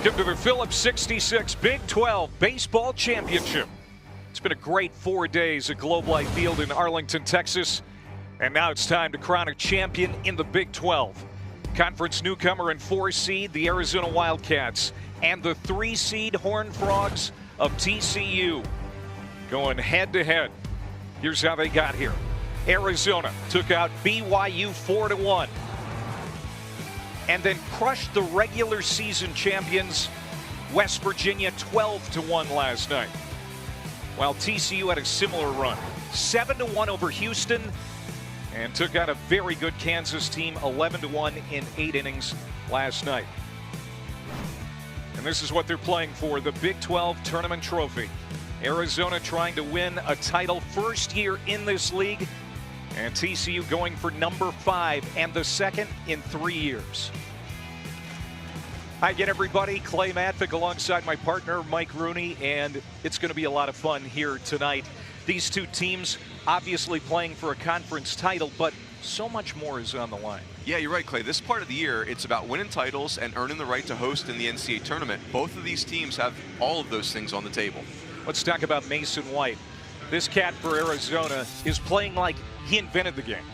Welcome to the Phillips 66 Big 12 Baseball Championship. It's been a great 4 days at Globe Life Field in Arlington, Texas. And now it's time to crown a champion in the Big 12. Conference newcomer and 4 seed, the Arizona Wildcats, and the 3 seed Horned Frogs of TCU going head to head. Here's how they got here. Arizona took out BYU 4-1. And then crushed the regular season champions West Virginia 12-1 last night. While TCU had a similar run, 7-1 over Houston, and took out a very good Kansas team 11-1 in 8 innings last night. And this is what they're playing for, the Big 12 Tournament Trophy. Arizona trying to win a title first year in this league, and TCU going for number 5 and the second in 3 years. Hi again, everybody. Clay Matvick alongside my partner, Mike Rooney, and it's going to be a lot of fun here tonight. These two teams obviously playing for a conference title, but so much more is on the line. Yeah, you're right, Clay. This part of the year, it's about winning titles and earning the right to host in the NCAA tournament. Both of these teams have all of those things on the table. Let's talk about Mason White. This cat for Arizona is playing like he invented the game.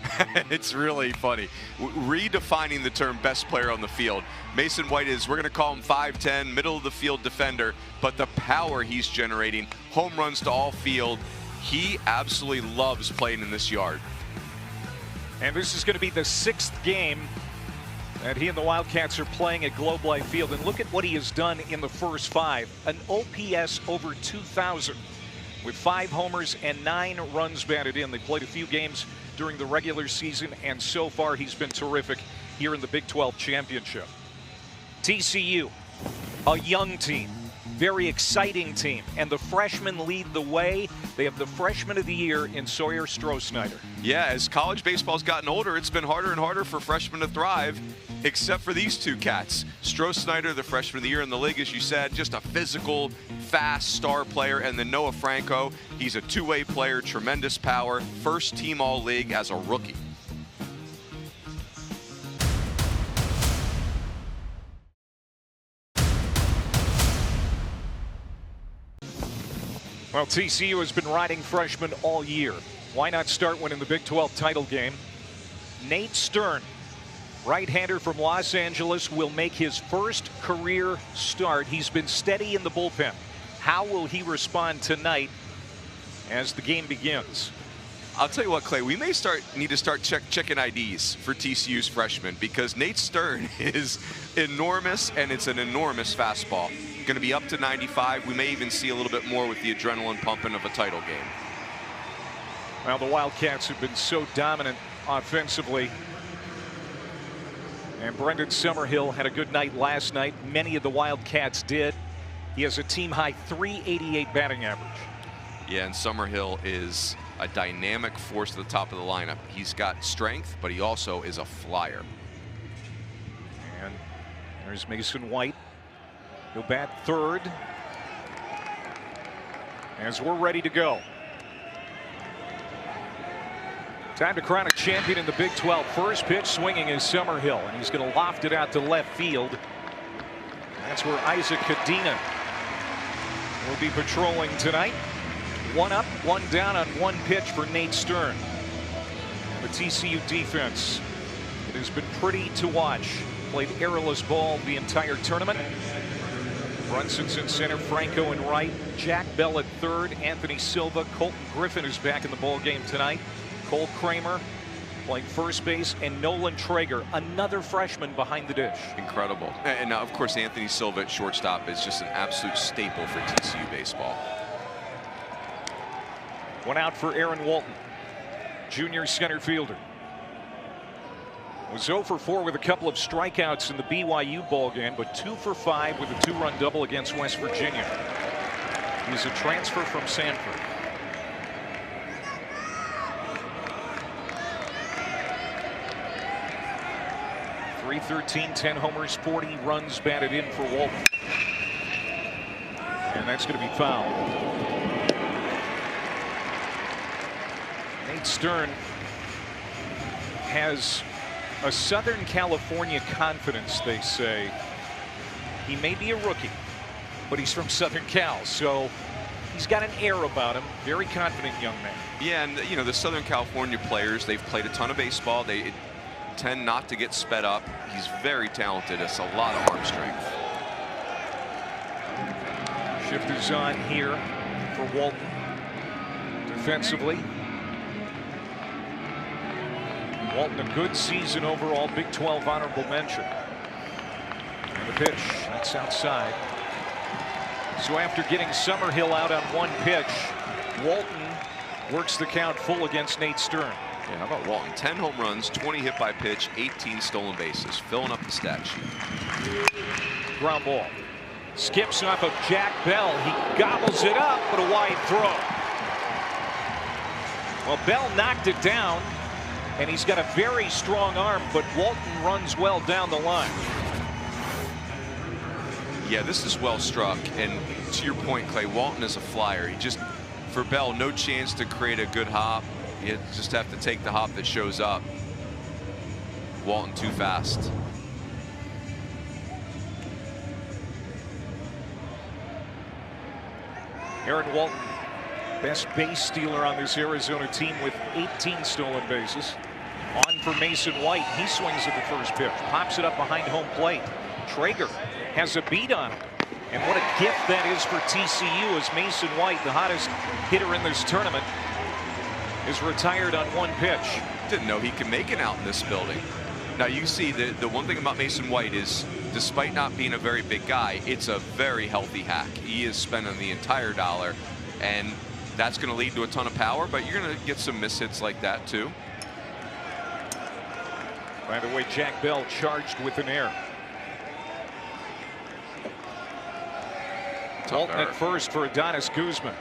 It's really funny. Redefining the term best player on the field. Mason White is, we're going to call him 5'10", middle of the field defender, but the power he's generating, home runs to all field, he absolutely loves playing in this yard. And this is going to be the 6th game that he and the Wildcats are playing at Globe Life Field. And look at what he has done in the first 5. An OPS over 2,000 with 5 homers and 9 runs batted in. They played a few games during the regular season, and so far he's been terrific here in the Big 12 Championship. TCU, a young team, very exciting team, and the freshmen lead the way. They have the freshman of the year in Sawyer Stroh-Snyder. Yeah, as college baseball's gotten older, it's been harder and harder for freshmen to thrive, except for these two cats. Stroh-Snyder, the freshman of the year in the league, as you said, just a physical, fast star player. And then Noah Franco, he's a two-way player, tremendous power, first team all-league as a rookie. Well, TCU has been riding freshmen all year. Why not start one in the Big 12 title game? Nate Stern, right-hander from Los Angeles, will make his first career start. He's been steady in the bullpen. How will he respond tonight as the game begins? I'll tell you what, Clay, we may need to start checking IDs for TCU's freshmen, because Nate Stern is enormous, and it's an enormous fastball. Going to be up to 95. We may even see a little bit more with the adrenaline pumping of a title game. Well, the Wildcats have been so dominant offensively. And Brendan Summerhill had a good night last night. Many of the Wildcats did. He has a team-high .388 batting average. Yeah, and Summerhill is a dynamic force at the top of the lineup. He's got strength, but he also is a flyer. And there's Mason White. He'll bat third as we're ready to go. Time to crown a champion in the Big 12. First pitch swinging is Summerhill, and he's going to loft it out to left field. That's where Isaac Cadena will be patrolling tonight. 1 up, 1 down on 1 pitch for Nate Stern. The TCU defense, it has been pretty to watch. Played errorless ball the entire tournament. Brunson's in center, Franco in right, Jack Bell at third, Anthony Silva, Colton Griffin is back in the ball game tonight. Cole Kramer playing first base, and Nolan Traeger, another freshman behind the dish. Incredible. And now, of course, Anthony Silva at shortstop is just an absolute staple for TCU baseball. 1 out for Aaron Walton, junior center fielder. Was 0 for 4 with a couple of strikeouts in the BYU ball game, but 2 for 5 with a 2-run double against West Virginia. He's a transfer from Sanford. .313, 10 homers, 40 runs batted in for Walton. And that's going to be fouled. Nate Stern has a Southern California confidence, they say, He may be a rookie, but he's from Southern Cal, so he's got an air about him. Very confident young man. Yeah, and you know, the Southern California players, they've played a ton of baseball. They tend not to get sped up. He's very talented. It's a lot of arm strength. Shift is on here for Walton defensively. Walton, a good season overall, Big 12 honorable mention. And the pitch, that's outside. So after getting Summerhill out on one pitch, Walton works the count full against Nate Stern. Yeah, how about Walton? 10 home runs, 20 hit by pitch, 18 stolen bases, filling up the stat sheet. Ground ball. Skips off of Jack Bell. He gobbles it up, but a wide throw. Well, Bell knocked it down, and he's got a very strong arm, but Walton runs well down the line. Yeah, this is well struck, and to your point, Clay, Walton is a flyer. He just, for Bell, no chance to create a good hop. You just have to take the hop that shows up. Walton too fast. Aaron Walton, best base stealer on this Arizona team with 18 stolen bases. On for Mason White. He swings at the first pitch, pops it up behind home plate. Traeger has a beat on him. And what a gift that is for TCU as Mason White, the hottest hitter in this tournament, is retired on one pitch. Didn't know he could make it out in this building. Now you see the one thing about Mason White is, despite not being a very big guy, it's a very healthy hack. He is spending the entire dollar, and that's going to lead to a ton of power, but you're going to get some mishits like that too. By the way, Jack Bell charged with an error. Walton at first for Adonis Guzman.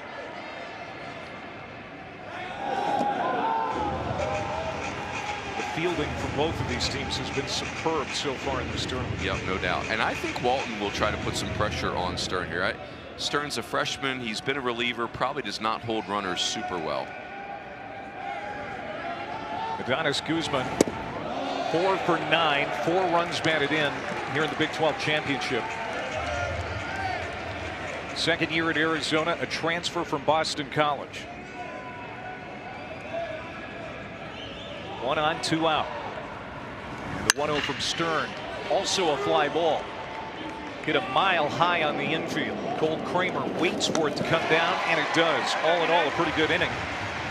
The fielding for both of these teams has been superb so far in this tournament. Yep, no doubt. And I think Walton will try to put some pressure on Stern here. Stern's a freshman. He's been a reliever. Probably does not hold runners super well. Adonis Guzman, 4 for 9, 4 runs batted in here in the Big 12 championship. Second year at Arizona, a transfer from Boston College. 1 on, 2 out. And the 1-0 from Stern, also a fly ball. Hit a mile high on the infield. Cole Kramer waits for it to come down, and it does. All in all, a pretty good inning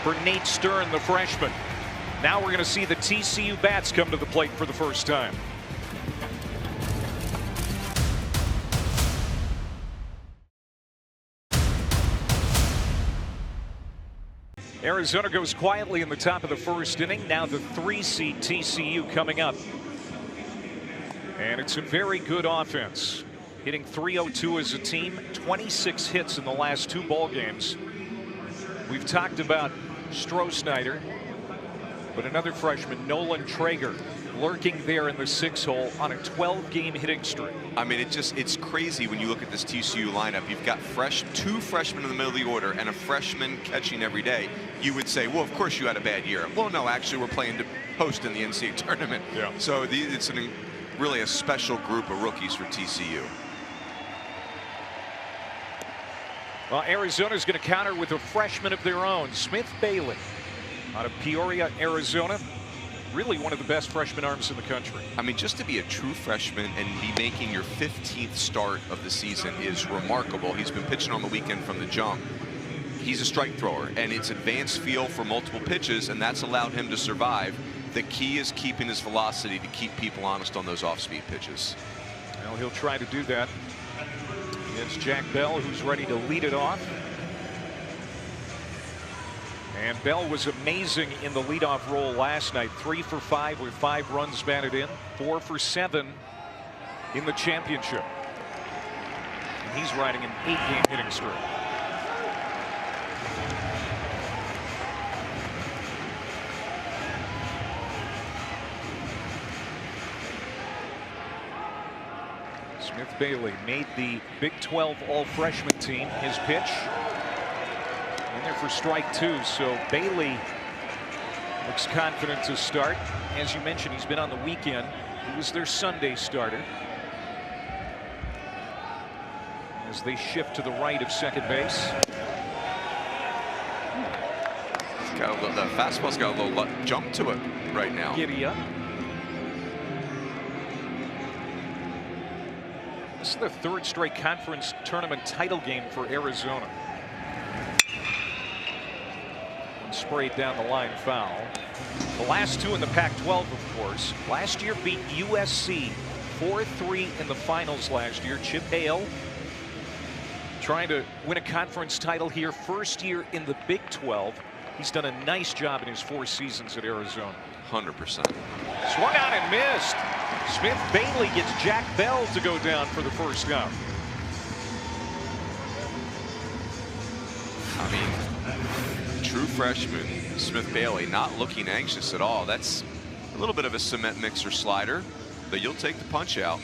for Nate Stern, the freshman. Now we're going to see the TCU bats come to the plate for the first time. Arizona goes quietly in the top of the first inning. Now the 3-seed TCU coming up. And it's a very good offense. Hitting .302 as a team, 26 hits in the last 2 ball games. We've talked about Stroh-Snyder, but another freshman, Nolan Traeger, lurking there in the 6-hole on a 12-game hitting streak. I mean, it's crazy when you look at this TCU lineup. You've got 2 freshmen in the middle of the order and a freshman catching every day. You would say, well, of course you had a bad year. Well, no, actually, we're playing to host in the NCAA tournament. Yeah. So it's really a special group of rookies for TCU. Well, Arizona's going to counter with a freshman of their own, Smith Bailey, out of Peoria, Arizona. Really one of the best freshman arms in the country. I mean, just to be a true freshman and be making your 15th start of the season is remarkable. He's been pitching on the weekend from the jump. He's a strike thrower, and it's advanced feel for multiple pitches, and that's allowed him to survive. The key is keeping his velocity to keep people honest on those off-speed pitches. Well, he'll try to do that. It's Jack Bell who's ready to lead it off. And Bell was amazing in the leadoff role last night. 3 for 5 with 5 runs batted in. 4 for 7 in the championship. And he's riding an 8-game hitting streak. Smith Bailey made the Big 12 all-freshman team. His pitch in there for strike 2. So Bailey looks confident to start. As you mentioned, he's been on the weekend. He was their Sunday starter. as they shift to the right of second base. The fastball's got a little jump to it right now. Giddy up. This is the third straight conference tournament title game for Arizona. One sprayed down the line, foul. The last two in the Pac-12, of course. Last year beat USC 4-3 in the finals last year. Chip Hale trying to win a conference title here. First year in the Big 12. He's done a nice job in his 4 seasons at Arizona. 100%. Swung on and missed. Smith Bailey gets Jack Bell to go down for the first out. I mean, true freshman Smith Bailey not looking anxious at all. That's a little bit of a cement mixer slider, but you'll take the punch out.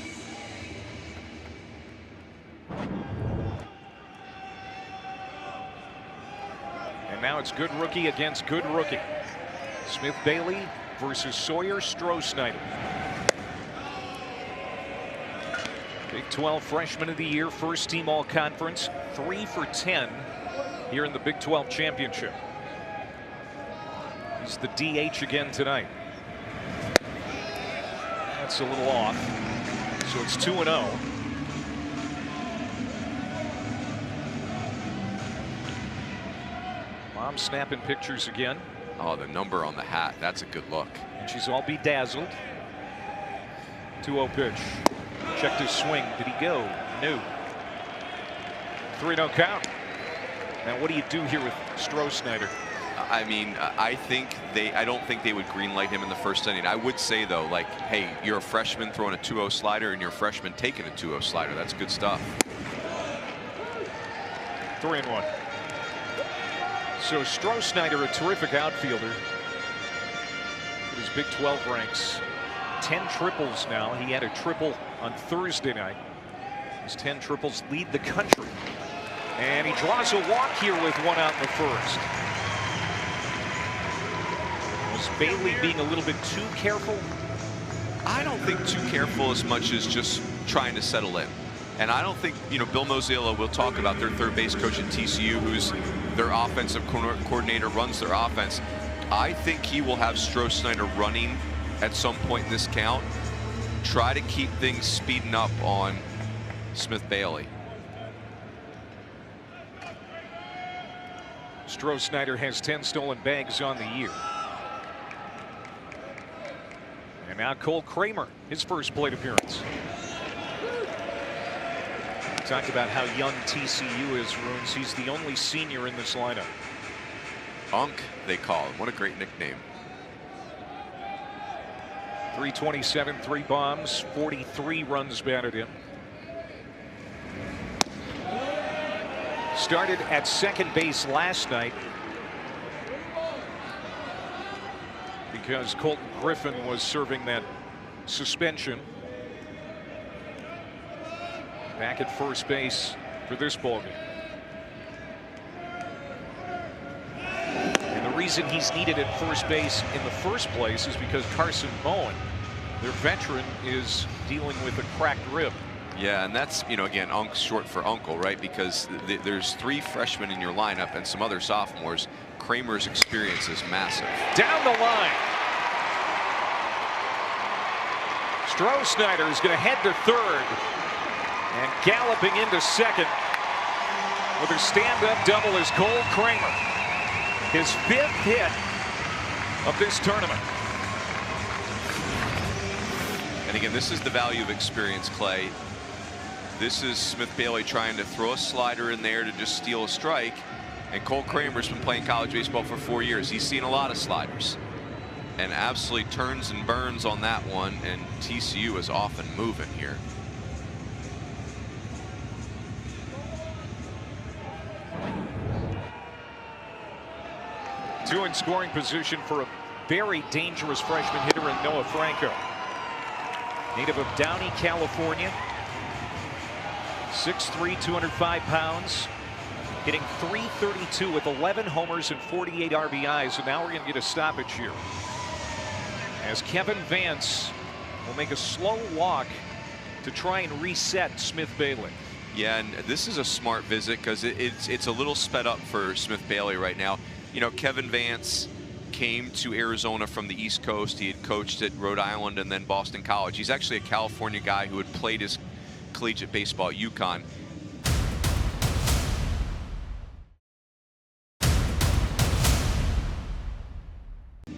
And now it's good rookie against good rookie. Smith Bailey versus Sawyer Stroh-Snyder. Big 12 freshman of the year, first team all conference, 3 for 10 here in the Big 12 championship. He's the DH again tonight. That's a little off. So it's 2-0. Mom snapping pictures again. Oh, the number on the hat. That's a good look. And she's all bedazzled. 2-0 pitch. Checked his swing. Did he go? No. 3-0 count. Now what do you do here with Stroh-Snyder? I mean, I don't think they would greenlight him in the first inning. I would say though, like, hey, you're a freshman throwing a 2-0 slider and you're a freshman taking a 2-0 slider. That's good stuff. 3-1. So Stroh-Snyder, a terrific outfielder. At his Big 12 ranks, 10 triples now. He had a triple on Thursday night. His 10 triples lead the country. And he draws a walk here with 1 out in the first. Was Bailey being a little bit too careful? I don't think too careful as much as just trying to settle in. And I don't think, you know, Bill Mozilla will talk about their third base coach at TCU, who's their offensive coordinator, runs their offense. I think he will have Stroh-Snyder running at some point in this count. Try to keep things speeding up on Smith Bailey. Stroh-Snyder has 10 stolen bags on the year. And now Cole Kramer, his first plate appearance. Talked about how young TCU is, Runes. He's the only senior in this lineup. Unk, they call him. What a great nickname. 327, 3 bombs, 43 runs batted in. Started at second base last night because Colton Griffin was serving that suspension. Back at first base for this ballgame. And the reason he's needed at first base in the first place is because Carson Bowen, their veteran, is dealing with a cracked rib. Yeah, and that's, you know, again, Unk's short for uncle, right? Because there's 3 freshmen in your lineup and some other sophomores. Kramer's experience is massive. Down the line. Stroh-Snyder is going to head to third. And galloping into second with a stand-up double is Cole Kramer. His 5th hit of this tournament. And again, this is the value of experience, Clay. This is Smith Bailey trying to throw a slider in there to just steal a strike. And Cole Kramer's been playing college baseball for 4 years. He's seen a lot of sliders. And absolutely turns and burns on that one. And TCU is often moving here. Two in scoring position for a very dangerous freshman hitter in Noah Franco. Native of Downey, California. 6'3", 205 pounds. Hitting .332 with 11 homers and 48 RBIs. And now we're going to get a stoppage here, as Kevin Vance will make a slow walk to try and reset Smith Bailey. Yeah, and this is a smart visit because it's a little sped up for Smith Bailey right now. You know, Kevin Vance came to Arizona from the East Coast. He had coached at Rhode Island and then Boston College. He's actually a California guy who had played his collegiate baseball at UConn.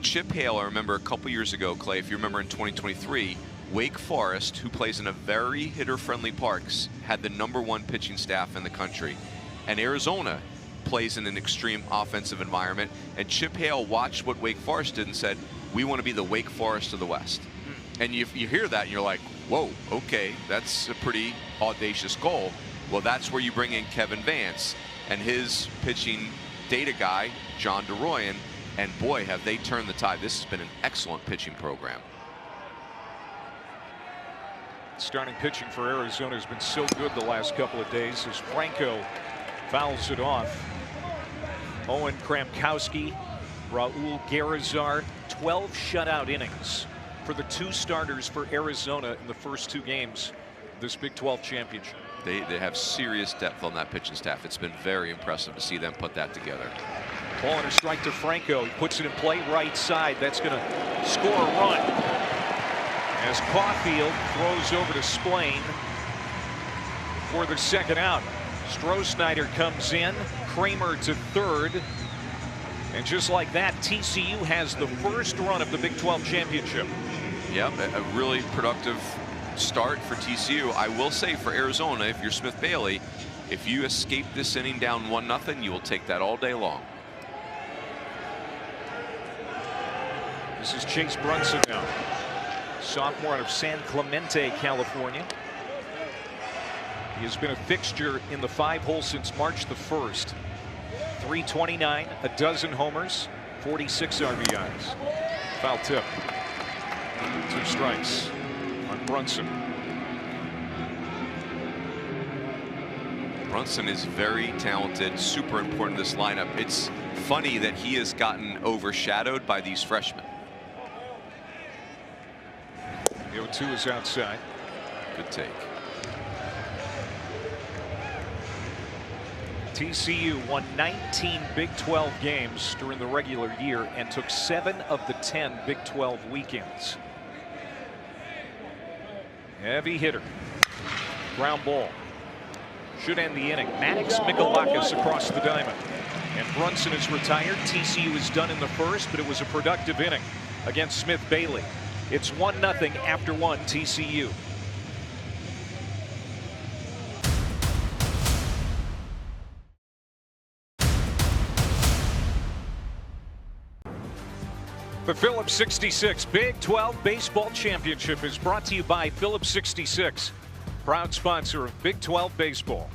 Chip Hale, I remember a couple years ago, Clay, if you remember in 2023, Wake Forest, who plays in a very hitter-friendly parks, had the #1 pitching staff in the country. And Arizona plays in an extreme offensive environment. And Chip Hale watched what Wake Forest did and said, we want to be the Wake Forest of the West. And you hear that and you're like, whoa, okay, that's a pretty audacious goal. Well, that's where you bring in Kevin Vance and his pitching data guy, John DeRoyan. And boy, have they turned the tide. This has been an excellent pitching program. Starting pitching for Arizona has been so good the last couple of days as Franco fouls it off. Owen Kramkowski, Raul Garrazar, 12 shutout innings for the 2 starters for Arizona in the first 2 games of this Big 12 championship. They have serious depth on that pitching staff. It's been very impressive to see them put that together. Ball and a strike to Franco. He puts it in play right side. That's going to score a run. As Caulfield throws over to Splain for the second out. Stroh-Snyder comes in. Kramer to third. And just like that, TCU has the first run of the Big 12 championship. Yep, a really productive start for TCU. I will say for Arizona, if you're Smith Bailey, if you escape this inning down 1-0, you will take that all day long. This is Chase Brunson now. Sophomore out of San Clemente, California. He has been a fixture in the 5-hole since March the 1st. 329, a dozen homers, 46 RBIs. Foul tip. 2 strikes on Brunson. Brunson is very talented, super important to this lineup. It's funny that he has gotten overshadowed by these freshmen. The 0-2 is outside. Good take. TCU won 19 Big 12 games during the regular year and took 7 of the 10 Big 12 weekends. Heavy hitter. Ground ball. Should end the inning. Maddox Michalakis across the diamond. And Brunson is retired. TCU is done in the first, but it was a productive inning against Smith Bailey. It's 1-0 after 1 TCU. The Phillips 66 Big 12 Baseball Championship is brought to you by Phillips 66, proud sponsor of Big 12 baseball.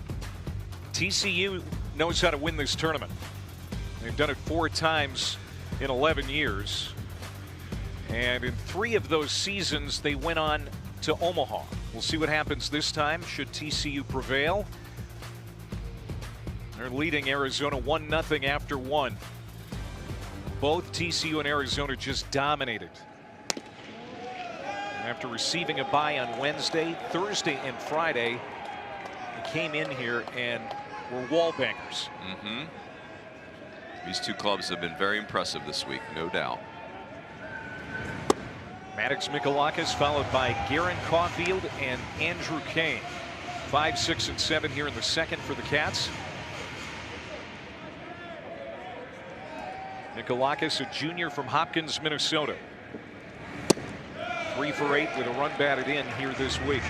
TCU knows how to win this tournament. They've done it 4 times in 11 years. And in 3 of those seasons, they went on to Omaha. We'll see what happens this time should TCU prevail. They're leading Arizona 1-0 after 1. Both TCU and Arizona just dominated. After receiving a bye on Wednesday, Thursday, and Friday, they came in here and were wall bangers. These 2 clubs have been very impressive this week, no doubt. Maddox Michalakis followed by Garen Caulfield and Andrew Kane. 5, 6, and 7 here in the second for the Cats. Michalakis, a junior from Hopkins, Minnesota. 3 for 8 with a run batted in here this week.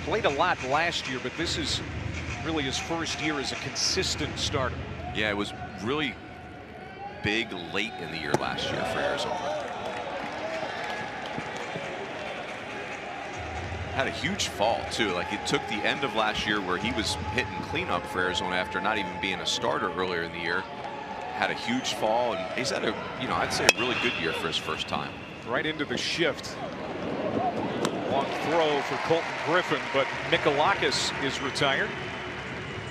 Played a lot last year, but this is really his first year as a consistent starter. Yeah, it was really big late in the year last year for Arizona. Had a huge fall too. Like, it took the end of last year where he was hitting cleanup for Arizona after not even being a starter earlier in the year. Had a huge fall, and he's had a, I'd say a really good year for his first time. Right into the shift. Long throw for Colton Griffin, but Michalakis is retired.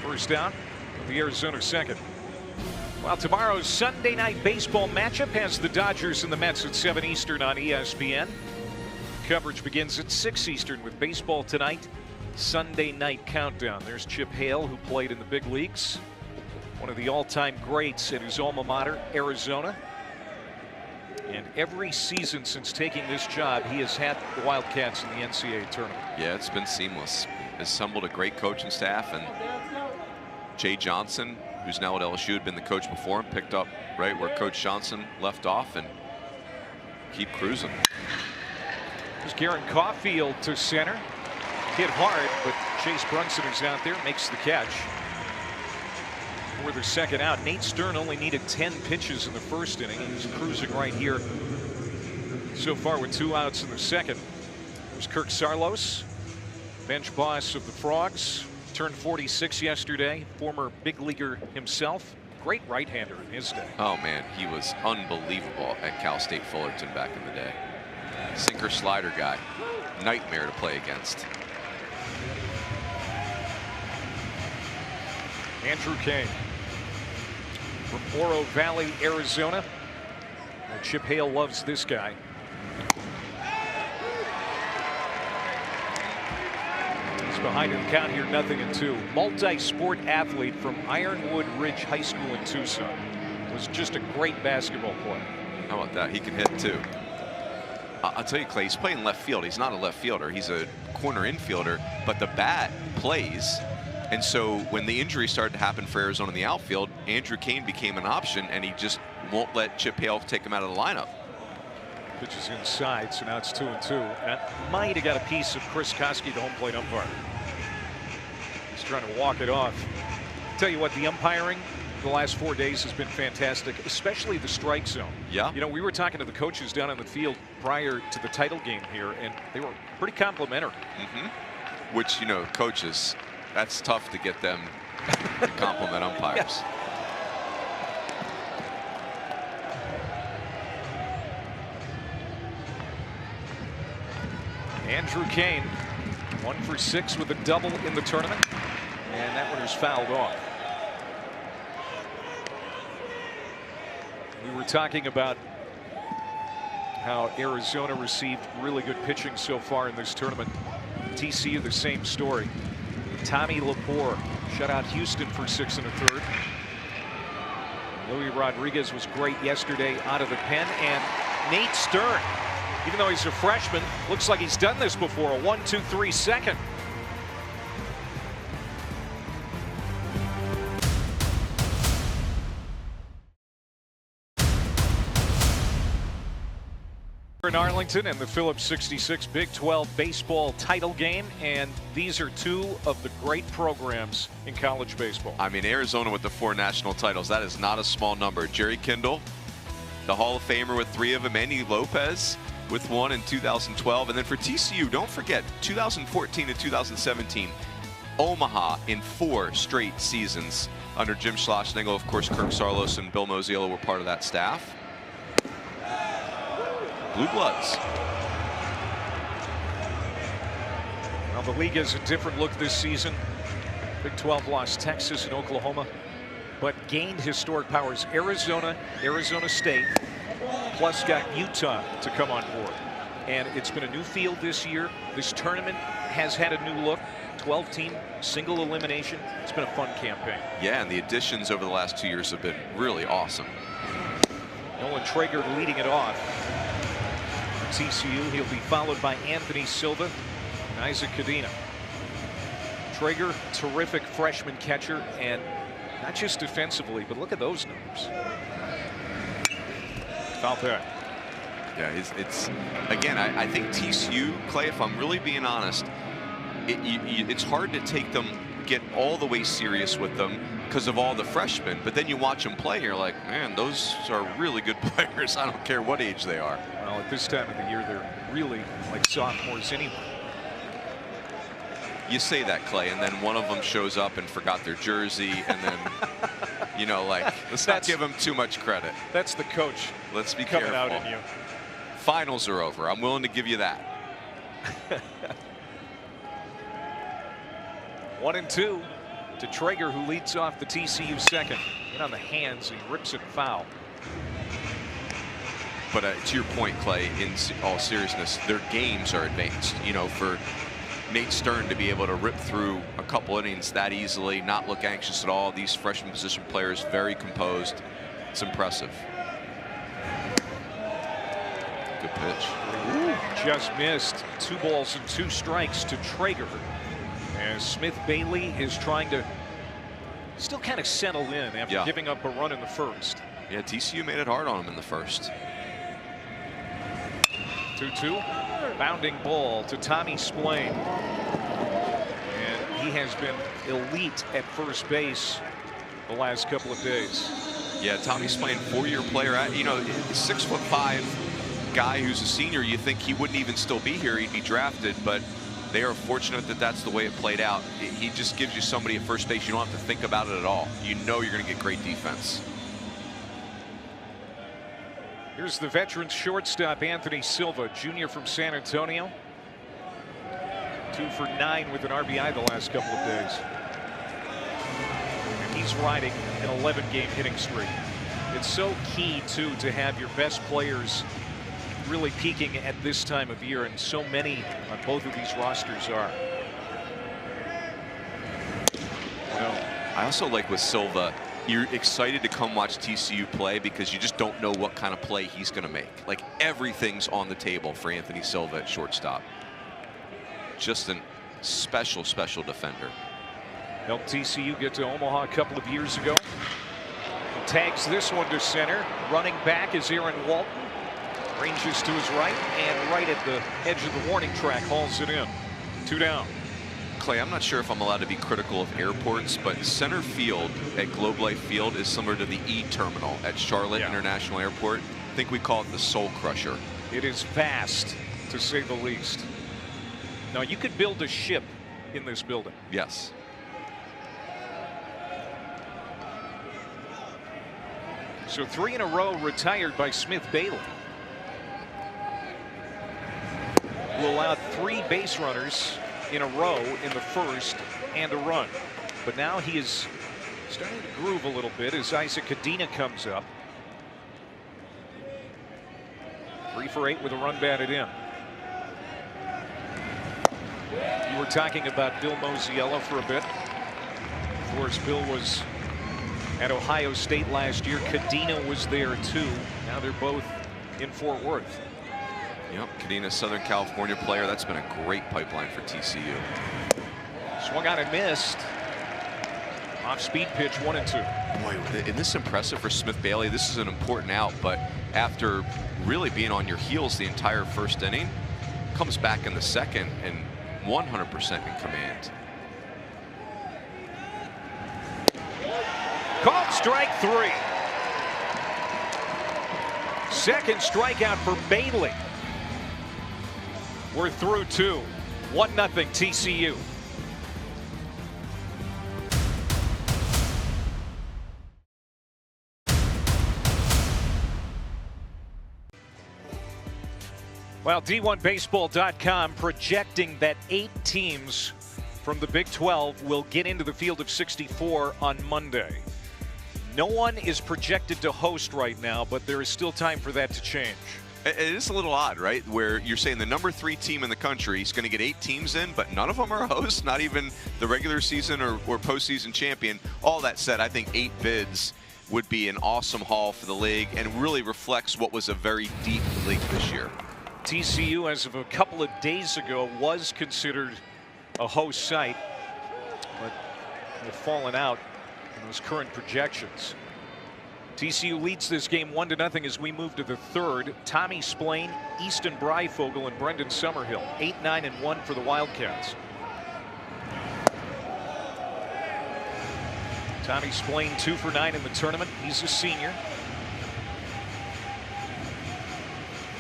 First down of the Arizona second. Well, tomorrow's Sunday night baseball matchup has the Dodgers and the Mets at 7 Eastern on ESPN. Coverage begins at 6 Eastern with baseball tonight Sunday night countdown. There's Chip Hale, who played in the big leagues. One of the all-time greats at his alma mater, Arizona. And every season since taking this job, he has had the Wildcats in the NCAA tournament. Yeah, it's been seamless. Assembled a great coaching staff, and Jay Johnson, who's now at LSU, had been the coach before him, picked up right where Coach Johnson left off and keep cruising. There's Garen Caulfield to center. Hit hard, but Chase Brunson is out there, makes the catch. For their second out, Nate Stern only needed 10 pitches in the first inning. He was cruising right here so far with 2 outs in the second. There's Kirk Saarloos, bench boss of the Frogs. Turned 46 yesterday. Former big leaguer himself. Great right-hander in his day. Oh man, he was unbelievable at Cal State Fullerton back in the day. Sinker slider guy. Nightmare to play against. Andrew Kane from Oro Valley, Arizona. And Chip Hale loves this guy. He's behind in the count here, 0-2. Multi-sport athlete from Ironwood Ridge High School in Tucson. Was just a great basketball player. How about that? He can hit too. I'll tell you, Clay, he's playing left field. He's not a left fielder. He's a corner infielder, but the bat plays. And so when the injury started to happen for Arizona in the outfield, Andrew Kane became an option, and he just won't let Chip Hale take him out of the lineup. Pitches inside, so now it's 2-2. That might have got a piece of Chris Koski, the home plate umpire. He's trying to walk it off. Tell you what, the umpiring the last 4 days has been fantastic, especially the strike zone. Yeah. You know, we were talking to the coaches down on the field prior to the title game here, and they were pretty complimentary. Which, you know, coaches, that's tough to get them to compliment umpires. Yes. Andrew Kane, 1 for 6 with a double in the tournament, and that one is fouled off. We were talking about how Arizona received really good pitching so far in this tournament. TCU, the same story. Tommy Lepore shut out Houston for 6 1/3. Louis Rodriguez was great yesterday out of the pen, and Nate Stern, even though he's a freshman, looks like he's done this before. A 1-2-3 second. In Arlington and the Phillips 66 Big 12 baseball title game, and these are 2 of the great programs in college baseball. I mean, Arizona with the 4 national titles, that is not a small number. Jerry Kindle, the Hall of Famer with 3 of them. Manny Lopez with 1 in 2012. And then for TCU, don't forget, 2014 and 2017, Omaha in 4 straight seasons under Jim Schlossnagle. Of course, Kirk Saarloos and Bill Mosiello were part of that staff. Blue Bloods. Well, the league has a different look this season. Big 12 lost Texas and Oklahoma, but gained historic powers. Arizona, Arizona State, plus got Utah to come on board. And it's been a new field this year. This tournament has had a new look. 12-team single elimination. It's been a fun campaign. Yeah, and the additions over the last 2 years have been really awesome. Nolan Traeger leading it off. TCU, he'll be followed by Anthony Silva and Isaac Cadena. Traeger, terrific freshman catcher, and not just defensively, but look at those numbers. Foul there. Yeah, it's again, I think TCU, Clay, if I'm really being honest, it's hard to take them, get all the way serious with them because of all the freshmen, but then you watch them play, you're like, man, those are really good players. I don't care what age they are. Well, at this time of the year, they're really like sophomores anyway. You say that, Clay, and then one of them shows up and forgot their jersey, and then, you know, like, let's not give them too much credit. That's the coach. Let's be coming careful. out in you. Finals are over. I'm willing to give you that. 1-2 to Traeger, who leads off the TCU second. In on the hands, he rips it foul. But to your point, Clay, in all seriousness, their games are advanced. You know, for Nate Stern to be able to rip through a couple innings that easily, not look anxious at all. These freshman position players very composed. It's impressive. Good pitch. Ooh, just missed. 2 balls and 2 strikes to Traeger. As Smith Bailey is trying to still kind of settle in after giving up a run in the first. Yeah, TCU made it hard on him in the first. 2-2. Bounding ball to Tommy Splain. And he has been elite at first base the last couple of days. Yeah, Tommy Splain, 4-year player. You know, 6'5" guy who's a senior. You think he wouldn't even still be here. He'd be drafted, but they are fortunate that that's the way it played out. He just gives you somebody at first base. You don't have to think about it at all. You know you're going to get great defense. Here's the veteran shortstop, Anthony Silva, junior from San Antonio. 2 for 9 with an RBI the last couple of days. And he's riding an 11-game hitting streak. It's so key, too, to have your best players really peaking at this time of year, and so many on both of these rosters are. Well, I also like with Silva, you're excited to come watch TCU play because you just don't know what kind of play he's going to make. Like, everything's on the table for Anthony Silva at shortstop. Just a special defender. Helped TCU get to Omaha a couple of years ago. Tags this one to center. Running back is Aaron Walton. Ranges to his right, and right at the edge of the warning track hauls it in. 2 down. Clay, I'm not sure if I'm allowed to be critical of airports, but center field at Globe Life Field is similar to the E terminal at Charlotte International Airport. I think we call it the Soul Crusher. It is vast, to say the least. Now, you could build a ship in this building. Yes. So 3 in a row retired by Smith Bailey. Who allowed 3 base runners in a row in the first and a run. But now he is starting to groove a little bit as Isaac Cadena comes up. 3 for 8 with a run batted in. You were talking about Bill Mosiello for a bit. Of course, Bill was at Ohio State last year. Cadena was there too. Now they're both in Fort Worth. Yep, Cadena, Southern California player. That's been a great pipeline for TCU. Swung on and missed. Off speed pitch, 1-2. Boy, isn't this impressive for Smith Bailey? This is an important out, but after really being on your heels the entire first inning, comes back in the second and 100% in command. Called strike 3. Second strikeout for Bailey. We're through 2. 1-0 TCU. Well, D1Baseball.com projecting that 8 teams from the Big 12 will get into the field of 64 on Monday. No one is projected to host right now, but there is still time for that to change. It is a little odd, right? Where you're saying the number 3 team in the country is going to get 8 teams in, but none of them are hosts, not even the regular season or postseason champion. All that said, I think 8 bids would be an awesome haul for the league and really reflects what was a very deep league this year. TCU, as of a couple of days ago, was considered a host site, but they've fallen out in those current projections. TCU leads this game 1-0 as we move to the third. Tommy Splain, Easton Breifogel, and Brendan Summerhill. 8-9 and 1 for the Wildcats. Tommy Splain 2 for 9 in the tournament. He's a senior.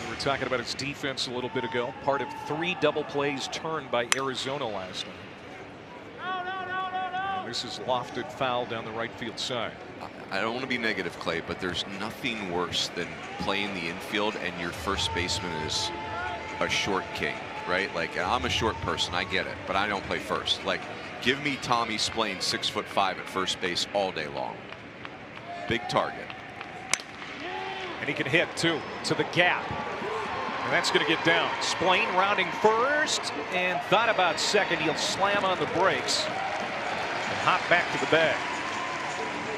We were talking about his defense a little bit ago. Part of 3 double plays turned by Arizona last night. And this is lofted foul down the right field side. I don't want to be negative, Clay, but there's nothing worse than playing the infield and your first baseman is a short king, right? Like, I'm a short person, I get it, but I don't play first. Like, give me Tommy Splain 6'5" at first base all day long. Big target. And he can hit too, to the gap. And that's going to get down. Splain rounding first and thought about second. He'll slam on the brakes and hop back to the bag.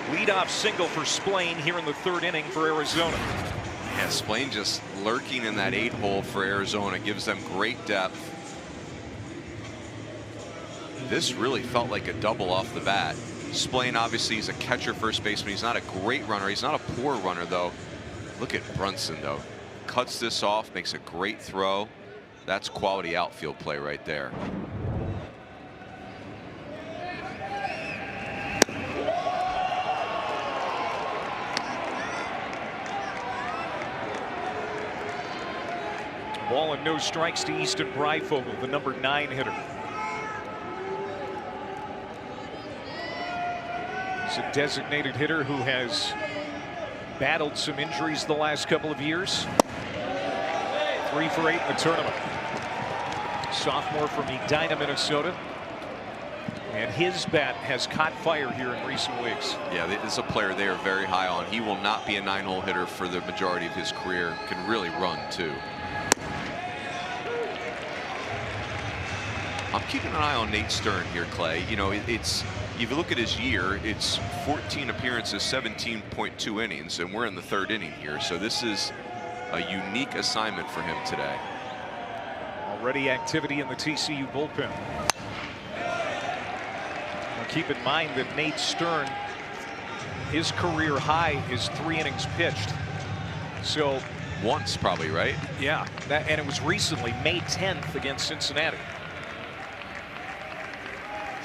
Leadoff single for Splain here in the third inning for Arizona. Yeah, Splain just lurking in that 8 hole for Arizona gives them great depth. This really felt like a double off the bat. Splain obviously is a catcher first baseman. He's not a great runner. He's not a poor runner though. Look at Brunson though. Cuts this off, makes a great throw. That's quality outfield play right there. Ball and no strikes to Easton Breifogel, the number 9 hitter. He's a designated hitter who has battled some injuries the last couple of years. 3 for 8 in the tournament. Sophomore from Edina, Minnesota. And his bat has caught fire here in recent weeks. Yeah, this is a player they are very high on. He will not be a 9-hole hitter for the majority of his career. Can really run too. I'm keeping an eye on Nate Stern here, Clay. You know, it's if you look at his year, it's 14 appearances, 17.2 innings, and we're in the 3rd inning here. So this is a unique assignment for him today. Already activity in the TCU bullpen. Now keep in mind that Nate Stern, his career high is 3 innings pitched. So once probably, right? Yeah, and it was recently, May 10th against Cincinnati.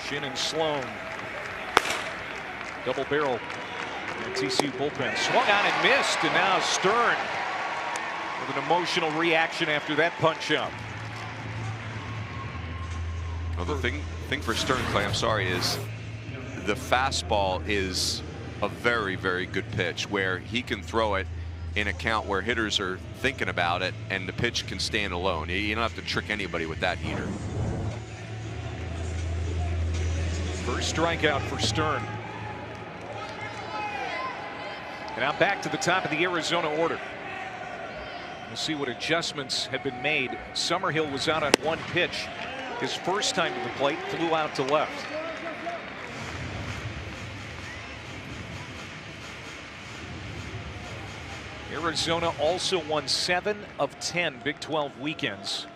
Shin and Sloan. Double barrel in the TCU bullpen. Swung on and missed, and now Stern with an emotional reaction after that punch up. Well, the thing for Stern, Clay, I'm sorry, is the fastball is a very, very good pitch where he can throw it in a count where hitters are thinking about it and the pitch can stand alone. You don't have to trick anybody with that heater. First strikeout for Stern. And now back to the top of the Arizona order. We'll see what adjustments have been made. Summerhill was out on 1 pitch. His first time to the plate, flew out to left. Arizona also won 7 of 10 Big 12 weekends,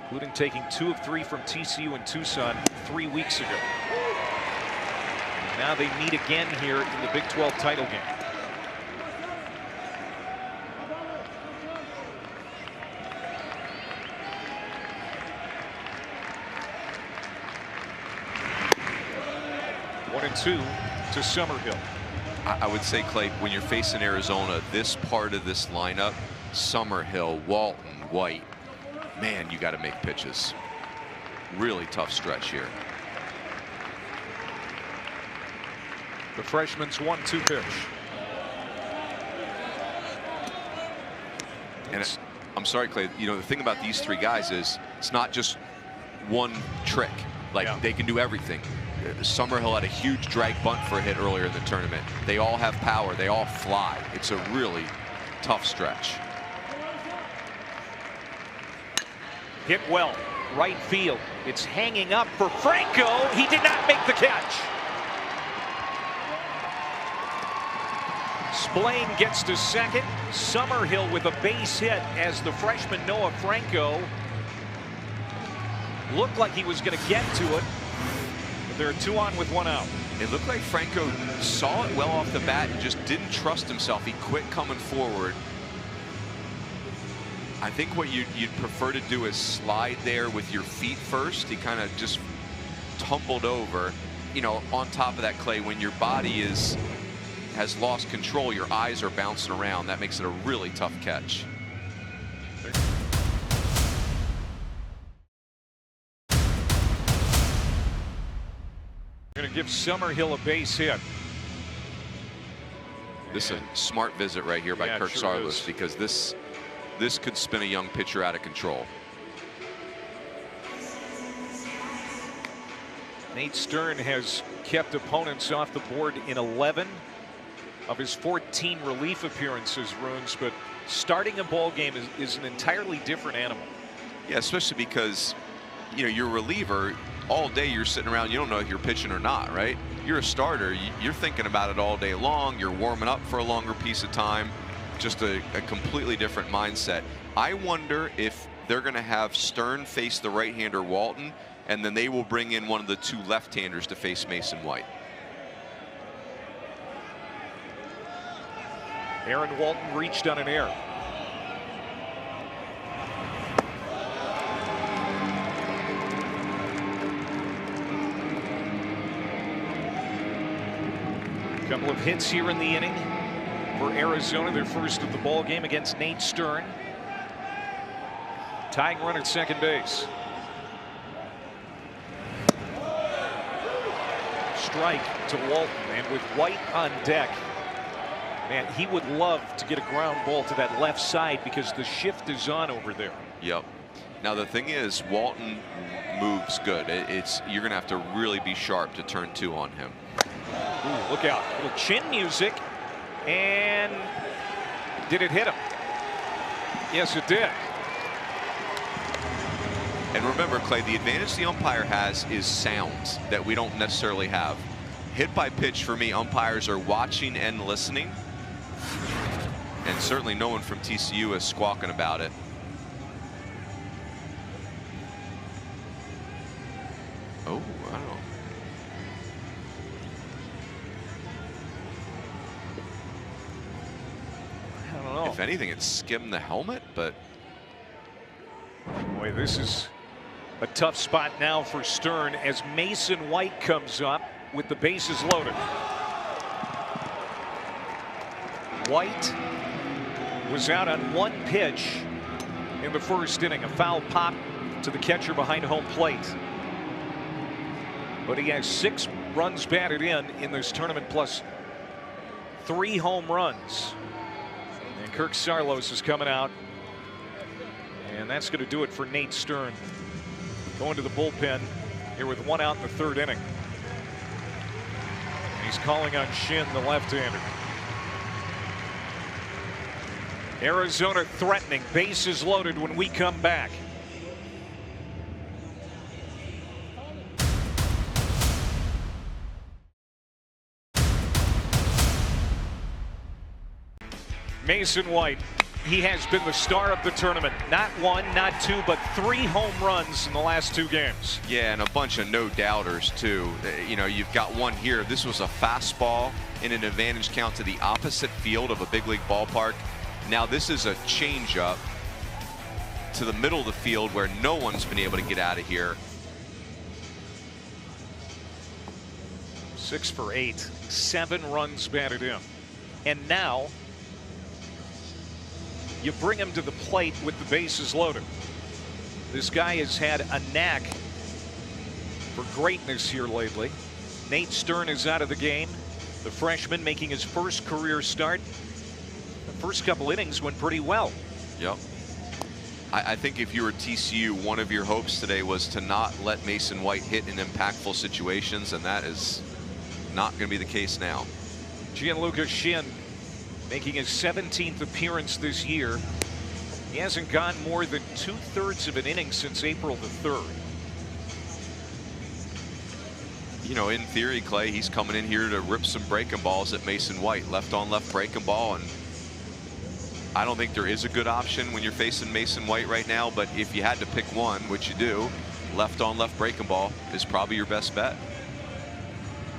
including taking 2 of 3 from TCU and Tucson 3 weeks ago. And now they meet again here in the Big 12 title game. One and 2 to Summerhill. I would say, Clay, when you're facing Arizona, this part of this lineup, Summerhill, Walton, White, man, you got to make pitches. Really tough stretch here. The freshman's 1-2 pitch. And I'm sorry, Clay, you know, the thing about these 3 guys is it's not just one trick. Like, they can do everything. Summerhill had a huge drag bunt for a hit earlier in the tournament. They all have power. They all fly. It's a really tough stretch. Hit well, right field. It's hanging up for Franco. He did not make the catch. Splain gets to second. Summerhill with a base hit as the freshman Noah Franco looked like he was going to get to it. There are 2 on with 1 out. It looked like Franco saw it well off the bat and just didn't trust himself. He quit coming forward. I think what you'd prefer to do is slide there with your feet first. He kind of just tumbled over. You know, on top of that, Clay, when your body has lost control, your eyes are bouncing around. That makes it a really tough catch. Going to give Summerhill a base hit. This is a smart visit right here by Kirk sure Saarloos, because this could spin a young pitcher out of control. Nate Stern has kept opponents off the board in 11. of his 14 relief appearances, Runes, but starting a ball game is an entirely different animal. Yeah, especially because, you know, your reliever, all day you're sitting around, you don't know if you're pitching or not, right? You're a starter, you're thinking about it all day long, you're warming up for a longer piece of time, just a completely different mindset. I wonder if they're going to have Stern face the right-hander Walton, and then they will bring in one of the 2 left-handers to face Mason White. Aaron Walton reached on an error. A couple of hits here in the inning for Arizona, their first of the ball game against Nate Stern. Tying run at second base. Strike to Walton, and with White on deck, man, he would love to get a ground ball to that left side because the shift is on over there. Yep. Now the thing is, Walton moves good. You're going to have to really be sharp to turn 2 on him. Ooh, look out. A little chin music. And did it hit him? Yes, it did. And remember, Clay, the advantage the umpire has is sounds that we don't necessarily have. Hit by pitch, for me, umpires are watching and listening. And certainly no one from TCU is squawking about it. Oh, I don't know. If anything, it skimmed the helmet, but boy, this is a tough spot now for Stern as Mason White comes up with the bases loaded. White was out on 1 pitch in the first inning, a foul pop to the catcher behind home plate. But he has 6 runs batted in this tournament, plus 3 home runs. And Kirk Saarloos is coming out, and that's going to do it for Nate Stern. Going to the bullpen here with 1 out in the 3rd inning. He's calling on Shin, the left-hander. Arizona threatening, bases loaded when we come back. Mason White, he has been the star of the tournament. Not 1, not 2, but 3 home runs in the last 2 games. Yeah, and a bunch of no-doubters, too. You know, you've got one here. This was a fastball in an advantage count to the opposite field of a big league ballpark. Now this is a changeup to the middle of the field where no one's been able to get out of here. 6 for 8, 7 runs batted in. And now you bring him to the plate with the bases loaded. This guy has had a knack for greatness here lately. Nate Stern is out of the game. The freshman making his first career start. The first couple innings went pretty well. Yep. I think if you were TCU, one of your hopes today was to not let Mason White hit in impactful situations, and that is not going to be the case now. Gianluca Shin making his 17th appearance this year. He hasn't gone more than 2/3 of an inning since April the 3rd. You know, in theory, Clay, he's coming in here to rip some breaking balls at Mason White. Left on left breaking ball, and I don't think there is a good option when you're facing Mason White right now, but if you had to pick one, which you do, left on left breaking ball is probably your best bet.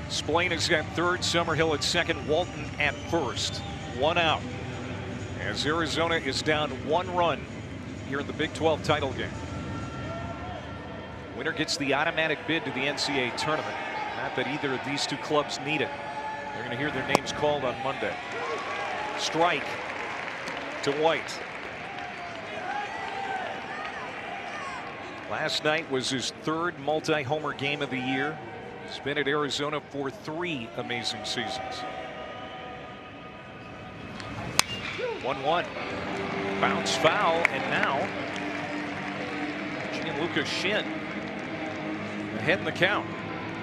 Splain is at 3rd, Summerhill at 2nd, Walton at 1st. 1 out as Arizona is down 1 run here in the Big 12 title game. Winner gets the automatic bid to the NCAA tournament. Not that either of these 2 clubs need it. They're going to hear their names called on Monday. Strike to White. Last night was his 3rd multi-homer game of the year. He's been at Arizona for 3 amazing seasons. 1-1. Bounce foul, and now Gianluca Shin ahead in the count.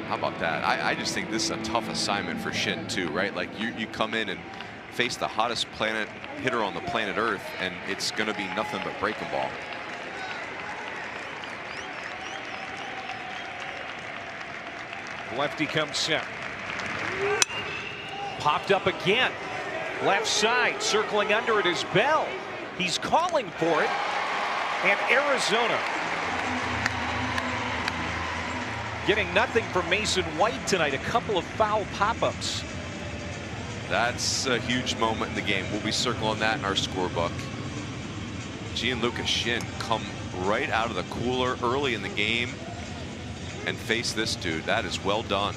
How about that? I just think this is a tough assignment for Shin too, right? Like you come in and face the hottest hitter on the planet Earth, and it's going to be nothing but breaking ball. Lefty comes set. Popped up again. Left side, circling under it is Bell. He's calling for it. And Arizona getting nothing from Mason White tonight. A couple of foul pop-ups. That's a huge moment in the game. We'll be circling that in our scorebook. Gianluca Shin come right out of the cooler early in the game and face this dude. That is well done.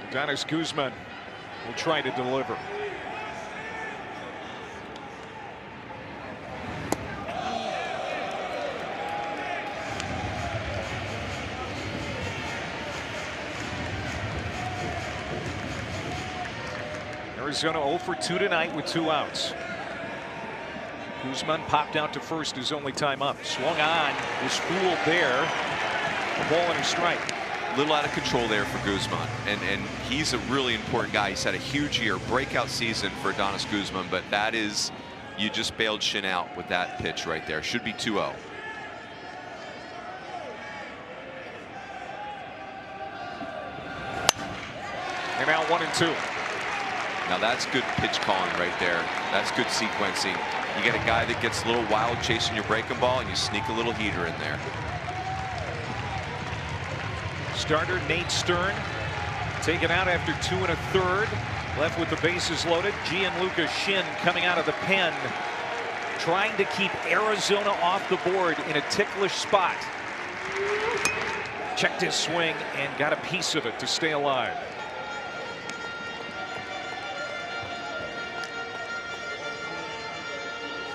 Adonis Guzman will try to deliver. Arizona 0 for 2 tonight with 2 outs. Guzman popped out to first his only time up. Swung on, was fooled there. A ball and a strike. A little out of control there for Guzman, and he's a really important guy. He's had a huge year, breakout season for Adonis Guzman, but that is, you just bailed Shin out with that pitch right there. Should be 2-0. And now 1-2. Now that's good pitch calling right there. That's good sequencing. You get a guy that gets a little wild chasing your breaking ball, and you sneak a little heater in there. Starter Nate Stern taken out after 2 1/3. Left with the bases loaded. Gianluca Shin coming out of the pen, trying to keep Arizona off the board in a ticklish spot. Checked his swing and got a piece of it to stay alive.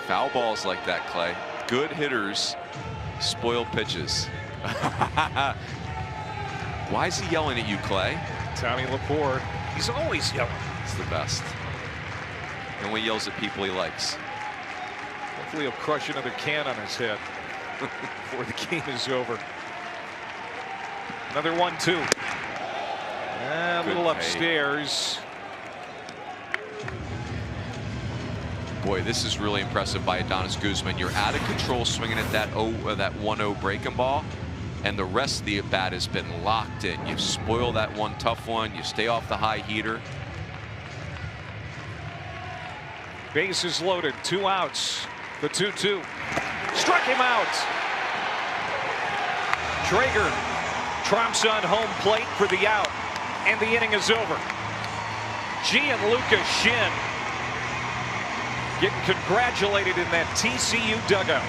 Foul balls like that, Clay. Good hitters spoil pitches. Why is he yelling at you, Clay? Tommy Laporte. He's always yelling. It's the best. And when he yells at people he likes. Hopefully he'll crush another can on his head before the game is over. Another 1-2. A little upstairs. Boy, this is really impressive by Adonis Guzman. You're out of control swinging at that 1-0 breaking ball, and the rest of the at bat has been locked in. You spoil that one tough one. You stay off the high heater. Bases loaded. 2 outs. The 2-2. Struck him out. Traeger tromps on home plate for the out, and the inning is over. Gianluca Shin getting congratulated in that TCU dugout.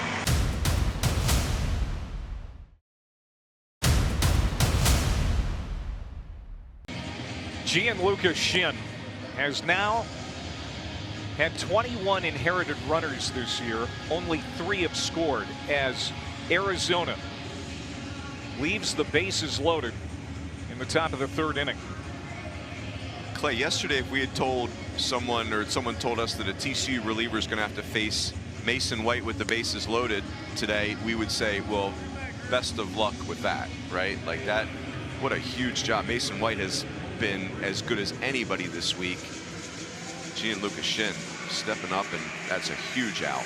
Gianluca Shin has now had 21 inherited runners this year. Only 3 have scored as Arizona leaves the bases loaded in the top of the 3rd inning. Clay, yesterday if we had told someone, or someone told us that a TCU reliever is going to have to face Mason White with the bases loaded today, we would say, well, best of luck with that, right? Like that, what a huge job. Mason White has been as good as anybody this week. Gianluca Shin stepping up, and that's a huge out.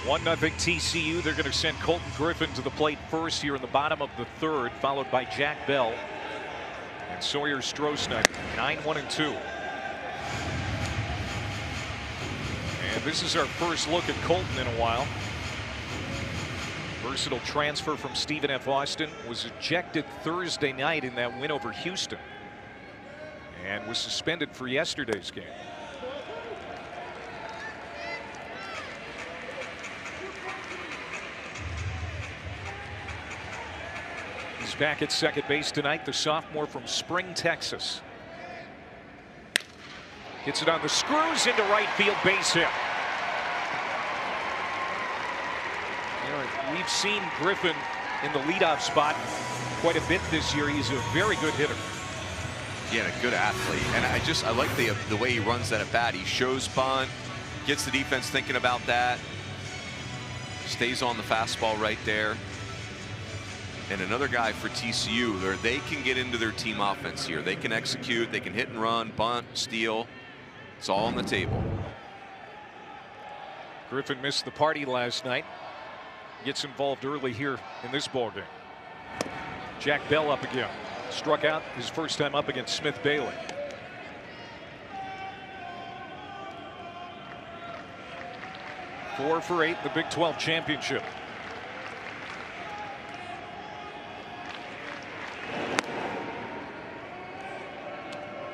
One 0 TCU. They're going to send Colton Griffin to the plate first here in the bottom of the 3rd, followed by Jack Bell and Sawyer Strohsnyder. 9-1-2. And this is our first look at Colton in a while. Versatile transfer from Stephen F. Austin, was ejected Thursday night in that win over Houston and was suspended for yesterday's game. He's back at second base tonight, the sophomore from Spring, Texas. Hits it on the screws into right field, base hit. We've seen Griffin in the leadoff spot quite a bit this year. He's a very good hitter. Yeah, a good athlete. And I like the way he runs that at bat. He shows bunt, gets the defense thinking about that, stays on the fastball right there. And another guy for TCU, where they can get into their team offense here. They can execute, they can hit and run, bunt, steal. It's all on the table. Griffin missed the party last night. Gets involved early here in this ballgame. Jack Bell up again. Struck out his first time up against Smith Bailey. Four for 8 in the Big 12 championship.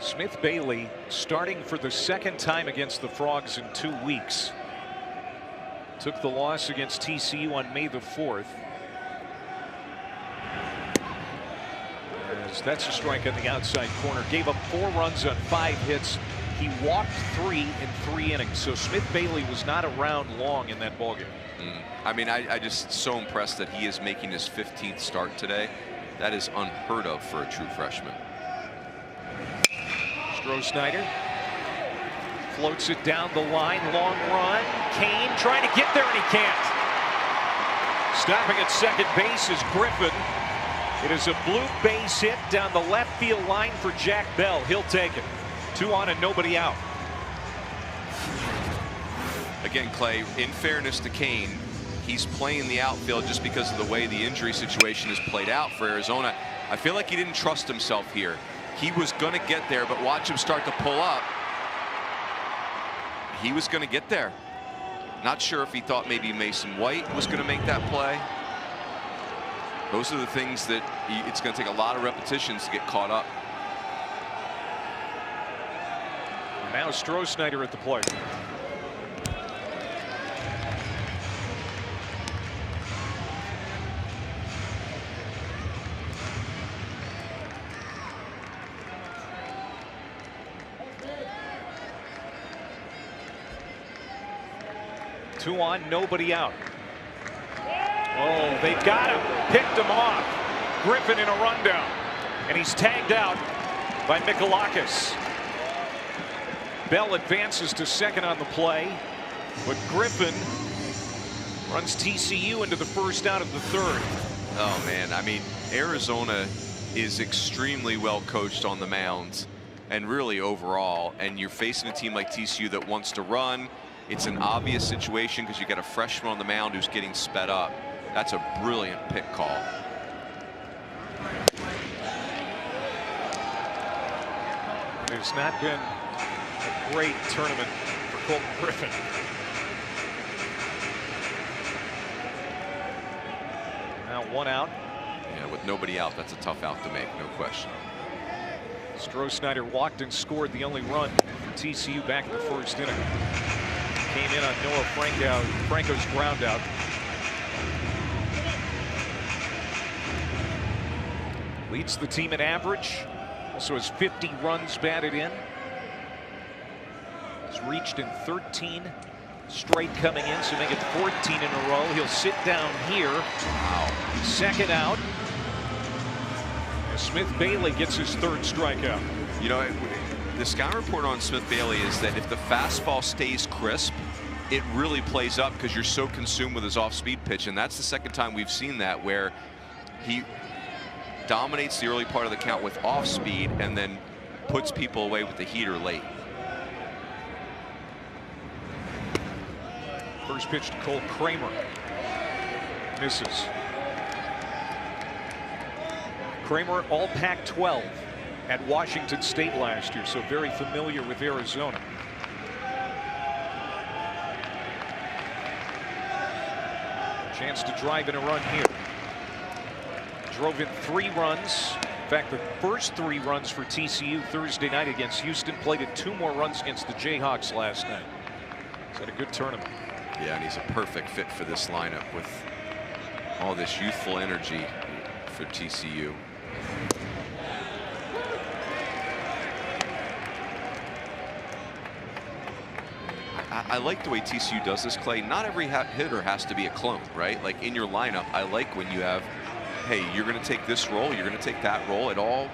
Smith Bailey starting for the second time against the Frogs in 2 weeks. Took the loss against TCU on May the 4th. As that's a strike on the outside corner. Gave up 4 runs on 5 hits. He walked 3 in 3 innings. So Smith Bailey was not around long in that ballgame. I mean, I just so impressed that he is making his 15th start today. That is unheard of for a true freshman. Stroh-Snyder floats it down the line. Long run. Kane trying to get there, and he can't. Stopping at second base is Griffin. It is a blue base hit down the left field line for Jack Bell. He'll take it. 2 on and nobody out. Again, Clay, in fairness to Kane, he's playing the outfield just because of the way the injury situation has played out for Arizona. I feel like he didn't trust himself here. He was going to get there, but watch him start to pull up. He was going to get there. Not sure if he thought maybe Mason White was going to make that play. Those are the things that it's going to take a lot of repetitions to get caught up. Now Stroh-Snyder at the plate. Two on, nobody out. Oh, they got him. Picked him off. Griffin in a rundown. And he's tagged out by Mikalakis. Bell advances to second on the play. But Griffin runs TCU into the first out of the third. Oh, man. I mean, Arizona is extremely well coached on the mound and really overall. And you're facing a team like TCU that wants to run. It's an obvious situation because you got a freshman on the mound who's getting sped up. That's a brilliant pick call. It's not been a great tournament for Colton Griffin. Now 1 out. Yeah, with nobody out, that's a tough out to make, no question. Stroh-Snyder walked and scored the only run for TCU back in the first inning. Came in on Noah Franco's ground out. Leads the team in average. Also has 50 runs batted in. He's reached in 13 straight coming in, so make it 14 in a row. He'll sit down here. Wow. Second out. And Smith Bailey gets his 3rd strikeout. You know, the scout report on Smith Bailey is that if the fastball stays crisp, it really plays up because you're so consumed with his off-speed pitch. And that's the second time we've seen that, where he dominates the early part of the count with off-speed and then puts people away with the heater late. First pitch to Cole Kramer. Misses. Kramer all Pac-12 at Washington State last year, so very familiar with Arizona. Chance to drive in a run here. Drove in 3 runs. In fact, the first 3 runs for TCU Thursday night against Houston. Played in 2 more runs against the Jayhawks last night. He's had a good tournament. Yeah, and he's a perfect fit for this lineup with all this youthful energy for TCU. I like the way TCU does this, Clay. Not every hitter has to be a clone, right? Like in your lineup, I like when you have, hey, you're going to take this role, you're going to take that role. It all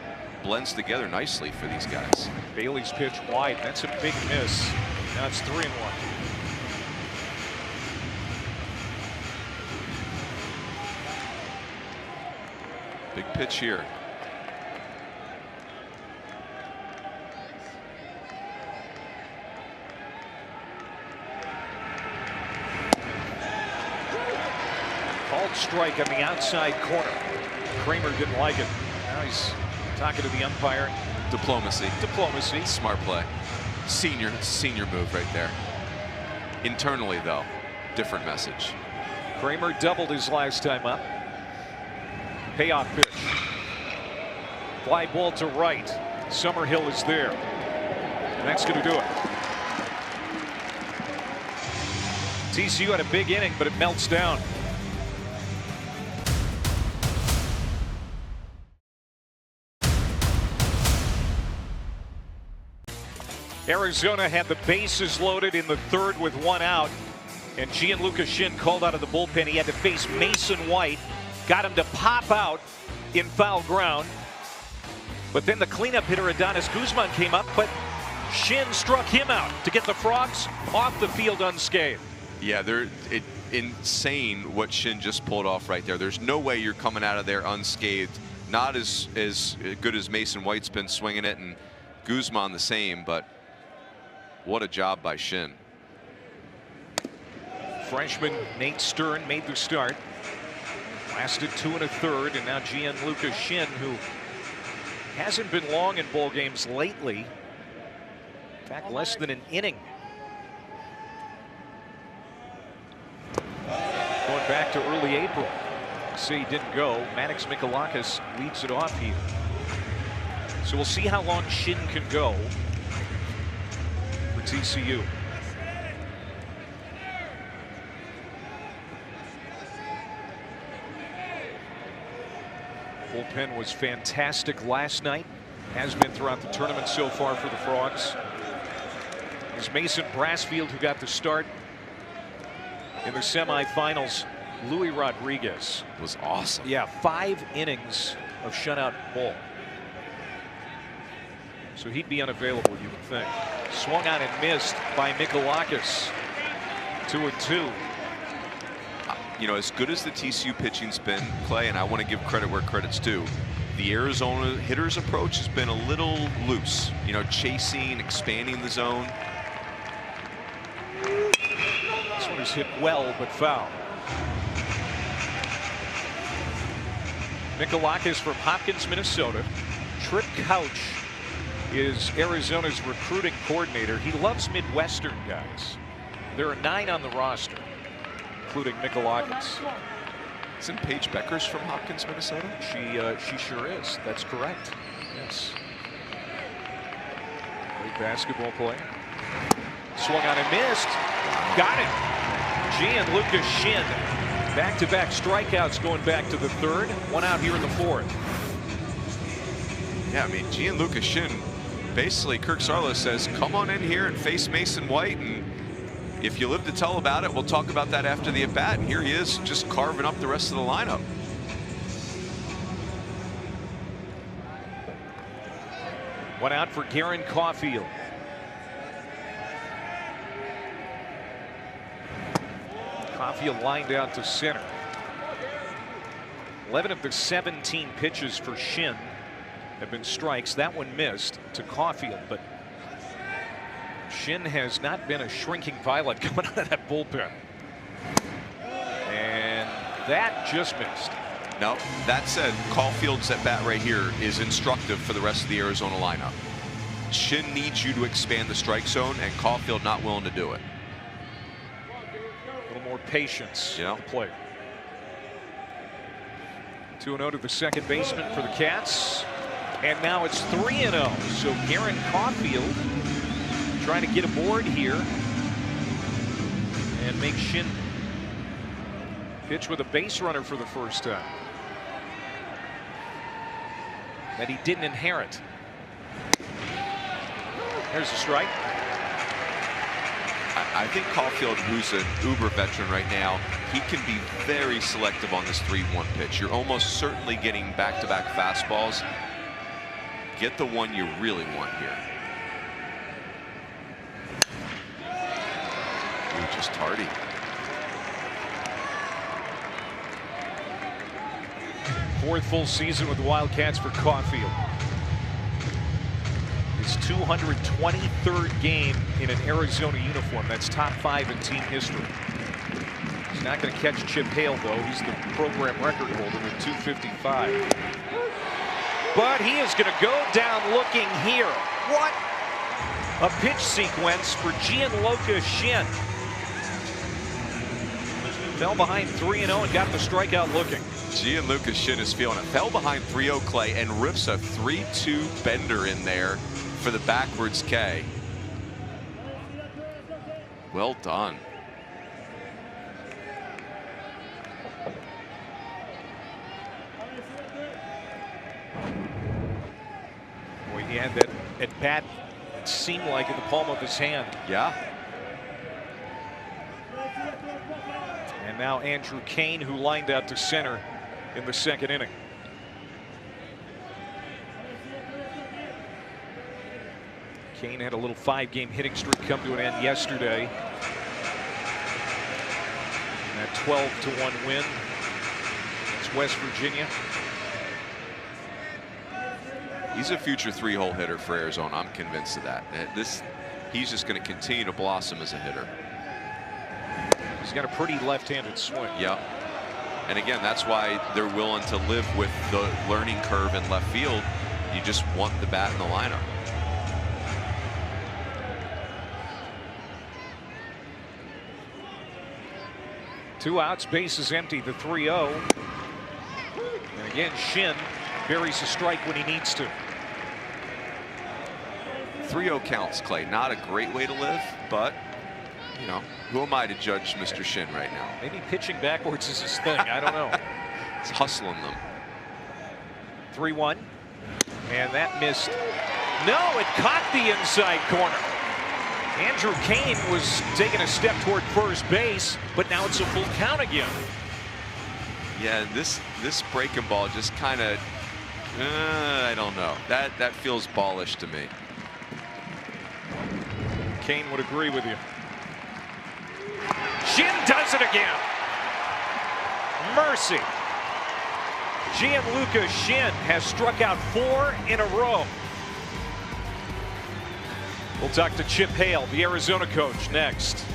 blends together nicely for these guys. Bailey's pitch wide. That's a big miss. Now it's 3-1. Big pitch here. Called strike on the outside corner. Kramer didn't like it. Now he's talking to the umpire. Diplomacy. Diplomacy. Smart play. Senior move right there. Internally, though, different message. Kramer doubled his last time up. Payoff pitch. Fly ball to right. Summerhill is there. And that's going to do it. TCU had a big inning, but it melts down. Arizona had the bases loaded in the third with 1 out. And Gianluca Shin called out of the bullpen. He had to face Mason White. Got him to pop out in foul ground. But then the cleanup hitter Adonis Guzman came up, but Shin struck him out to get the Frogs off the field unscathed. Yeah, insane what Shin just pulled off right there. There's no way you're coming out of there unscathed. Not as good as Mason White's been swinging it, and Guzman the same, but what a job by Shin. Freshman Nate Stern made the start. Lasted 2 1/3, and now Gianluca Shin, who hasn't been long in ball games lately. In fact, less than an inning. Going back to early April. See, he didn't go. Maddox Mikalakis leads it off here. So we'll see how long Shin can go for TCU. Bullpen was fantastic last night. Has been throughout the tournament so far for the Frogs. It was Mason Brassfield who got the start in the semifinals. Louis Rodriguez was awesome. Yeah, 5 innings of shutout ball. So he'd be unavailable, you would think. Swung on and missed by Mikalakis. 2-2. You know, as good as the TCU pitching's been, Clay, and I want to give credit where credit's due, the Arizona hitter's approach has been a little loose. You know, chasing, expanding the zone. This one is hit well, but foul. Mikalakis from Hopkins, Minnesota. Trip Couch is Arizona's recruiting coordinator. He loves Midwestern guys. There are 9 on the roster, including Mikalakis. Isn't Paige Beckers from Hopkins, Minnesota? She sure is. That's correct. Yes. Great basketball player. Swung on and missed. Got it. Gianluca Shin. Back-to-back strikeouts going back to the third. 1 out here in the fourth. Yeah, I mean, Gianluca Shin, basically Kirk Sarlo says, come on in here and face Mason White, and if you live to tell about it, we'll talk about that after the at-bat. And here he is, just carving up the rest of the lineup. One out for Garen Caulfield. Caulfield lined out to center. 11 of the 17 pitches for Shin have been strikes. That one missed to Caulfield, but Shin has not been a shrinking violet coming out of that bullpen. And that just missed. No, that said, Caulfield's at bat right here is instructive for the rest of the Arizona lineup. Shin needs you to expand the strike zone, and Caulfield not willing to do it. A little more patience Yeah. on the plate. 2-0 to the second baseman for the Cats. And now it's 3-0. So Garen Caulfield trying to get aboard here and make Shin pitch with a base runner for the first time that he didn't inherit. There's a strike. I think Caulfield, who's an uber veteran right now, he can be very selective on this 3-1 pitch. You're almost certainly getting back-to-back fastballs. get the one you really want here. Ooh, just tardy. Fourth full season with the Wildcats for Caulfield. His 223rd game in an Arizona uniform. That's top 5 in team history. He's not going to catch Chip Hale, though. He's the program record holder with 255. But he is going to go down looking here. What a pitch sequence for Gianluca Shin. Fell behind 3-0 and got the strikeout looking. Gianluca Shin is feeling it. Fell behind 3-0 Clay and rips a 3-2 bender in there for the backwards K. Well done. Boy, he had that at bat, it seemed like in the palm of his hand. Yeah. And now Andrew Kane, who lined out to center in the second inning. Kane had a little 5-game hitting streak come to an end yesterday. And that 12-1 win against West Virginia. He's a future 3-hole hitter for Arizona. I'm convinced of that. He's just going to continue to blossom as a hitter. He's got a pretty left-handed swing. Yep. And again, that's why they're willing to live with the learning curve in left field. You just want the bat in the lineup. Two outs, bases empty, the 3-0. And again, Shin buries a strike when he needs to. 3-0 counts, Clay. Not a great way to live, but you know, who am I to judge Mr. Shin right now? Maybe pitching backwards is his thing. I don't know. He's hustling them. 3-1. And that missed. No, it caught the inside corner. Andrew Kane was taking a step toward first base, but now it's a full count again. Yeah, this breaking ball just kind of, I don't know. That feels ballish to me. Kane would agree with you. Shin does it again. Mercy. Gianluca Shin has struck out 4 in a row. We'll talk to Chip Hale, the Arizona coach, next.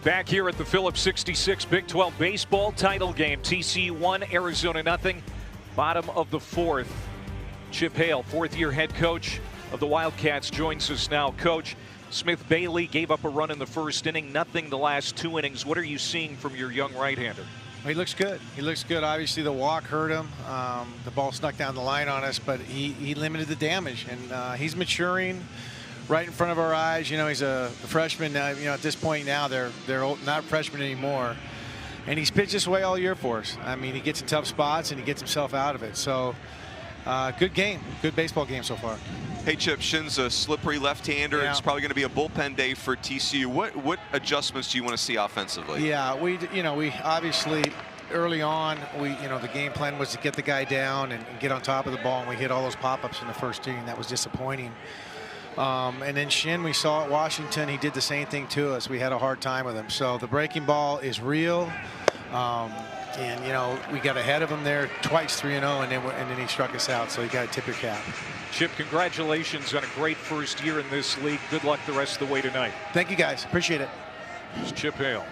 Back here at the Phillips 66 Big 12 baseball title game. TCU 1, Arizona nothing. Bottom of the 4th. Chip Hale, 4th-year head coach of the Wildcats, joins us now. Coach, Smith Bailey gave up a run in the first inning, nothing the last 2 innings. What are you seeing from your young right-hander? Well, he looks good. He looks good. Obviously, the walk hurt him. The ball snuck down the line on us, but he limited the damage, and he's maturing right in front of our eyes. You know, he's a freshman. You know, at this point now, they're not freshmen anymore, and he's pitched this way all year for us. I mean, he gets in tough spots and he gets himself out of it. So, good game, good baseball game so far. Hey Chip, Shin's a slippery left-hander. Yeah. It's probably going to be a bullpen day for TCU. What adjustments do you want to see offensively? Yeah, we obviously early on the game plan was to get the guy down and get on top of the ball, and we hit all those pop-ups in the first inning. That was disappointing. And then Shin, we saw at Washington, he did the same thing to us. We had a hard time with him. So the breaking ball is real. And you know, we got ahead of him there twice, 3-0, and then he struck us out. So you got to tip your cap. Chip, congratulations on a great first year in this league. Good luck the rest of the way tonight. Thank you, guys. Appreciate it. It's Chip Hale,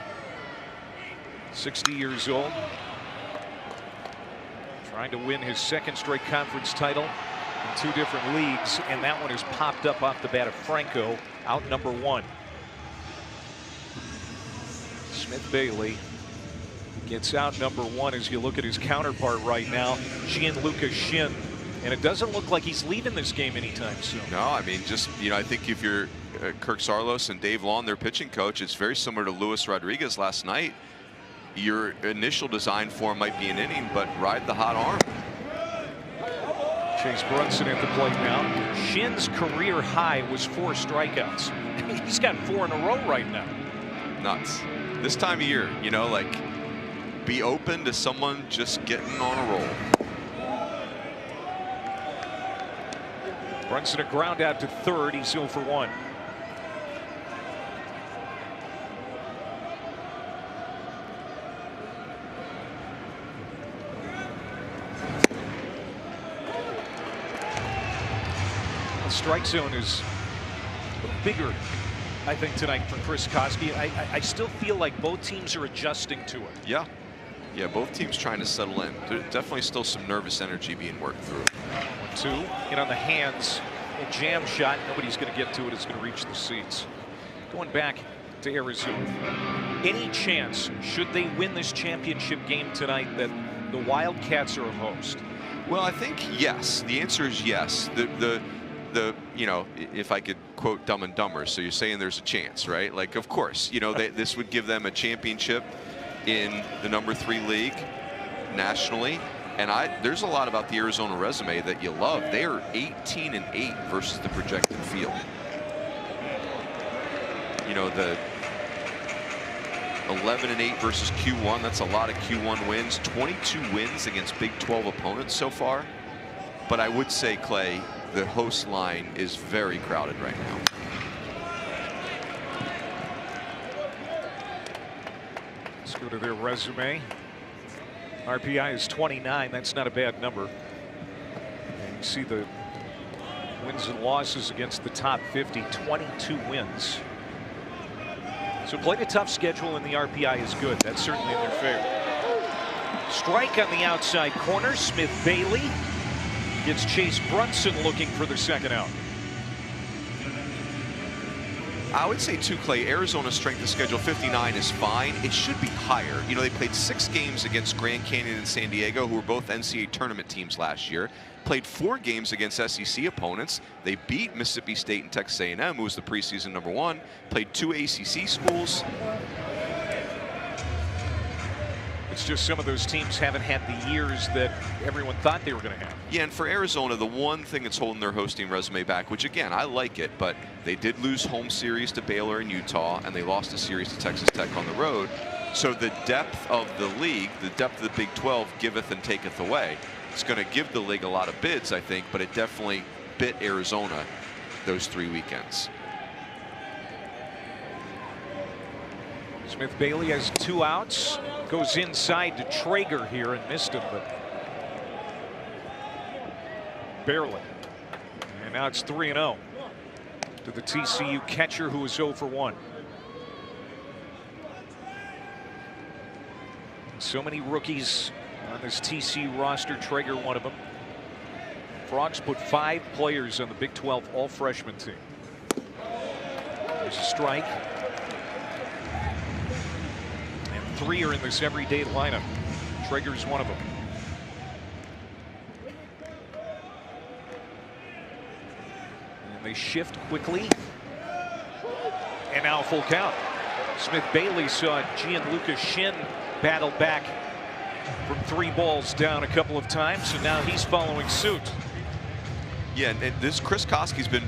60 years old, trying to win his 2nd straight conference title in 2 different leagues, and that one has popped up off the bat of Franco, out number 1. Smith Bailey gets out number 1 as you look at his counterpart right now, Gianluca Shin. And it doesn't look like he's leaving this game anytime soon. No, I mean, just, you know, I think if you're Kirk Saarloos and Dave Long, their pitching coach, it's very similar to Luis Rodriguez last night. Your initial design for him might be an inning, but ride the hot arm. Chase Brunson at the plate now. Shin's career high was 4 strikeouts. He's got 4 in a row right now. Nuts. This time of year, you know, like, be open to someone just getting on a roll. Brunson a ground out to third. He's 0 for 1. The strike zone is bigger, I think, tonight for Chris Koski. I still feel like both teams are adjusting to it. Yeah. Yeah, both teams trying to settle in. There's definitely still some nervous energy being worked through. 1-2. And on the hands, a jam shot. Nobody's going to get to it. It's going to reach the seats. Going back to Arizona. Any chance, should they win this championship game tonight, that the Wildcats are a host? Well, I think yes. The answer is yes. The you know, if I could quote Dumb and Dumber, so you're saying there's a chance, right? Like, of course, you know, this would give them a championship in the #3 league nationally. And there's a lot about the Arizona resume that you love. They are 18-8 versus the projected field. You know, the 11-8 versus Q1. That's a lot of Q1 wins. 22 wins against Big 12 opponents so far. But I would say, Clay, the host line is very crowded right now. Let's go to their resume. RPI is 29. That's not a bad number. And you see the wins and losses against the top 50. 22 wins. So played a tough schedule, and the RPI is good. That's certainly in their favor. Strike on the outside corner. Smith Bailey gets Chase Brunson looking for the second out. I would say too, Clay, Arizona's strength of schedule 59 is fine. It should be higher. You know, they played 6 games against Grand Canyon and San Diego, who were both NCAA tournament teams last year. Played 4 games against SEC opponents. They beat Mississippi State and Texas A&M, who was the preseason #1. Played 2 ACC schools. It's just some of those teams haven't had the years that everyone thought they were going to have. Yeah, and for Arizona, the one thing that's holding their hosting resume back, which again, I like it, but they did lose home series to Baylor and Utah, and they lost a series to Texas Tech on the road. So the depth of the league, the depth of the Big 12 giveth and taketh away. It's going to give the league a lot of bids, I think, but it definitely bit Arizona those 3 weekends. Smith Bailey has 2 outs. Goes inside to Traeger here and missed him, but barely. And now it's 3-0 to the TCU catcher, who is 0 for 1. So many rookies on this TCU roster. Traeger, one of them. Frogs put 5 players on the Big 12 all-freshman team. There's a strike. 3 are in this everyday lineup. Traeger's one of them. And they shift quickly. And now full count. Smith Bailey saw Gianluca Shin battle back from 3 balls down a couple of times, and now he's following suit. Yeah, and this Chris Koski's been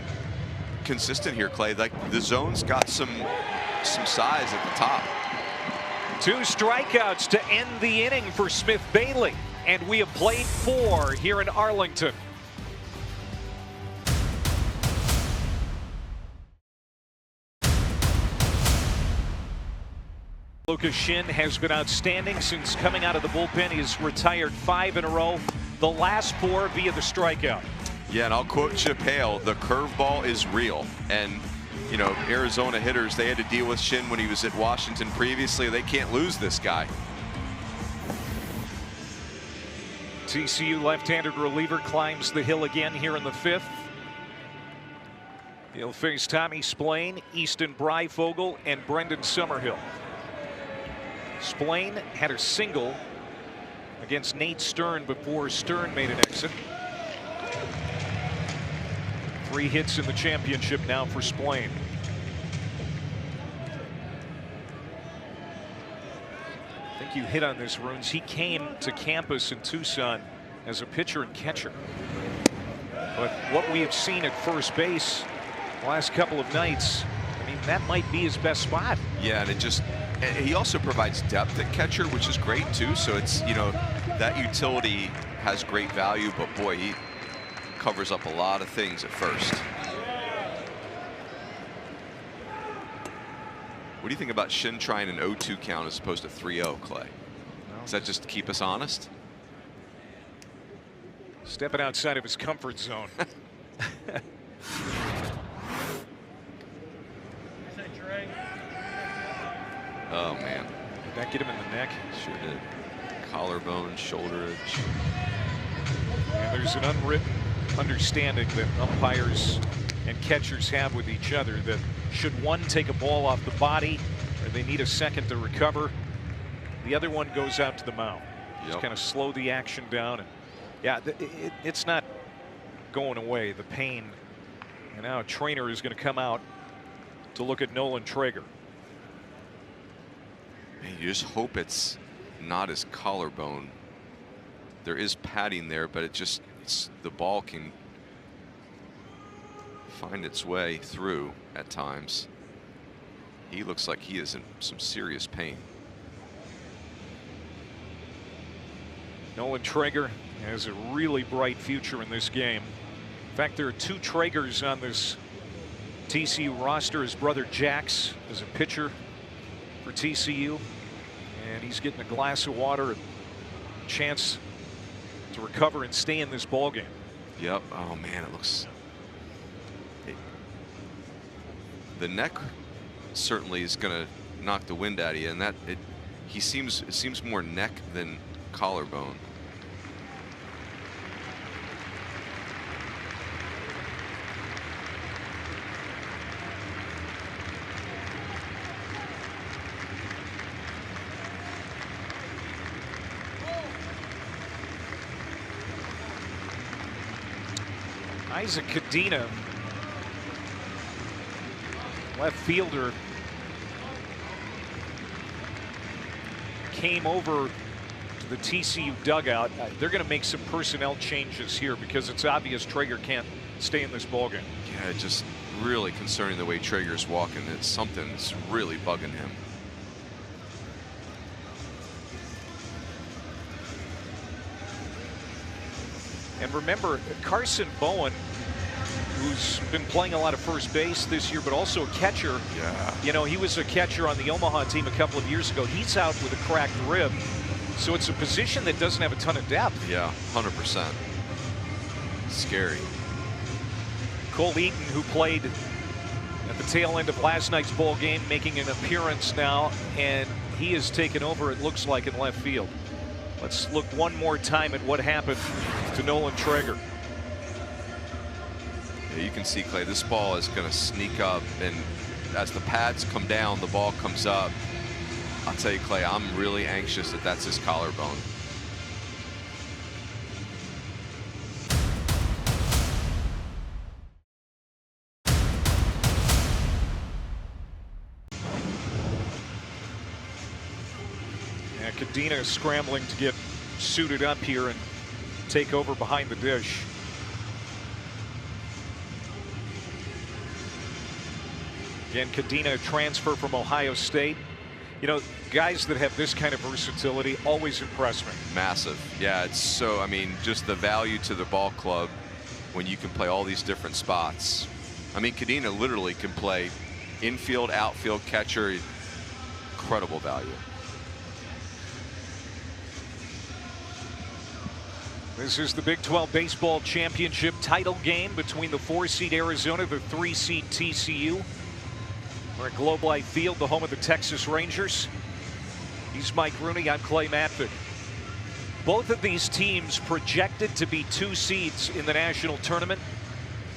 consistent here, Clay. Like, the zone's got some size at the top. 2 strikeouts to end the inning for Smith Bailey, and we have played 4 here in Arlington. Lucas Shin has been outstanding since coming out of the bullpen. He's retired 5 in a row, the last 4 via the strikeout. Yeah, and I'll quote Chip Hale, the curveball is real. And you know, Arizona hitters, they had to deal with Shin when he was at Washington previously. They can't lose this guy. TCU left-handed reliever climbs the hill again here in the 5th. He'll face Tommy Splain, Easton Breifogel, and Brendan Summerhill. Splain had a single against Nate Stern before Stern made an exit. 3 hits in the championship now for Splain. I think you hit on this, Runes. He came to campus in Tucson as a pitcher and catcher. But what we have seen at first base the last couple of nights, I mean, that might be his best spot. Yeah, and he also provides depth at catcher, which is great too. So it's, you know, that utility has great value, but boy, he covers up a lot of things at first. What do you think about Shin trying an 0-2 count as opposed to 3-0, Clay? Does that just keep us honest? Stepping outside of his comfort zone. Oh, man. Did that get him in the neck? Sure did. Collarbone, shoulder edge. And there's an unwritten understanding that umpires and catchers have with each other that should one take a ball off the body or they need a second to recover, the other one goes out to the mound. Just kind of slow the action down. And yeah, it's not going away, the pain. And now a trainer is going to come out to look at Nolan Traeger. Man, you just hope it's not his collarbone. There is padding there, but the ball can find its way through at times. He looks like he is in some serious pain. Nolan Traeger has a really bright future in this game. In fact, there are 2 Traegers on this TCU roster. His brother Jax is a pitcher for TCU, and he's getting a glass of water, a chance to recover and stay in this ball game. Yep. Oh man, it looks. The neck certainly is going to knock the wind out of you, and it seems more neck than collarbone. Isaac Cadena, left fielder, came over to the TCU dugout. They're going to make some personnel changes here because it's obvious Traeger can't stay in this ballgame. Yeah, just really concerning the way Traeger's walking. It's something that's really bugging him. And remember, Carson Bowen, who's been playing a lot of first base this year, but also a catcher. Yeah. You know, he was a catcher on the Omaha team a couple of years ago. He's out with a cracked rib. So it's a position that doesn't have a ton of depth. Yeah, 100%. Scary. Cole Eaton, who played at the tail end of last night's ball game, making an appearance now, and he has taken over, it looks like, in left field. Let's look one more time at what happened to Nolan Traeger. Yeah, you can see, Clay, this ball is going to sneak up, and as the pads come down, the ball comes up. I'll tell you, Clay, I'm really anxious that that's his collarbone. Yeah, Cadena is scrambling to get suited up here and take over behind the dish. Again, Cadena, transfer from Ohio State. You know, guys that have this kind of versatility always impress me. Massive. Yeah, it's so, I mean, just the value to the ball club when you can play all these different spots. I mean, Cadena literally can play infield, outfield, catcher. Incredible value. This is the Big 12 Baseball Championship title game between the 4-seed Arizona, the 3-seed TCU. We're at Globe Life Field, the home of the Texas Rangers. He's Mike Rooney, I'm Clay Matvick. Both of these teams projected to be 2 seeds in the national tournament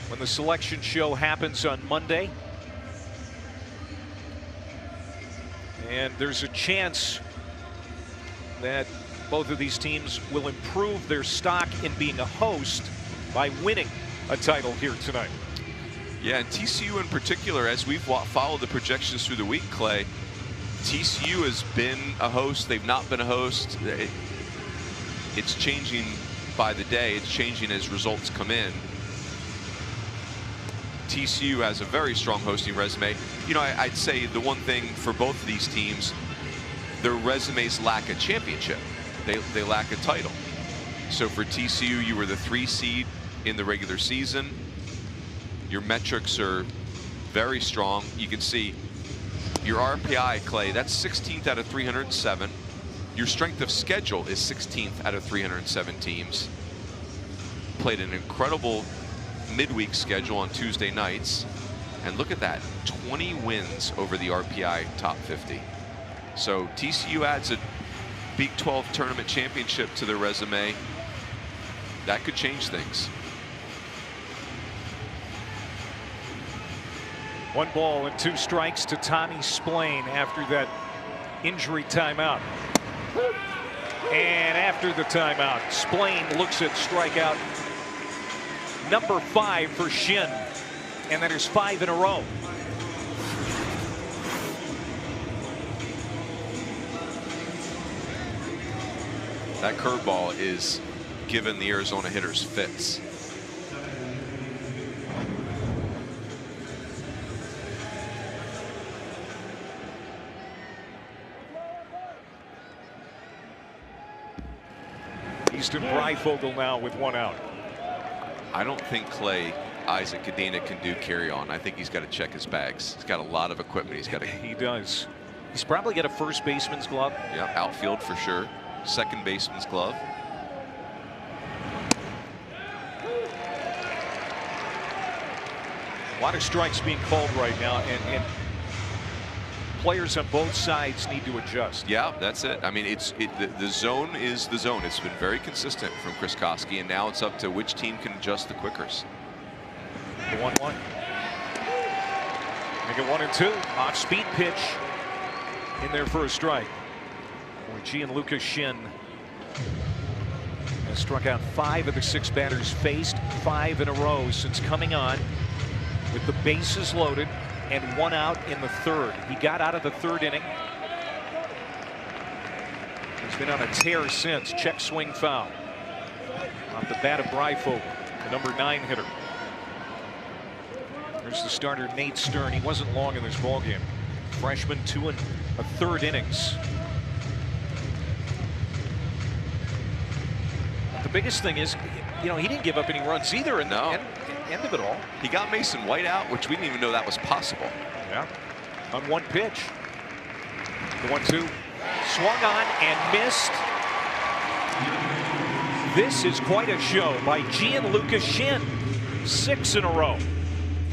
when the selection show happens on Monday. And there's a chance that both of these teams will improve their stock in being a host by winning a title here tonight. Yeah, and TCU in particular, as we've followed the projections through the week, Clay, TCU has been a host. They've not been a host. It's changing by the day. It's changing as results come in. TCU has a very strong hosting resume. You know, I'd say the one thing for both of these teams, their resumes lack a championship. They lack a title. So for TCU, you were the 3 seed in the regular season. Your metrics are very strong. You can see your RPI, Clay, that's 16th out of 307. Your strength of schedule is 16th out of 307 teams. Played an incredible midweek schedule on Tuesday nights. And look at that, 20 wins over the RPI top 50. So TCU adds a Big 12 tournament championship to their resume. That could change things. 1 ball and 2 strikes to Tommy Splain after that injury timeout. And after the timeout, Splain looks at strikeout number 5 for Shin. And that is 5 in a row. That curveball is giving the Arizona hitters fits. Easton Breifogel now with 1 out. I don't think Clay Isaac Cadena can do carry on. I think he's got to check his bags. He's got a lot of equipment he's got to. He does. He's probably got a first baseman's glove. Yeah, outfield for sure. Second baseman's glove. A lot of strikes being called right now, and players on both sides need to adjust. Yeah, that's it. I mean, the zone is the zone. It's been very consistent from Chris Koski, and now it's up to which team can adjust the quickest. The 1-1. Make it 1-2. Off speed pitch in there for a strike. Gianluca Shin has struck out 5 of the 6 batters faced, 5 in a row since coming on with the bases loaded and 1 out in the 3rd. He got out of the 3rd inning. He's been on a tear since. Check swing foul off the bat of Breifogel, the number 9 hitter. There's the starter Nate Stern. He wasn't long in this ball game. Freshman, 2 1/3 innings. The biggest thing is, you know, he didn't give up any runs either in the end of it all. He got Mason White out, which we didn't even know that was possible. Yeah. On 1 pitch. The 1-2. Swung on and missed. This is quite a show by Gianluca Shin. 6 in a row.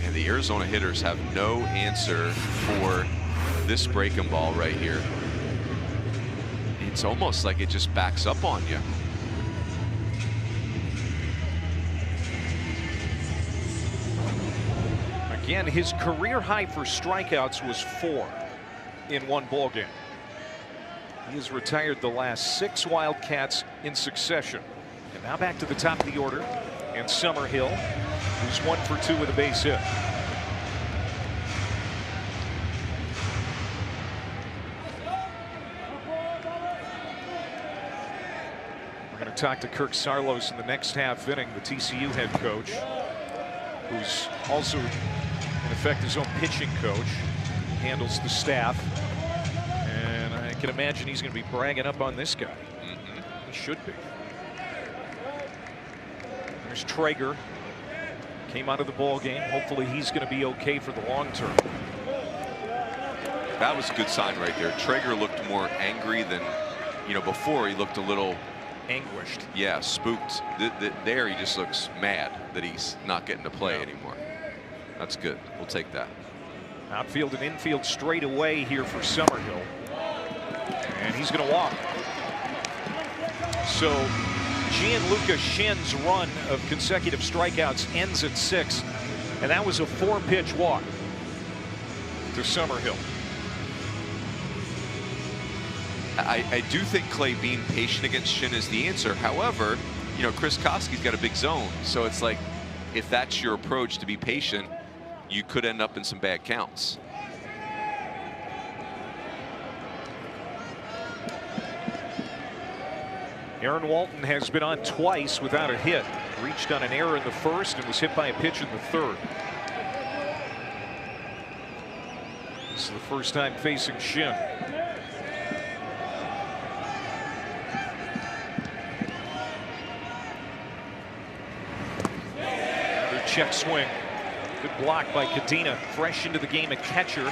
And the Arizona hitters have no answer for this breaking ball right here. It's almost like it just backs up on you. Again, his career high for strikeouts was 4 in 1 ball game. He has retired the last 6 Wildcats in succession. And now back to the top of the order. And Summerhill, who's 1 for 2 with a base hit. We're going to talk to Kirk Saarloos in the next half inning, the TCU head coach, who's also in effect his own pitching coach, handles the staff, and I can imagine he's going to be bragging up on this guy. He should be. There's Traeger, came out of the ball game. Hopefully he's going to be okay for the long term. That was a good sign right there. Traeger looked more angry than, you know, before. He looked a little anguished. Yeah, spooked. There he just looks mad that he's not getting to play anymore. That's good. We'll take that. Outfield and infield straight away here for Summerhill. And he's going to walk. So Gianluca Shin's run of consecutive strikeouts ends at 6. And that was a 4-pitch walk to Summerhill. I do think, Clay, being patient against Shin is the answer. However, you know, Chris Koski's got a big zone. So it's like, if that's your approach, to be patient, you could end up in some bad counts. Aaron Walton has been on twice without a hit. Reached on an error in the 1st and was hit by a pitch in the 3rd. This is the first time facing Shin. Another check swing. Good block by Cadena. Fresh into the game, a catcher.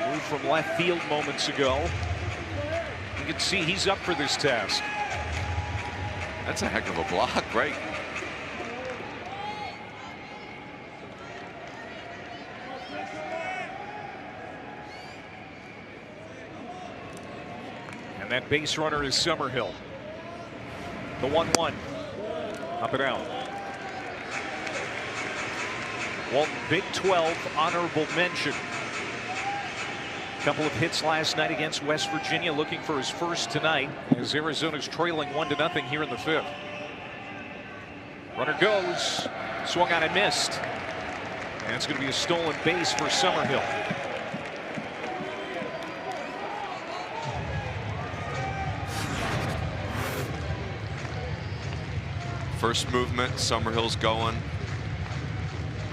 Moved from left field moments ago. You can see he's up for this task. That's a heck of a block, right? And that base runner is Summerhill. The 1-1. Up and out. Walton, Big 12 honorable mention. Couple of hits last night against West Virginia, looking for his first tonight as Arizona's trailing 1-0 here in the 5th. Runner goes, swung on and missed. And it's going to be a stolen base for Summerhill. First movement, Summerhill's going.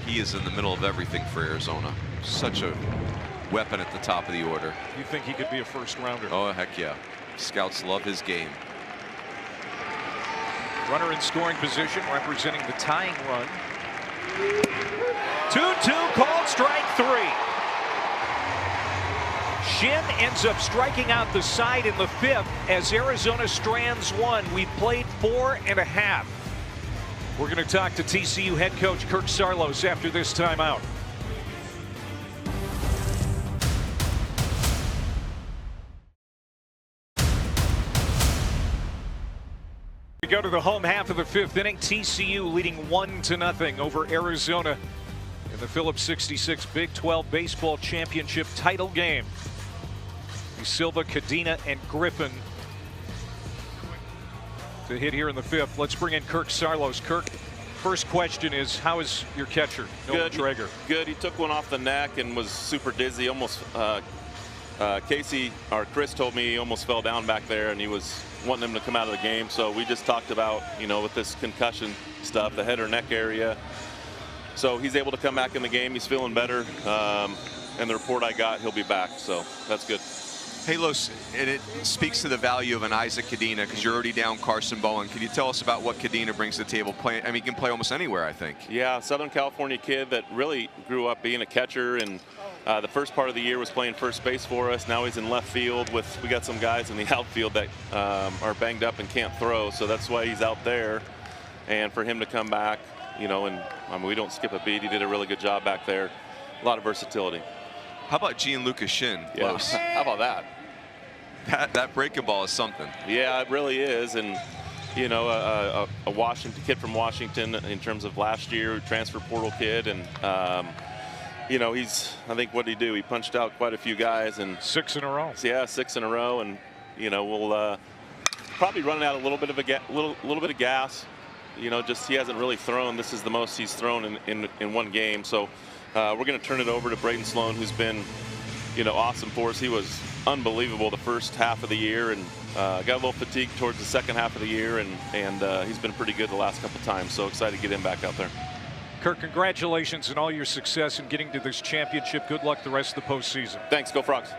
He is in the middle of everything for Arizona. Such a weapon at the top of the order. You think he could be a first rounder? Oh, heck yeah. Scouts love his game. Runner in scoring position, representing the tying run. 2-2 called, strike 3. Shin ends up striking out the side in the 5th as Arizona strands 1. We've played 4.5. We're going to talk to TCU head coach Kirk Saarloos after this timeout. We go to the home half of the 5th inning. TCU leading 1-0 over Arizona in the Phillips 66 Big 12 Baseball Championship title game. Silva, Cadena, and Griffin to hit here in the 5th. Let's bring in Kirk Saarloos. Kirk, first question is, how is your catcher, Good. Traeger? Good. He took one off the neck and was super dizzy. Almost, Casey or Chris told me he almost fell down back there, and he was wanting him to come out of the game. So we just talked about, with this concussion stuff, the head or neck area. So he's able to come back in the game. He's feeling better. And the report I got, he'll be back. So that's good. Hey, Los, and it speaks to the value of an Isaac Cadena because you're already down Carson Bowen. Can you tell us about what Cadena brings to the table? He can play almost anywhere, I think. Yeah, Southern California kid that really grew up being a catcher, and the first part of the year was playing first base for us. Now he's in left field we got some guys in the outfield that are banged up and can't throw, so that's why he's out there. And for him to come back, and we don't skip a beat. He did a really good job back there. A lot of versatility. How about Gianluca Shin? Yeah. How about that? That breaking ball is something. Yeah, it really is. And, a Washington kid from Washington in terms of last year, transfer portal kid. And, I think what did he do? He punched out quite a few guys. And 6 in a row. Yeah, 6 in a row. And, we'll probably running out a little bit of little bit of gas. Just he hasn't really thrown. This is the most he's thrown in one game. So we're going to turn it over to Braden Sloan, who's been, awesome for us. He was unbelievable the first half of the year, and got a little fatigued towards the second half of the year, and he's been pretty good the last couple times. So excited to get him back out there. Kirk, congratulations on all your success in getting to this championship. Good luck the rest of the postseason. Thanks. Go Frogs.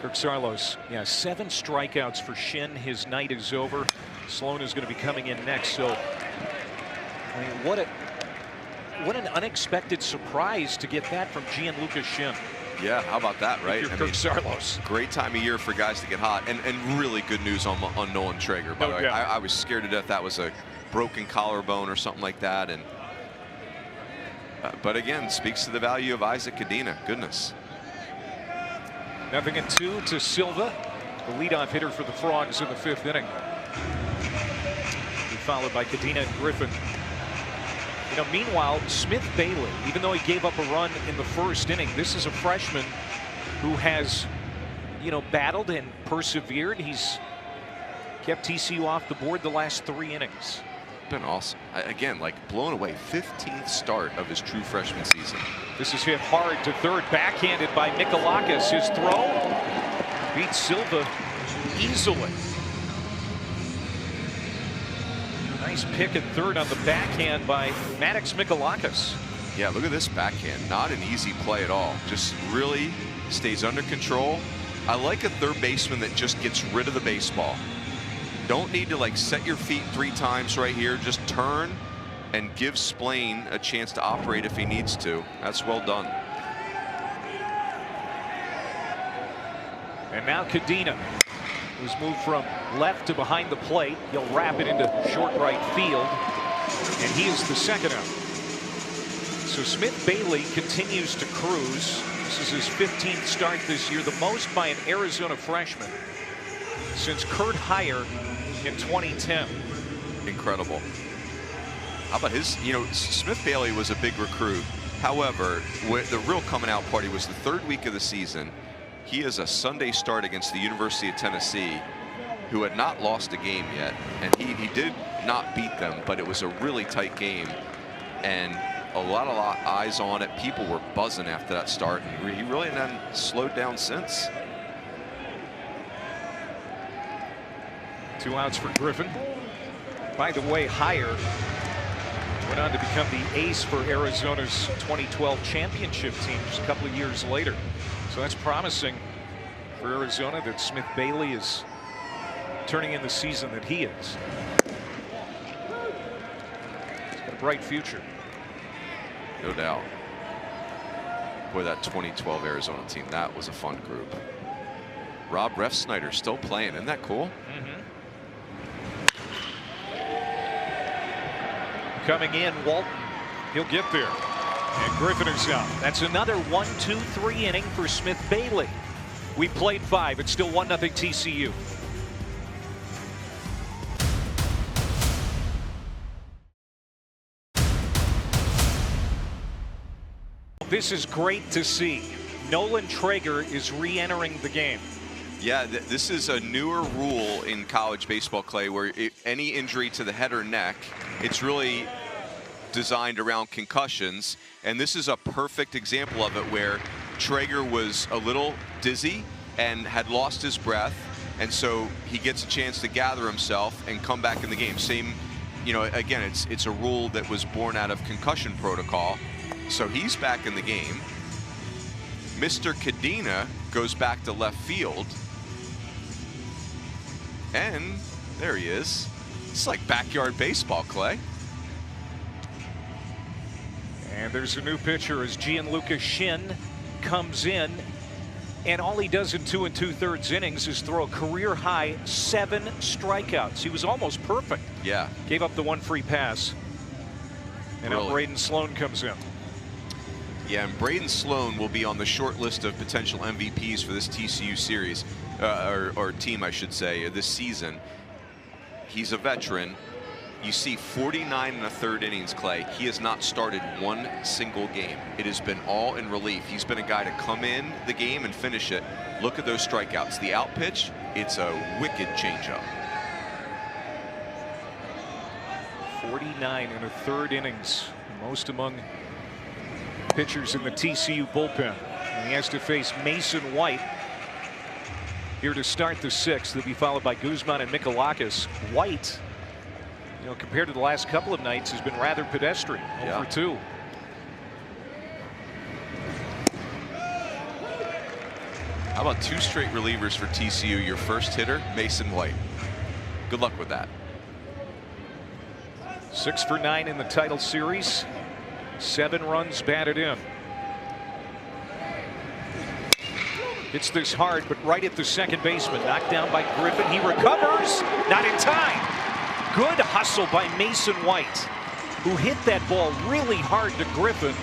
Kirk Saarloos. Yeah, 7 strikeouts for Shin. His night is over. Sloan is going to be coming in next. So, what an unexpected surprise to get that from Gianluca Shin. Yeah, how about that, right? Kirk Saarloos. Great time of year for guys to get hot, and really good news on Nolan Traeger. By the way, I was scared to death that was a broken collarbone or something like that, and but again, speaks to the value of Isaac Cadena. Goodness. 0-2 to Silva, the leadoff hitter for the Frogs in the 5th inning. Followed by Cadena and Griffin. Meanwhile, Smith Bailey, even though he gave up a run in the 1st inning, this is a freshman who has, battled and persevered. He's kept TCU off the board the last 3 innings. Been awesome. Again, blown away. 15th start of his true freshman season. This is hit hard to third, backhanded by Mikalakis. His throw beats Silva easily. Nice pick at third on the backhand by Maddox Mikalakis. Yeah, look at this backhand. Not an easy play at all. Just really stays under control. I like a third baseman that just gets rid of the baseball. Don't need to like set your feet 3 times right here. Just turn and give Splain a chance to operate if he needs to. That's well done. And now Cadena, who's moved from left to behind the plate. He'll wrap it into short right field, and he is the second out. So Smith Bailey continues to cruise. This is his 15th start this year, the most by an Arizona freshman since Kurt Heyer in 2010. Incredible. How about his, you know, Smith Bailey was a big recruit. However, the real coming out party was the 3rd week of the season. He has a Sunday start against the University of Tennessee, who had not lost a game yet. And he did not beat them, but it was a really tight game. And a lot of eyes on it. People were buzzing after that start, and he really hadn't slowed down since. 2 outs for Griffin. By the way, Heyer went on to become the ace for Arizona's 2012 championship team just a couple of years later. So that's promising for Arizona that Smith Bailey is turning in the season that he is. He's got a bright future. No doubt. Boy, that 2012 Arizona team, that was a fun group. Rob Refsnyder still playing. Isn't that cool? Coming in, Walton. He'll get there. And Griffin is out. That's another 1-2-3 inning for Smith Bailey. We played 5. It's still 1-0 TCU. This is great to see. Nolan Traeger is re-entering the game. Yeah, this is a newer rule in college baseball, Clay, where any injury to the head or neck, it's really designed around concussions. And this is a perfect example of it, where Traeger was a little dizzy and had lost his breath. And so he gets a chance to gather himself and come back in the game. Same, you know, again, it's a rule that was born out of concussion protocol. So he's back in the game. Mr. Cadena goes back to left field. And there he is. It's like backyard baseball, Clay. And there's a new pitcher as Gianluca Shin comes in. And all he does in 2 2/3 innings is throw a career-high 7 strikeouts. He was almost perfect. Yeah. Gave up the 1 free pass. And now Braden Sloan comes in. Yeah, and Braden Sloan will be on the short list of potential MVPs for this TCU series, or team, I should say, this season. He's a veteran. You see 49 1/3 innings, Clay. He has not started 1 single game. It has been all in relief. He's been a guy to come in the game and finish it. Look at those strikeouts. The out pitch, it's a wicked changeup. 49 1/3 innings, most among pitchers in the TCU bullpen. And he has to face Mason White here to start the 6th. They'll be followed by Guzman and Michalakis. White, you know, compared to the last couple of nights, has been rather pedestrian. 0 for 2. How about 2 straight relievers for TCU? Your first hitter, Mason White. Good luck with that. 6 for 9 in the title series. 7 runs batted in. Hits this hard, but right at the second baseman. Knocked down by Griffin. He recovers. Not in time. Good hustle by Mason White, who hit that ball really hard to Griffin,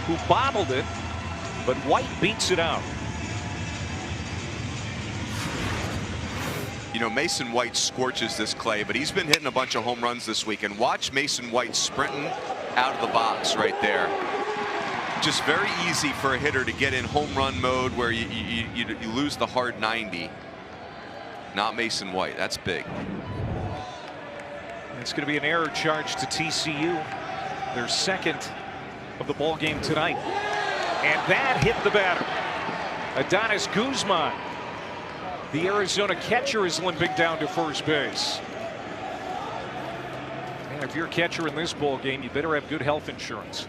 who bobbled it, but White beats it out. You know, Mason White scorches this, Clay, but he's been hitting a bunch of home runs this week. And watch Mason White sprinting out of the box right there. Just very easy for a hitter to get in home run mode where you lose the hard 90. Not Mason White. That's big. It's going to be an error charge to TCU, their 2nd of the ball game tonight. And that hit the batter. Adonis Guzman, the Arizona catcher, is limping down to first base. And if you're a catcher in this ball game, you better have good health insurance.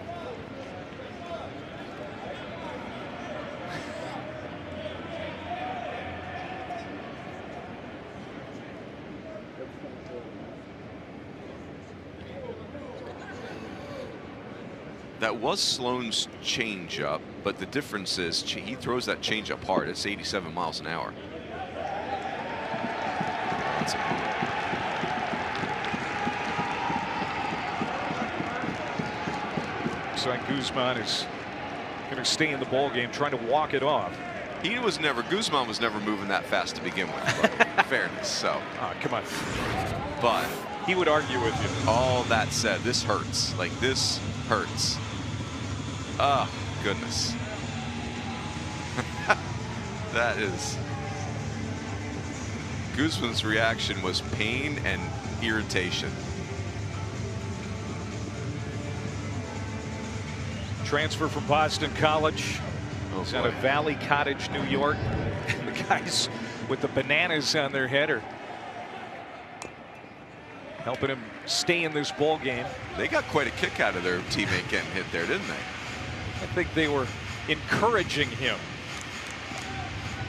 That was Sloan's changeup, but the difference is he throws that changeup hard. It's 87 miles an hour. Looks like Guzman is going to stay in the ball game, trying to walk it off. Guzman was never moving that fast to begin with. But fairness, so. Oh, come on. But he would argue with you. All that said, this hurts. Like, this hurts. Oh, goodness. That is. Guzman's reaction was pain and irritation. Transfer from Boston College. Oh, He's out of Valley Cottage, New York. And the guys with the bananas on their head are helping him stay in this ball game. They got quite a kick out of their teammate getting hit there, didn't they? I think they were encouraging him.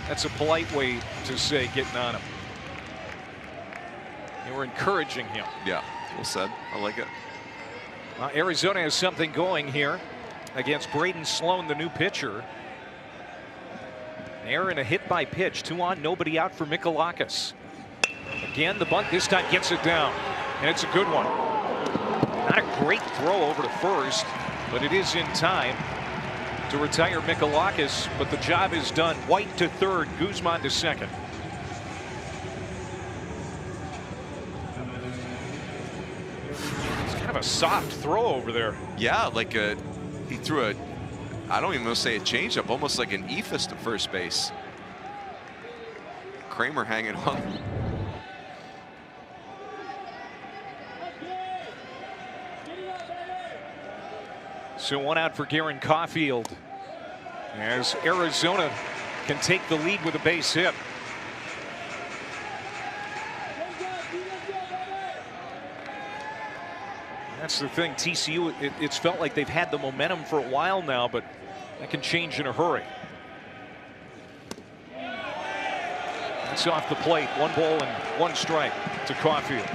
That's a polite way to say getting on him. They were encouraging him. Yeah, well said. I like it. Arizona has something going here against Braden Sloan, the new pitcher. An error and a hit by pitch. 2 on, nobody out for Mikalakis. Again, the bunt this time gets it down, and it's a good one. Not a great throw over to first, but it is in time to retire Mikalakis, but the job is done. White to third, Guzman to second. It's kind of a soft throw over there. Yeah, like he threw a, I don't even want to say a changeup, almost like an ephus to first base. Kramer hanging on. So 1 out for Garen Caulfield as Arizona can take the lead with a base hit. That's the thing, TCU, it's felt like they've had the momentum for a while now, but that can change in a hurry. That's off the plate. 1 ball and 1 strike to Caulfield.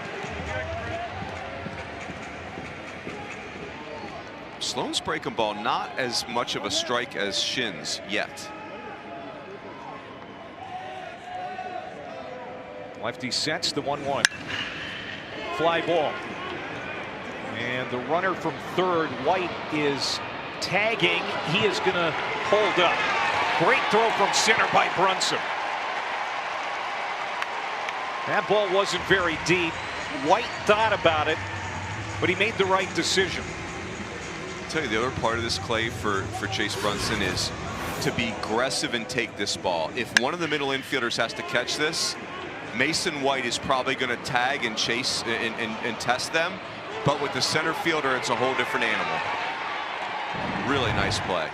Sloan's breaking ball not as much of a strike as Shin's yet. Lefty sets the 1-1. Fly ball. And the runner from third, White, is tagging. He is going to hold up. Great throw from center by Brunson. That ball wasn't very deep. White thought about it, but he made the right decision. I'll tell you the other part of this, Clay, for Chase Brunson is to be aggressive and take this ball. If one of the middle infielders has to catch this, Mason White is probably going to tag and chase and test them. But with the center fielder, it's a whole different animal. Really nice play.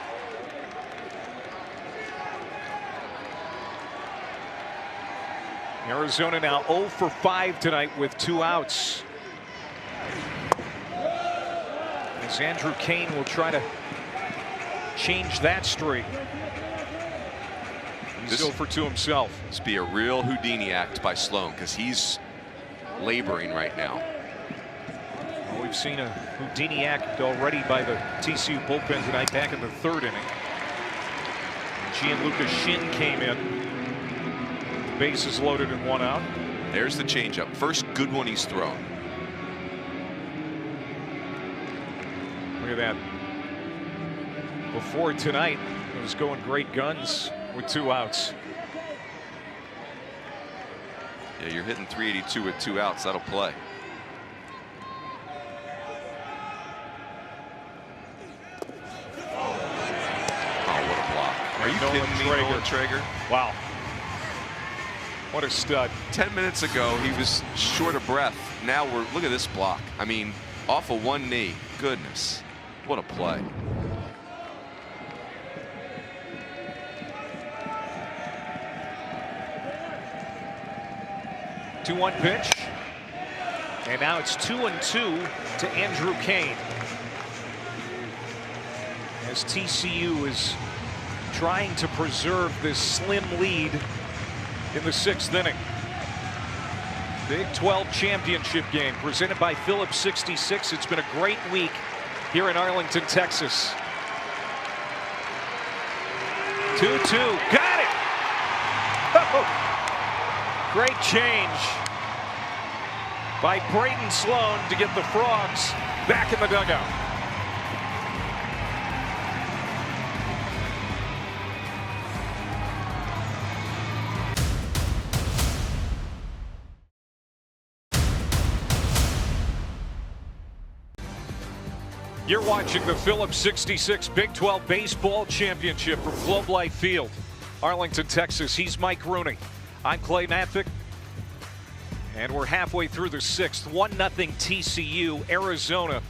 Arizona now 0 for 5 tonight with 2 outs. As Andrew Kane will try to change that streak. He's 0 for 2 himself. This be a real Houdini act by Sloan because he's laboring right now. Well, we've seen a Houdini act already by the TCU bullpen tonight back in the 3rd inning. Gianluca Shin came in. Bases loaded and 1 out. There's the changeup. First good one he's thrown. Look at that. Before tonight, it was going great guns with 2 outs. Yeah, you're hitting 382 with 2 outs. That'll play. Oh, what a block. Are you kidding me, Nolan Traeger? Wow. What a stud. 10 minutes ago, he was short of breath. Now look at this block. I mean, off of 1 knee. Goodness. What a play. The 2-1 pitch. And now it's 2-2 to Andrew Kane. As TCU is trying to preserve this slim lead in the 6th inning. Big 12 championship game presented by Phillips 66. It's been a great week here in Arlington, Texas. 2-2. Got it! Oh, great change by Braden Sloan to get the Frogs back in the dugout. You're watching the Phillips 66 Big 12 Baseball Championship from Globe Life Field, Arlington, Texas. He's Mike Rooney. I'm Clay Mathick. And we're halfway through the sixth. 1-0 TCU. Arizona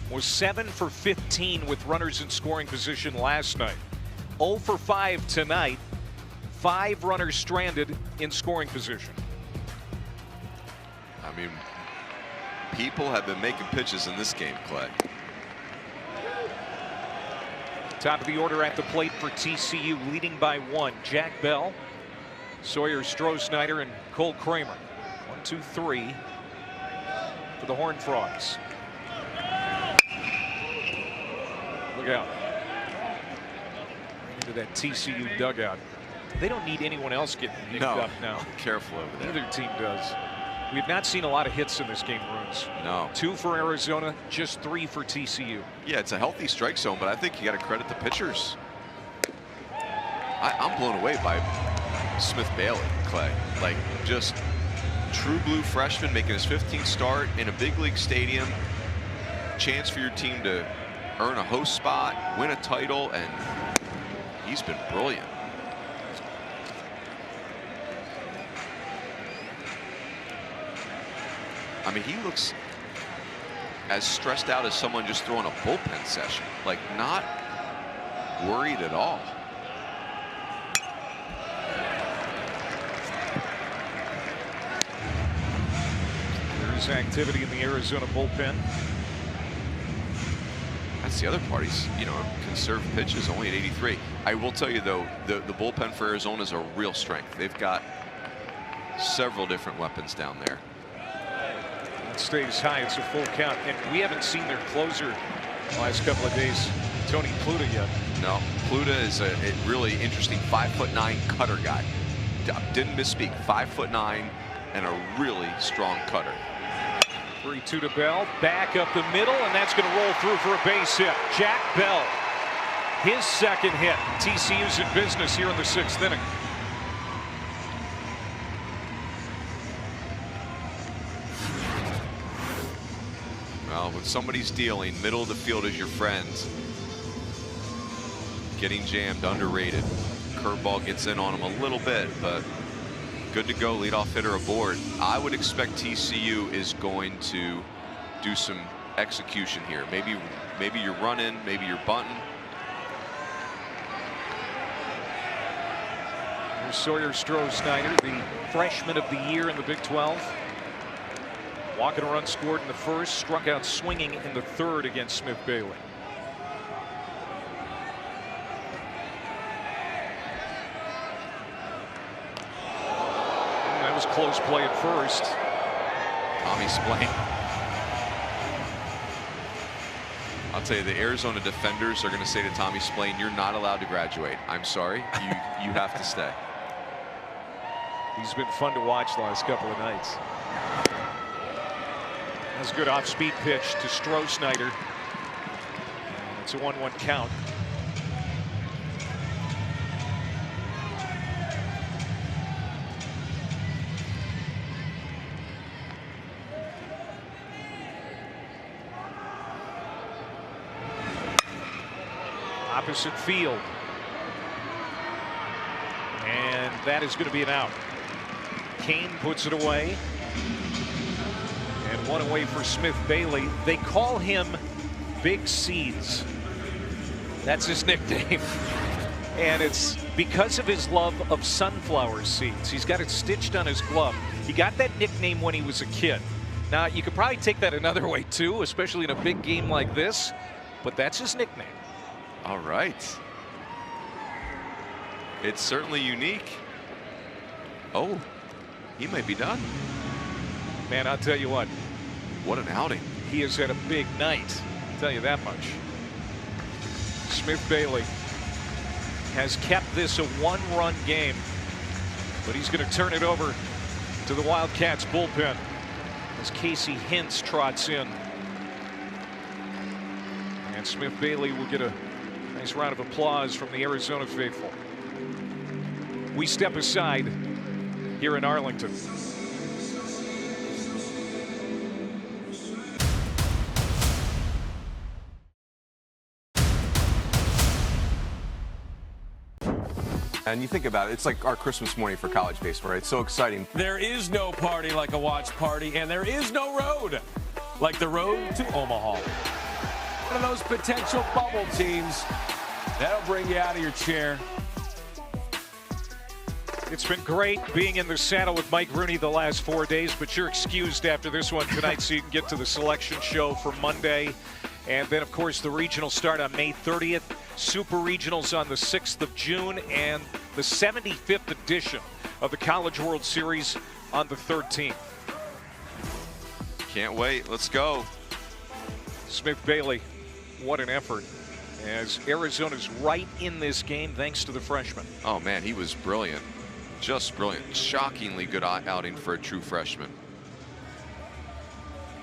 was 7 for 15 with runners in scoring position last night. 0 for 5 tonight. 5 runners stranded in scoring position. I mean, people have been making pitches in this game, Clay. Top of the order at the plate for TCU, leading by 1. Jack Bell, Sawyer Stroh-Snyder, and Cole Kramer. 1, 2, 3 for the Horned Frogs. Look out. Into that TCU dugout. They don't need anyone else getting nicked up now. Careful over there. Neither team does. We've not seen a lot of hits in this game, Bruins. No. 2 for Arizona, just 3 for TCU. Yeah, it's a healthy strike zone, but I think you got to credit the pitchers. I'm blown away by Smith Bailey, Clay. Like, just true blue freshman making his 15th start in a big league stadium. Chance for your team to earn a host spot, win a title, and he's been brilliant. I mean, he looks as stressed out as someone just throwing a bullpen session. Like, not worried at all. There's activity in the Arizona bullpen. That's the other part. He's, you know, conserved pitches only at 83. I will tell you, though, the bullpen for Arizona is a real strength. They've got several different weapons down there. It stays high. It's a full count. And we haven't seen their closer the last couple of days, Tony Pluta, yet. No, Pluta is a really interesting 5'9" cutter guy. Didn't misspeak. 5'9" and a really strong cutter. 3-2 to Bell. Back up the middle, and that's going to roll through for a base hit. Jack Bell, his second hit. TCU's in business here in the 6th inning. Well, when somebody's dealing, middle of the field is your friend. Getting jammed, underrated. Curveball gets in on him a little bit, but good to go. Leadoff hitter aboard. I would expect TCU is going to do some execution here. Maybe you're running, maybe you're bunting. Here's Sawyer Stroh-Snyder, the freshman of the year in the Big 12. Walking a run scored in the first, struck out swinging in the third against Smith Bailey. That was close play at first. Tommy Splain. I'll tell you, the Arizona defenders are going to say to Tommy Splain, "You're not allowed to graduate. I'm sorry, you have to stay." He's been fun to watch the last couple of nights. That's a good off-speed pitch to Stroh-Snyder. It's a 1-1 count. Opposite field. And that is going to be an out. Kane puts it away. And one away for Smith Bailey. They call him Big Seeds. That's his nickname. And it's because of his love of sunflower seeds. He's got it stitched on his glove. He got that nickname when he was a kid. Now, you could probably take that another way, too, especially in a big game like this. But that's his nickname. All right. It's certainly unique. Oh, he may be done. Man, I'll tell you what. What an outing. He has had a big night. tell you that much. Smith Bailey has kept this a one-run game, but he's going to turn it over to the Wildcats bullpen as Casey Hintz trots in. And Smith Bailey will get a nice round of applause from the Arizona faithful. We step aside here in Arlington. And you think about it, it's like our Christmas morning for college baseball, right? It's so exciting. There is no party like a watch party, and there is no road like the road to Omaha. One of those potential bubble teams that'll bring you out of your chair. It's been great being in the saddle with Mike Rooney the last 4 days, but you're excused after this one tonight so you can get to the selection show for Monday. And then, of course, the regionals start on May 30th. Super Regionals on the 6th of June, and the 75th edition of the College World Series on the 13th. Can't wait. Let's go. Smith Bailey, what an effort, as Arizona's right in this game thanks to the freshman. Oh, man, he was brilliant. Just brilliant. Shockingly good outing for a true freshman.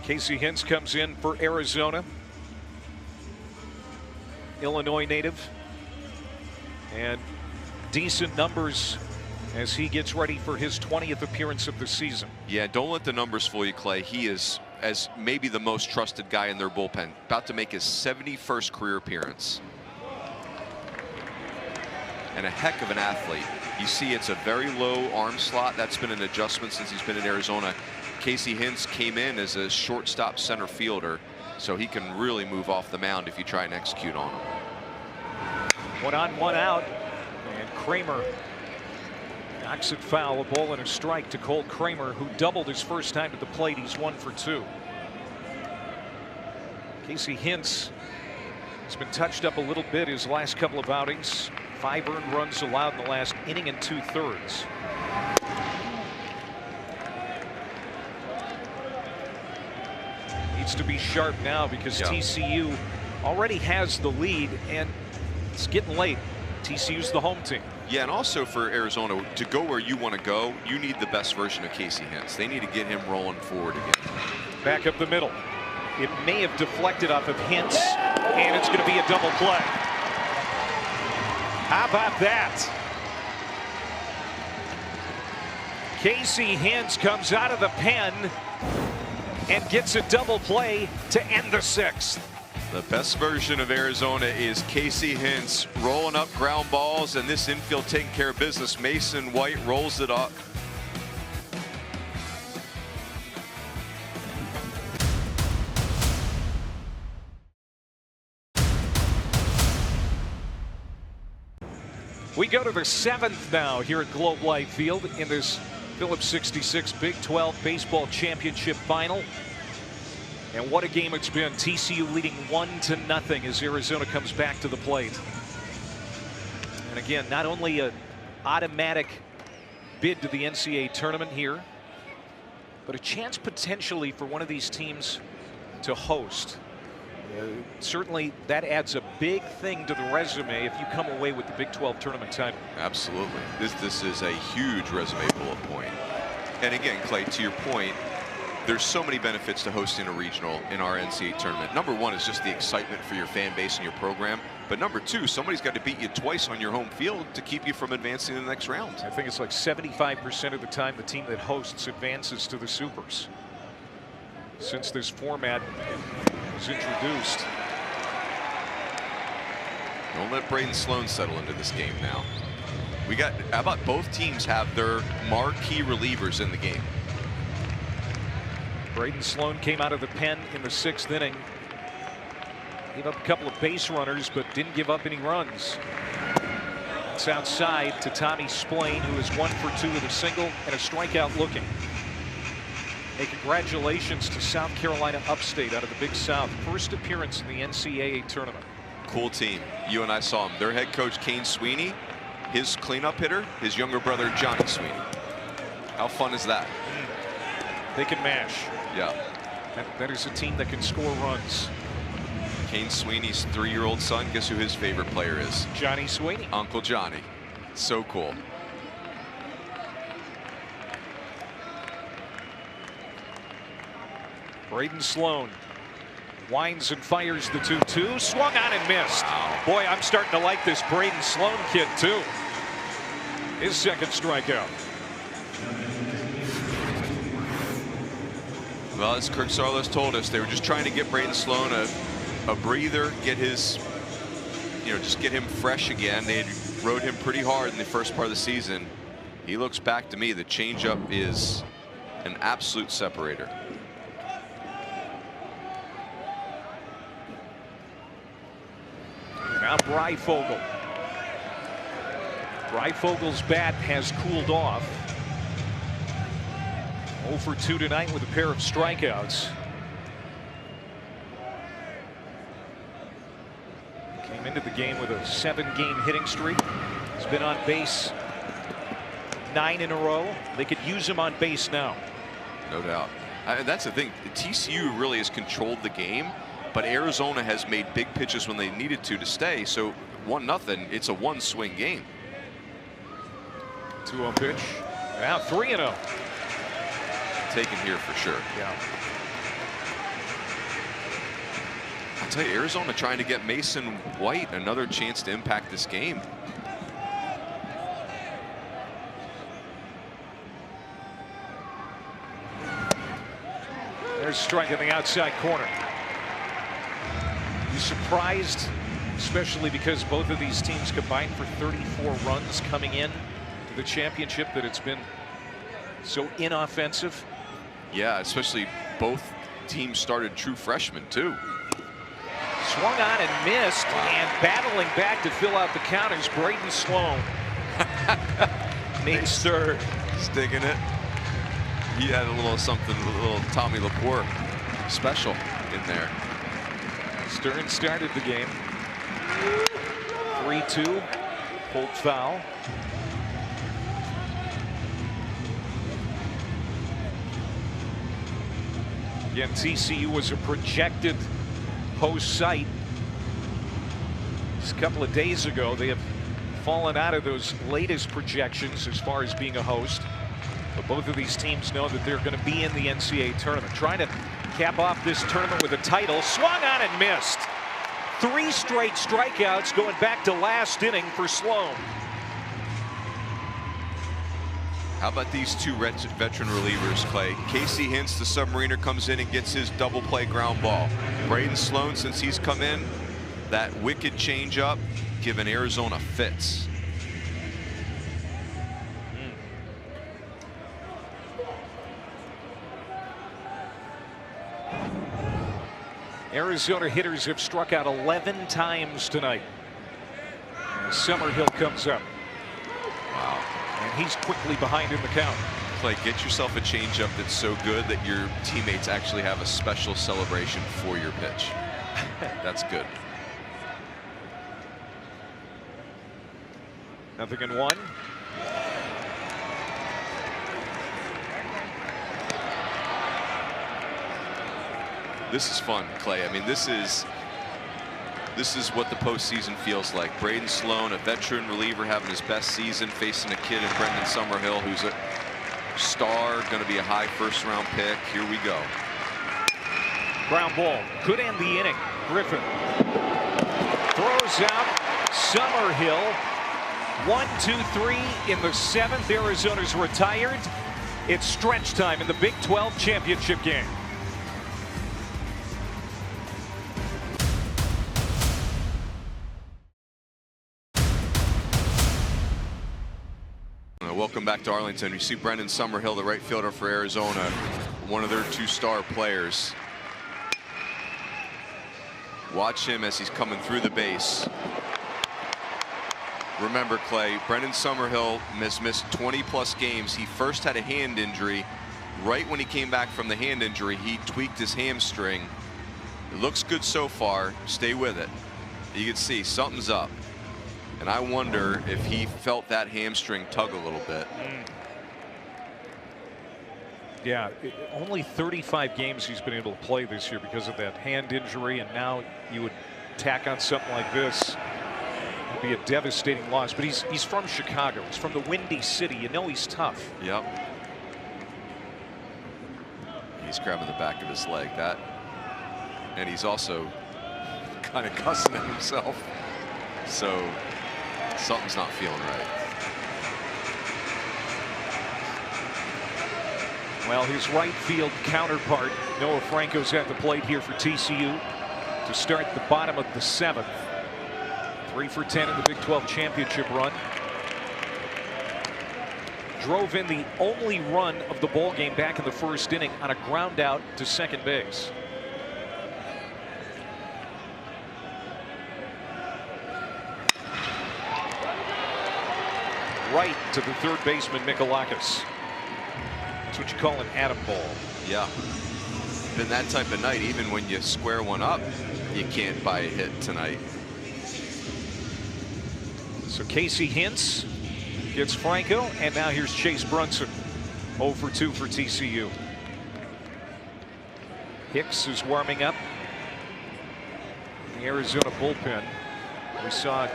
Casey Hintz comes in for Arizona. Illinois native, and decent numbers as he gets ready for his 20th appearance of the season. Yeah, don't let the numbers fool you, Clay. He is as maybe the most trusted guy in their bullpen, about to make his 71st career appearance. And a heck of an athlete. You see it's a very low arm slot. That's been an adjustment since he's been in Arizona. Casey Hintz came in as a shortstop center fielder, so he can really move off the mound if you try and execute on him. 1 on, 1 out, and Kramer knocks it foul. A ball and a strike to Cole Kramer, who doubled his first time at the plate. He's 1 for 2. Casey Hintz has been touched up a little bit his last couple of outings. 5 earned runs allowed in the last inning and 2/3. To be sharp now because TCU already has the lead, and it's getting late. TCU's the home team. Yeah, and also for Arizona to go where you want to go, you need the best version of Casey Hintz. They need to get him rolling forward again. Back up the middle. It may have deflected off of Hintz, and it's going to be a double play. How about that? Casey Hintz comes out of the pen and gets a double play to end the 6th. The best version of Arizona is Casey Hintz rolling up ground balls, and this infield taking care of business. Mason White rolls it up. We go to the 7th now here at Globe Life Field in this Phillips 66 Big 12 Baseball Championship Final. And what a game it's been. TCU leading 1-0 as Arizona comes back to the plate. And again, not only an automatic bid to the NCAA tournament here, but a chance potentially for one of these teams to host. Certainly that adds a big thing to the resume if you come away with the Big 12 tournament title. Absolutely. This is a huge resume bullet point. And again, Clay, to your point, there's so many benefits to hosting a regional in our NCAA tournament. Number one is just the excitement for your fan base and your program. But number two, somebody's got to beat you twice on your home field to keep you from advancing to the next round. I think it's like 75% of the time the team that hosts advances to the Supers since this format was introduced. Don't let Braden Sloan settle into this game now. We got, how about both teams have their marquee relievers in the game? Braden Sloan came out of the pen in the 6th inning. Gave up a couple of base runners, but didn't give up any runs. It's outside to Tommy Splain, who is 1 for 2 with a single and a strikeout looking. Hey, congratulations to South Carolina Upstate out of the Big South. First appearance in the NCAA tournament. Cool team. You and I saw him. Their head coach, Kane Sweeney, his cleanup hitter, his younger brother, Johnny Sweeney. How fun is that? They can mash. Yeah. That is a team that can score runs. Kane Sweeney's 3-year-old son, guess who his favorite player is? Johnny Sweeney. Uncle Johnny. So cool. Braden Sloan winds and fires the 2-2. Swung on and missed. Wow. Boy, I'm starting to like this Braden Sloan kid, too. His second strikeout. Well, as Kirk Saarloos told us, they were just trying to get Braden Sloan a breather, get his, just get him fresh again. They rode him pretty hard in the first part of the season. He looks back to me. The changeup is an absolute separator. Now Breyfogle. Breyfogle's bat has cooled off. 0 for 2 tonight with a pair of strikeouts. Came into the game with a 7-game hitting streak. He's been on base 9 in a row. They could use him on base now. No doubt. That's the thing. TCU really has controlled the game, but Arizona has made big pitches when they needed to stay. So 1-0. It's a one-swing game. 2-0 pitch. Now 3-0. Taken here for sure. Yeah. I'll tell you, Arizona trying to get Mason White another chance to impact this game. There's a strike in the outside corner. You surprised, especially because both of these teams combined for 34 runs coming in to the championship, that it's been so inoffensive? Yeah, especially both teams started true freshmen too. Swung on and missed, and battling back to fill out the count is Braden Sloan. Makes third. Sticking it. He had a little something, a little Tommy Laporte special in there. Stern started the game. 3-2. Pulled foul. Again, TCU was a projected host site just a couple of days ago. They have fallen out of those latest projections as far as being a host. But both of these teams know that they're going to be in the NCAA tournament. Trying to cap off this tournament with a title. Swung on and missed. 3 straight strikeouts going back to last inning for Sloan. How about these two veteran relievers, Clay? Casey Hintz, the submariner, comes in and gets his double play ground ball. Braden Sloan, since he's come in, that wicked changeup, giving Arizona fits. Arizona hitters have struck out 11 times tonight. And Summerhill comes up. Wow. And he's quickly behind in the count. Clay, get yourself a changeup that's so good that your teammates actually have a special celebration for your pitch. That's good. 0-1. This is fun, Clay. I mean, this is what the postseason feels like. Braden Sloan, a veteran reliever, having his best season, facing a kid in Brendan Summerhill, who's a star, going to be a high first-round pick. Here we go. Ground ball. Could end the inning. Griffin throws out Summerhill. 1-2-3 in the 7th. Arizona's retired. It's stretch time in the Big 12 championship game. Welcome back to Arlington. You see Brendan Summerhill, the right fielder for Arizona, one of their 2 star players. Watch him as he's coming through the base. Remember, Clay, Brendan Summerhill has missed 20+ games. He first had a hand injury. Right when he came back from the hand injury, he tweaked his hamstring. It looks good so far. Stay with it. You can see something's up. And I wonder if he felt that hamstring tug a little bit. Yeah, only 35 games he's been able to play this year because of that hand injury, and now you would tack on something like this. It'd be a devastating loss. But he's from Chicago. He's from the Windy City. You know he's tough. Yep. He's grabbing the back of his leg. That, and he's also kind of cussing at himself. So something's not feeling right. Well, his right field counterpart, Noah Franco's at the plate here for TCU to start the bottom of the 7th. 3 for 10 in the Big 12 championship run. Drove in the only run of the ball game back in the 1st inning on a ground out to second base. Right to the 3rd baseman, Mikalakis. That's what you call an atom ball. Yeah. Been that type of night. Even when you square one up, you can't buy a hit tonight. So Casey Hintz gets Franco, and now here's Chase Brunson. 0 for 2 for TCU. Hicks is warming up in the Arizona bullpen. We saw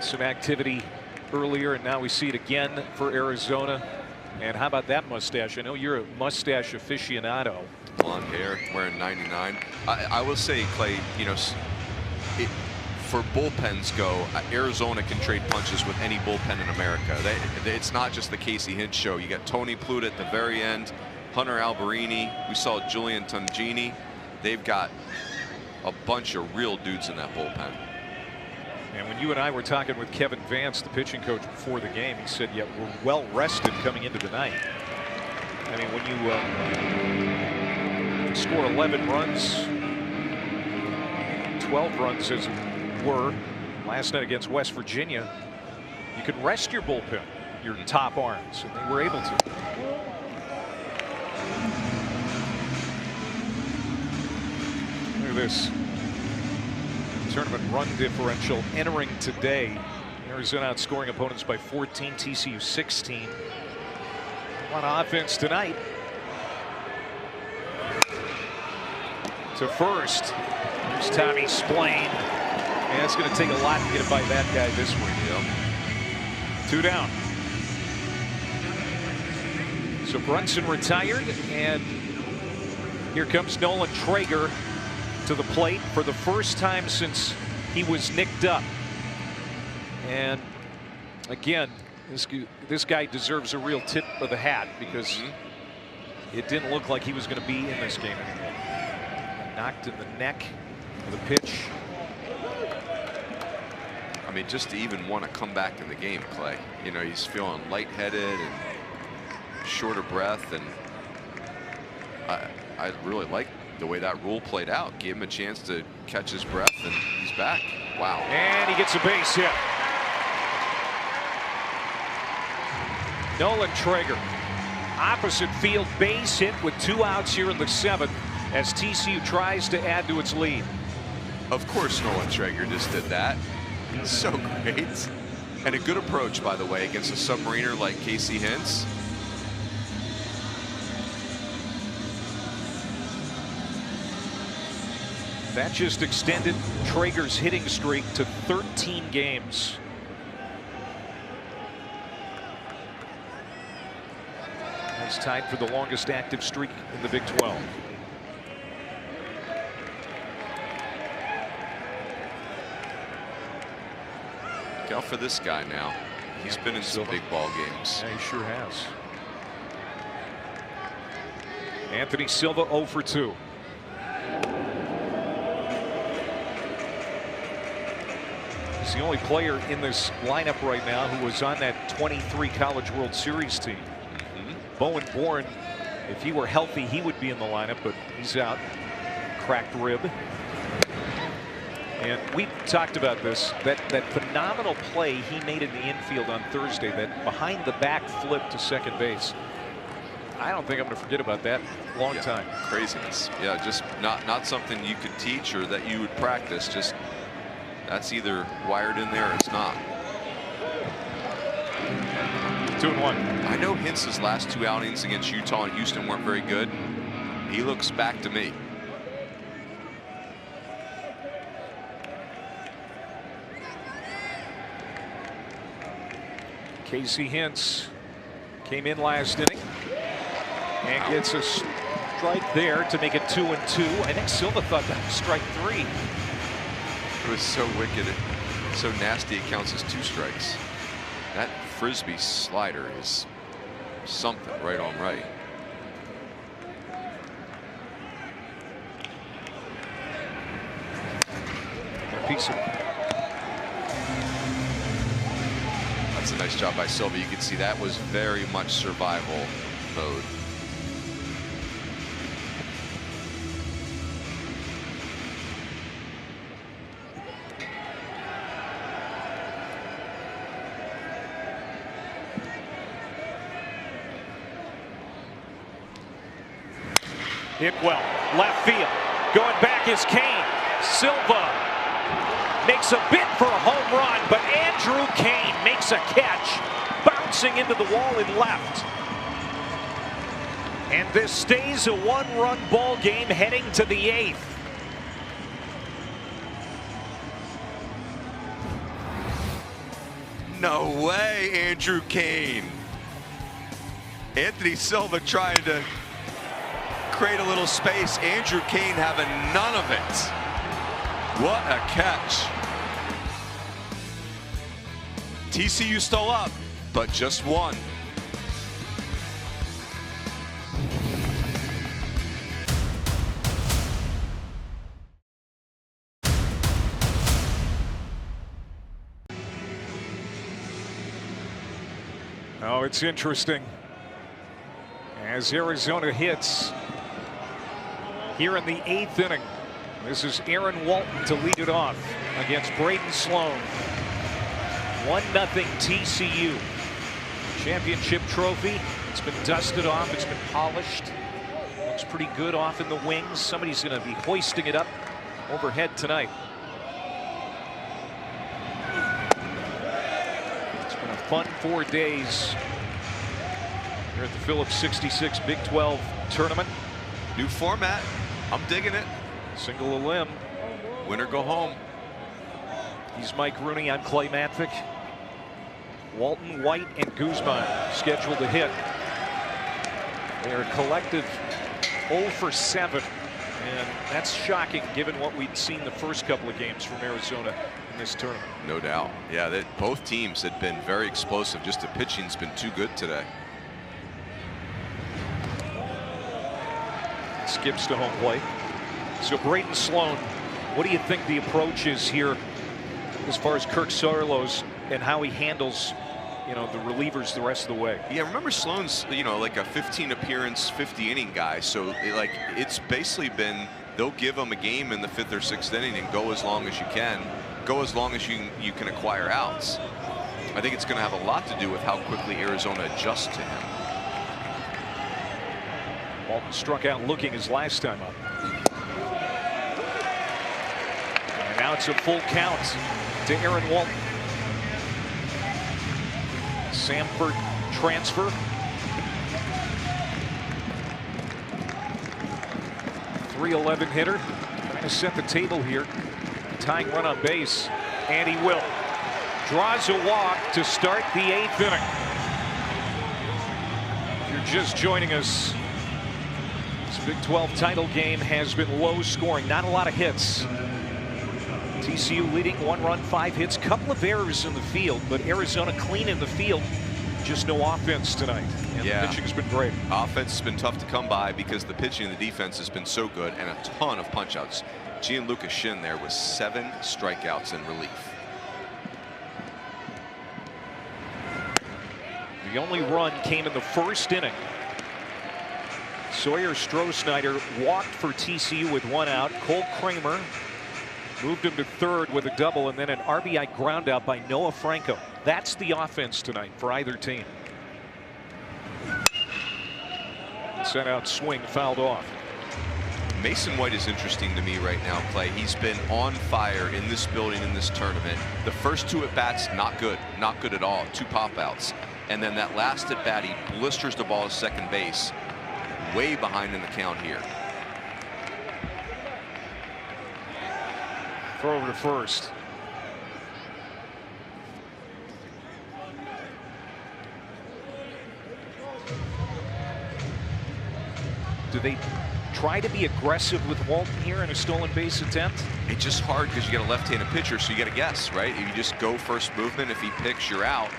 some activity earlier, and now we see it again for Arizona. And how about that mustache? I know you're a mustache aficionado. Blonde hair, wearing 99. I will say, Clay, you know, for bullpens go, Arizona can trade punches with any bullpen in America. It's not just the Casey Hintz show. You got Tony Pluta at the very end, Hunter Alberini. We saw Julian Tungini. They've got a bunch of real dudes in that bullpen. And when you and I were talking with Kevin Vance, the pitching coach, before the game, he said, yeah, we're well rested coming into the night. I mean, when you score 11 runs, 12 runs as it were, last night against West Virginia, you can rest your bullpen, your top arms, and they were able to. Look at this. Tournament run differential entering today. Arizona outscoring opponents by 14, TCU 16. On offense tonight. To first. Here's Tommy Splain. And it's going to take a lot to get it by that guy this week. Yep. 2 down. So Brunson retired, and here comes Nolan Traeger to the plate for the first time since he was nicked up. And again, this guy deserves a real tip of the hat, because it didn't look like he was going to be in this game anymore. Knocked in the neck with a pitch. I mean, just to even want to come back in the game, Clay. You know, he's feeling lightheaded and short of breath, and I really like the way that rule played out. Gave him a chance to catch his breath, and he's back. Wow. And he gets a base hit. Nolan Traeger, opposite field base hit with 2 outs here in the 7th as TCU tries to add to its lead. Of course Nolan Traeger just did that. So great. And a good approach, by the way, against a submariner like Casey Hintz. That just extended Traeger's hitting streak to 13 games. He's tied for the longest active streak in the Big 12. Look out for this guy now. He's been in some big ball games. Yeah, he sure has. Anthony Silva 0 for 2. He's the only player in this lineup right now who was on that 23 College World Series team. Bowen Bourne, if he were healthy, he would be in the lineup, but he's out. Cracked rib. And we talked about this, that phenomenal play he made in the infield on Thursday, that behind the back flip to second base. I don't think I'm going to forget about that long time. Craziness. Yeah, just not something you could teach or that you would practice. Just that's either wired in there or it's not. 2-1. I know Hintz's last 2 outings against Utah and Houston weren't very good. He looks back to me. Casey Hintz came in last inning and gets a strike there to make it 2-2. I think Silva thought that was strike 3. It was so wicked, so nasty. It counts as 2 strikes. That frisbee slider is something right on right. A piece of. That's a nice job by Silva. You can see that was very much survival mode. Hit well, left field. Going back is Kane. Silva makes a bid for a home run, but Andrew Kane makes a catch, bouncing into the wall in left. And this stays a 1-run ball game heading to the 8th. No way, Andrew Kane. Anthony Silva trying to create a little space. Andrew Kane having none of it. What a catch. TCU still up, but just 1. Oh, it's interesting. As Arizona hits here in the 8th inning. This is Aaron Walton to lead it off against Braden Sloan. 1-0 TCU. Championship trophy. It's been dusted off. It's been polished. Looks pretty good off in the wings. Somebody's going to be hoisting it up overhead tonight. It's been a fun 4 days here at the Phillips 66 Big 12 tournament. New format. I'm digging it. Single a limb. Winner go home. He's Mike Rooney. I'm Clay Matvick. Walton, White, and Guzman scheduled to hit. They are collective 0 for 7. And that's shocking given what we'd seen the first couple of games from Arizona in this tournament. No doubt. Yeah, both teams had been very explosive. Just the pitching's been too good today. Skips to home plate. So Braden Sloan, what do you think the approach is here as far as Kirk Saarloos and how he handles, the relievers the rest of the way? Yeah, remember Sloan's, like a 15 appearance, 50 inning guy. So it's basically been, they'll give him a game in the 5th or 6th inning and go as long as you can. Go as long as you can acquire outs. I think it's going to have a lot to do with how quickly Arizona adjusts to him. Walton struck out looking his last time up. And now it's a full count to Aaron Walton. Samford transfer. .311 hitter. Trying to set the table here. Tying run on base. And he will. Draws a walk to start the 8th inning. If you're just joining us, this Big 12 title game has been low scoring. Not a lot of hits. TCU leading 1 run, 5 hits, couple of errors in the field, but Arizona clean in the field. Just no offense tonight. And the pitching has been great. Offense has been tough to come by because the pitching and the defense has been so good, and a ton of punch-outs. Gianluca Shin there with 7 strikeouts in relief. The only run came in the 1st inning. Sawyer Stroh-Snyder walked for TCU with 1 out. Cole Kramer moved him to 3rd with a double, and then an RBI ground out by Noah Franco. That's the offense tonight for either team. Sent out swing, fouled off. Mason White is interesting to me right now, Clay. He's been on fire in this building in this tournament. The first 2 at-bats, not good at all. 2 pop-outs. And then that last at-bat, he blisters the ball to second base. Way behind in the count here. Throw over to 1st. Do they try to be aggressive with Walton here in a stolen base attempt? It's just hard because you got a left-handed pitcher, so you got to guess, right? If you just go first movement, if he picks, you're out.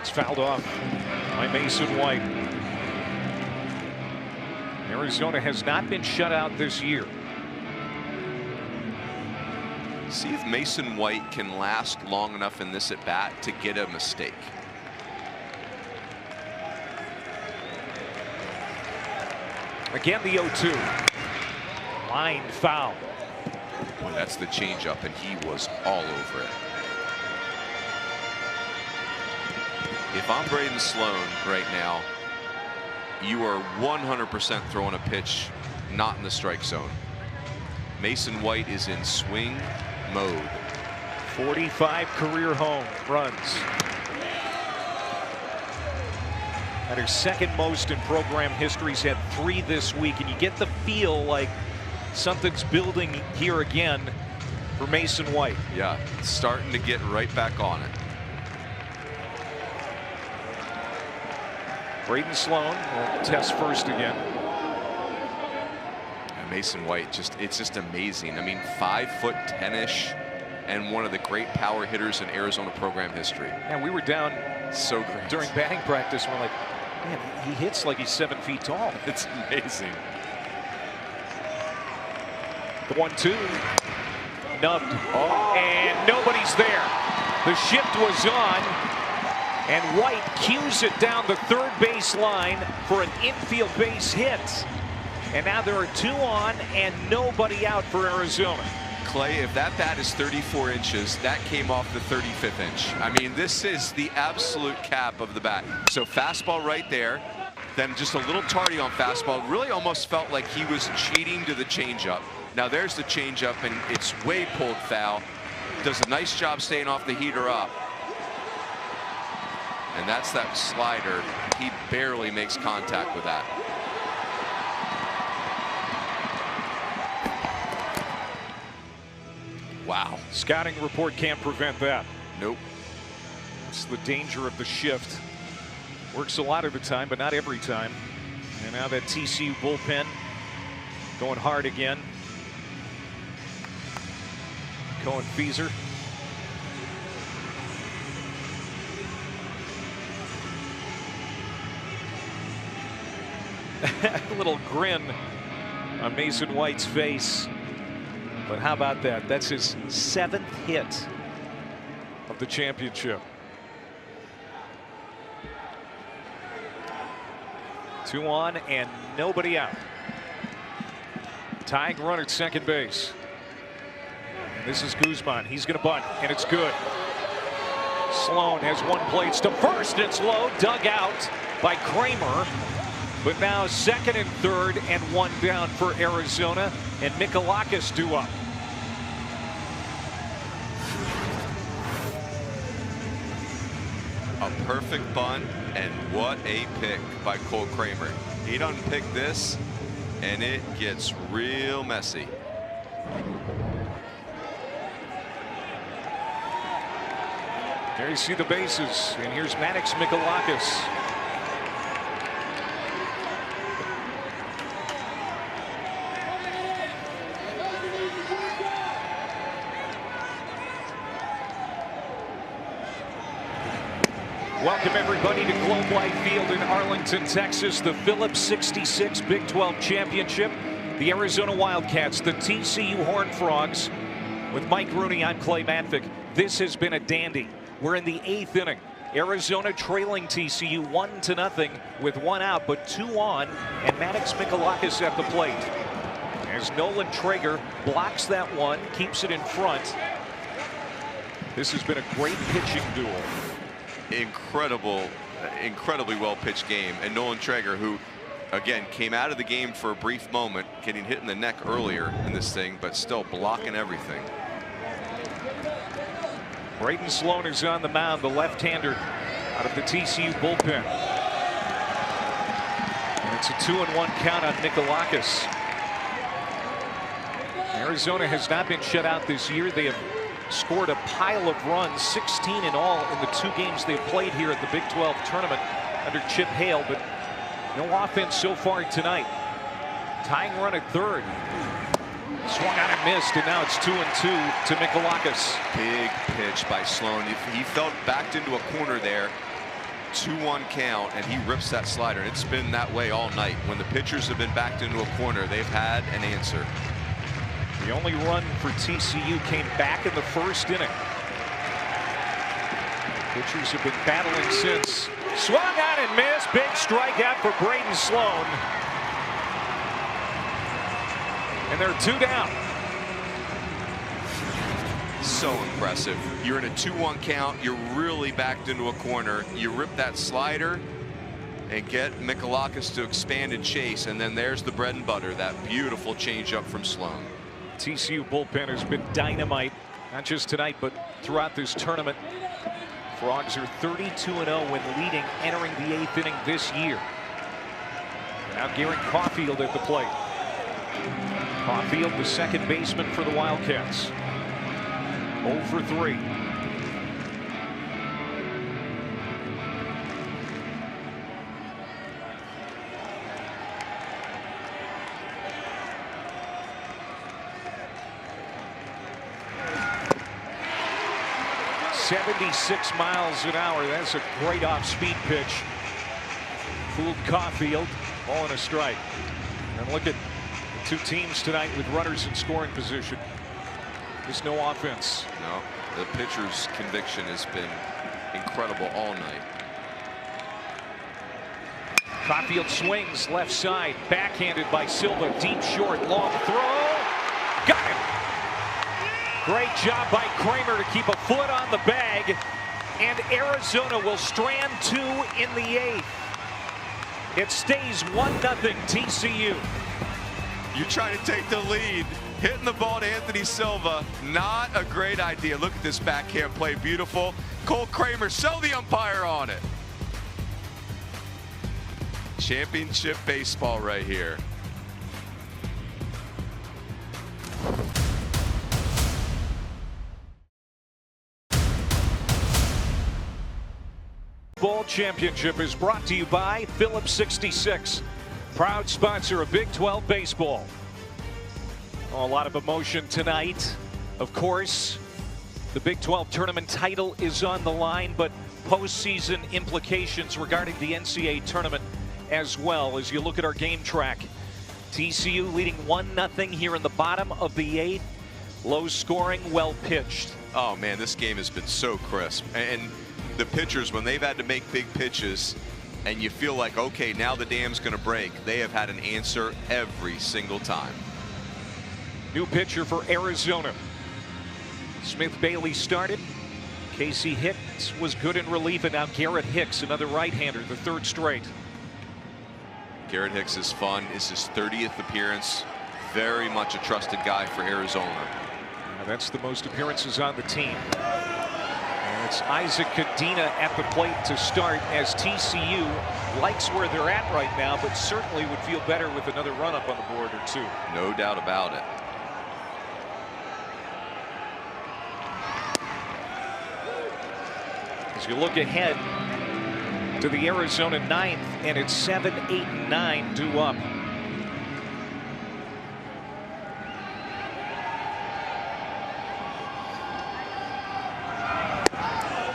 It's fouled off by Mason White. Arizona has not been shut out this year. See if Mason White can last long enough in this at bat to get a mistake. Again, the 0-2. Line foul. Boy, that's the changeup, and he was all over it. If I'm Braden Sloan right now, you are 100% throwing a pitch not in the strike zone. Mason White is in swing mode. 45 career home runs. At his second most in program history. He's had 3 this week, and you get the feel like something's building here again for Mason White. Yeah, starting to get right back on it. Braden Sloan will test first again. And Mason White, it's just amazing. I mean, 5'10"-ish, and one of the great power hitters in Arizona program history. And we were down so great during batting practice. We're like, man, he hits like he's 7 feet tall. It's amazing. The 1-2, nubbed, and nobody's there. The shift was on, and White cues it down the third base line for an infield base hit. And now there are 2 on and nobody out for Arizona. Clay, if that bat is 34 inches, that came off the 35th inch. I mean, this is the absolute cap of the bat. So fastball right there, then just a little tardy on fastball. Really almost felt like he was cheating to the changeup. Now there's the changeup, and it's way pulled foul. Does a nice job staying off the heater up. And that's that slider. He barely makes contact with that. Wow. Scouting report can't prevent that. Nope. It's the danger of the shift. Works a lot of the time, but not every time. And now that TCU bullpen going hard again. Cohen Feezer. A little grin on Mason White's face. But how about that? That's his 7th hit of the championship. 2 on and nobody out. Tying run at second base. This is Guzman. He's going to bunt, and it's good. Sloan has 1 plate to first. It's low, dug out by Kramer. But now second and third, and 1 down for Arizona, and Mikalakis due up. A perfect bunt, and what a pick by Cole Kramer. He doesn't pick this, and it gets real messy. There you see the bases, and here's Maddox Mikalakis. Welcome everybody to Globe Life Field in Arlington, Texas. The Phillips 66 Big 12 Championship. The Arizona Wildcats, the TCU Horned Frogs. With Mike Rooney, I'm Clay Matvick. This has been a dandy. We're in the 8th inning. Arizona trailing TCU 1-0 with 1 out, but 2 on, and Maddox Mikalakis at the plate. As Nolan Traeger blocks that one, keeps it in front. This has been a great pitching duel. Incredibly well pitched game, and Nolan Traeger, who again came out of the game for a brief moment, getting hit in the neck earlier in this thing, but still blocking everything. Braden Sloan is on the mound, the left-hander out of the TCU bullpen. And it's a 2-1 count on Mikalakis. Arizona has not been shut out this year. They have scored a pile of runs, 16 in all in the 2 games they've played here at the Big 12 tournament under Chip Hale, but no offense so far tonight. Tying run at third. Swung on and missed, and now it's 2-2 to Mikalakis. Big pitch by Sloan. He felt backed into a corner there. 2-1 count, and he rips that slider. It's been that way all night. When the pitchers have been backed into a corner, they've had an answer. The only run for TCU came back in the first inning. Pitchers have been battling since. Swung on and missed. Big strikeout for Braden Sloan. And they're 2 down. So impressive. You're in a 2-1 count. You're really backed into a corner. You rip that slider and get Mikalakis to expand and chase, and then there's the bread and butter, that beautiful changeup from Sloan. TCU bullpen has been dynamite, not just tonight, but throughout this tournament. Frogs are 32-0 when leading entering the 8th inning this year. Now Garrett Caulfield at the plate. Caulfield, the second baseman for the Wildcats. 0 for 3. .76 miles an hour. That's a great off-speed pitch. Fooled Caulfield. Ball and a strike. And look at the 2 teams tonight with runners in scoring position. There's no offense. No, the pitcher's conviction has been incredible all night. Caulfield swings left side, backhanded by Silva, deep short, long throw. Got him. Great job by Kramer to keep a foot on the bag, and Arizona will strand 2 in the 8th. It stays 1-0 TCU. You're trying to take the lead. Hitting the ball to Anthony Silva, not a great idea. Look at this backhand play, beautiful. Cole Kramer, sell the umpire on it. Championship baseball right here. Ball Championship is brought to you by Phillips 66, proud sponsor of Big 12 baseball. A lot of emotion tonight. Of course, the Big 12 tournament title is on the line, but postseason implications regarding the NCAA tournament as well. As you look at our game track, TCU leading 1-0 here in the bottom of the 8th. Low scoring, well pitched. Oh man, this game has been so crisp. And the pitchers, when they've had to make big pitches and you feel like, okay, now the dam's going to break, they have had an answer every single time. New pitcher for Arizona. Smith Bailey started. Casey Hicks was good in relief, and now Garrett Hicks, another right-hander, the 3rd straight. Garrett Hicks is fun. It's his 30th appearance. Very much a trusted guy for Arizona. Now that's the most appearances on the team. And it's Isaac Cadena at the plate to start, as TCU likes where they're at right now, but certainly would feel better with another run up on the board or 2. No doubt about it. As you look ahead to the Arizona 9th, and it's 7, 8, and 9 due up.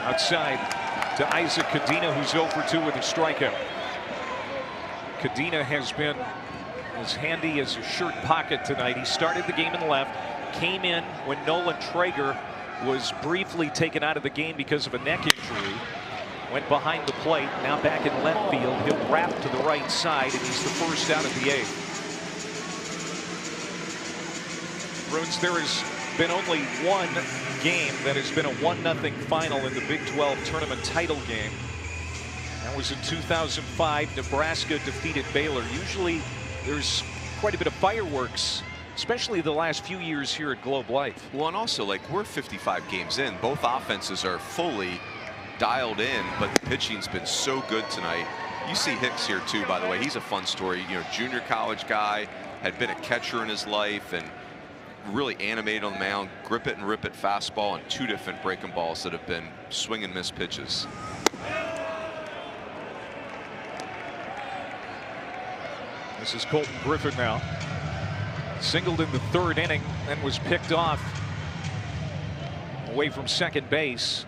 Outside to Isaac Cadena, who's 0 for 2 with a strikeout. Cadena has been as handy as a shirt pocket tonight. He started the game in left, came in when Nolan Traeger was briefly taken out of the game because of a neck injury. Went behind the plate, now back in left field. He'll wrap to the right side, and he's the first out of the 8th. Bruins, there has been only one game that has been a 1-0 final in the Big 12 tournament title game. That was in 2005. Nebraska defeated Baylor. Usually there's quite a bit of fireworks, especially the last few years here at Globe Life. Well, and also, like, we're 55 games in. Both offenses are fully dialed in, but the pitching's been so good tonight. You see Hicks here too, by the way. He's a fun story. You know, junior college guy, had been a catcher in his life, and really animated on the mound, grip it and rip it fastball, and 2 different breaking balls that have been swing and miss pitches. This is Colton Griffin now. Singled in the 3rd inning, then was picked off away from second base.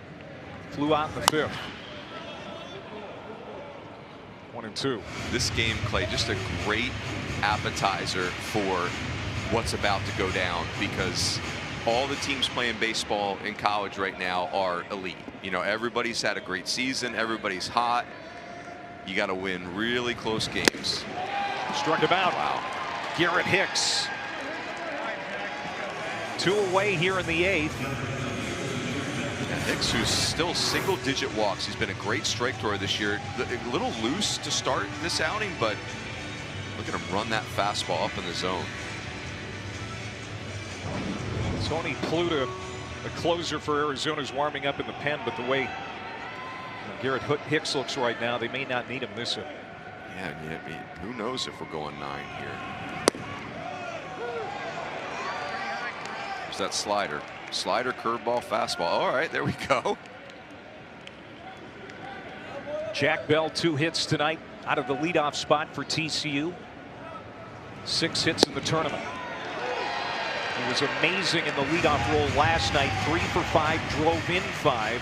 Flew out in the 5th. 1-2. This game, Clay, just a great appetizer for what's about to go down, because all the teams playing baseball in college right now are elite. You know, everybody's had a great season. Everybody's hot. You got to win really close games. Struck him out. Wow. Garrett Hicks. 2 away here in the 8th. Hicks, who's still single-digit walks. He's been a great strike thrower this year. A little loose to start this outing, but look at him run that fastball up in the zone. Tony Pluta, the closer for Arizona, is warming up in the pen, but the way Garrett Hicks looks right now, they may not need him this inning. Yeah, I mean, who knows if we're going 9 here. There's that slider. Slider, curveball, fastball. All right, there we go. Jack Bell, 2 hits tonight out of the leadoff spot for TCU. 6 hits in the tournament. He was amazing in the leadoff role last night. 3 for 5, drove in 5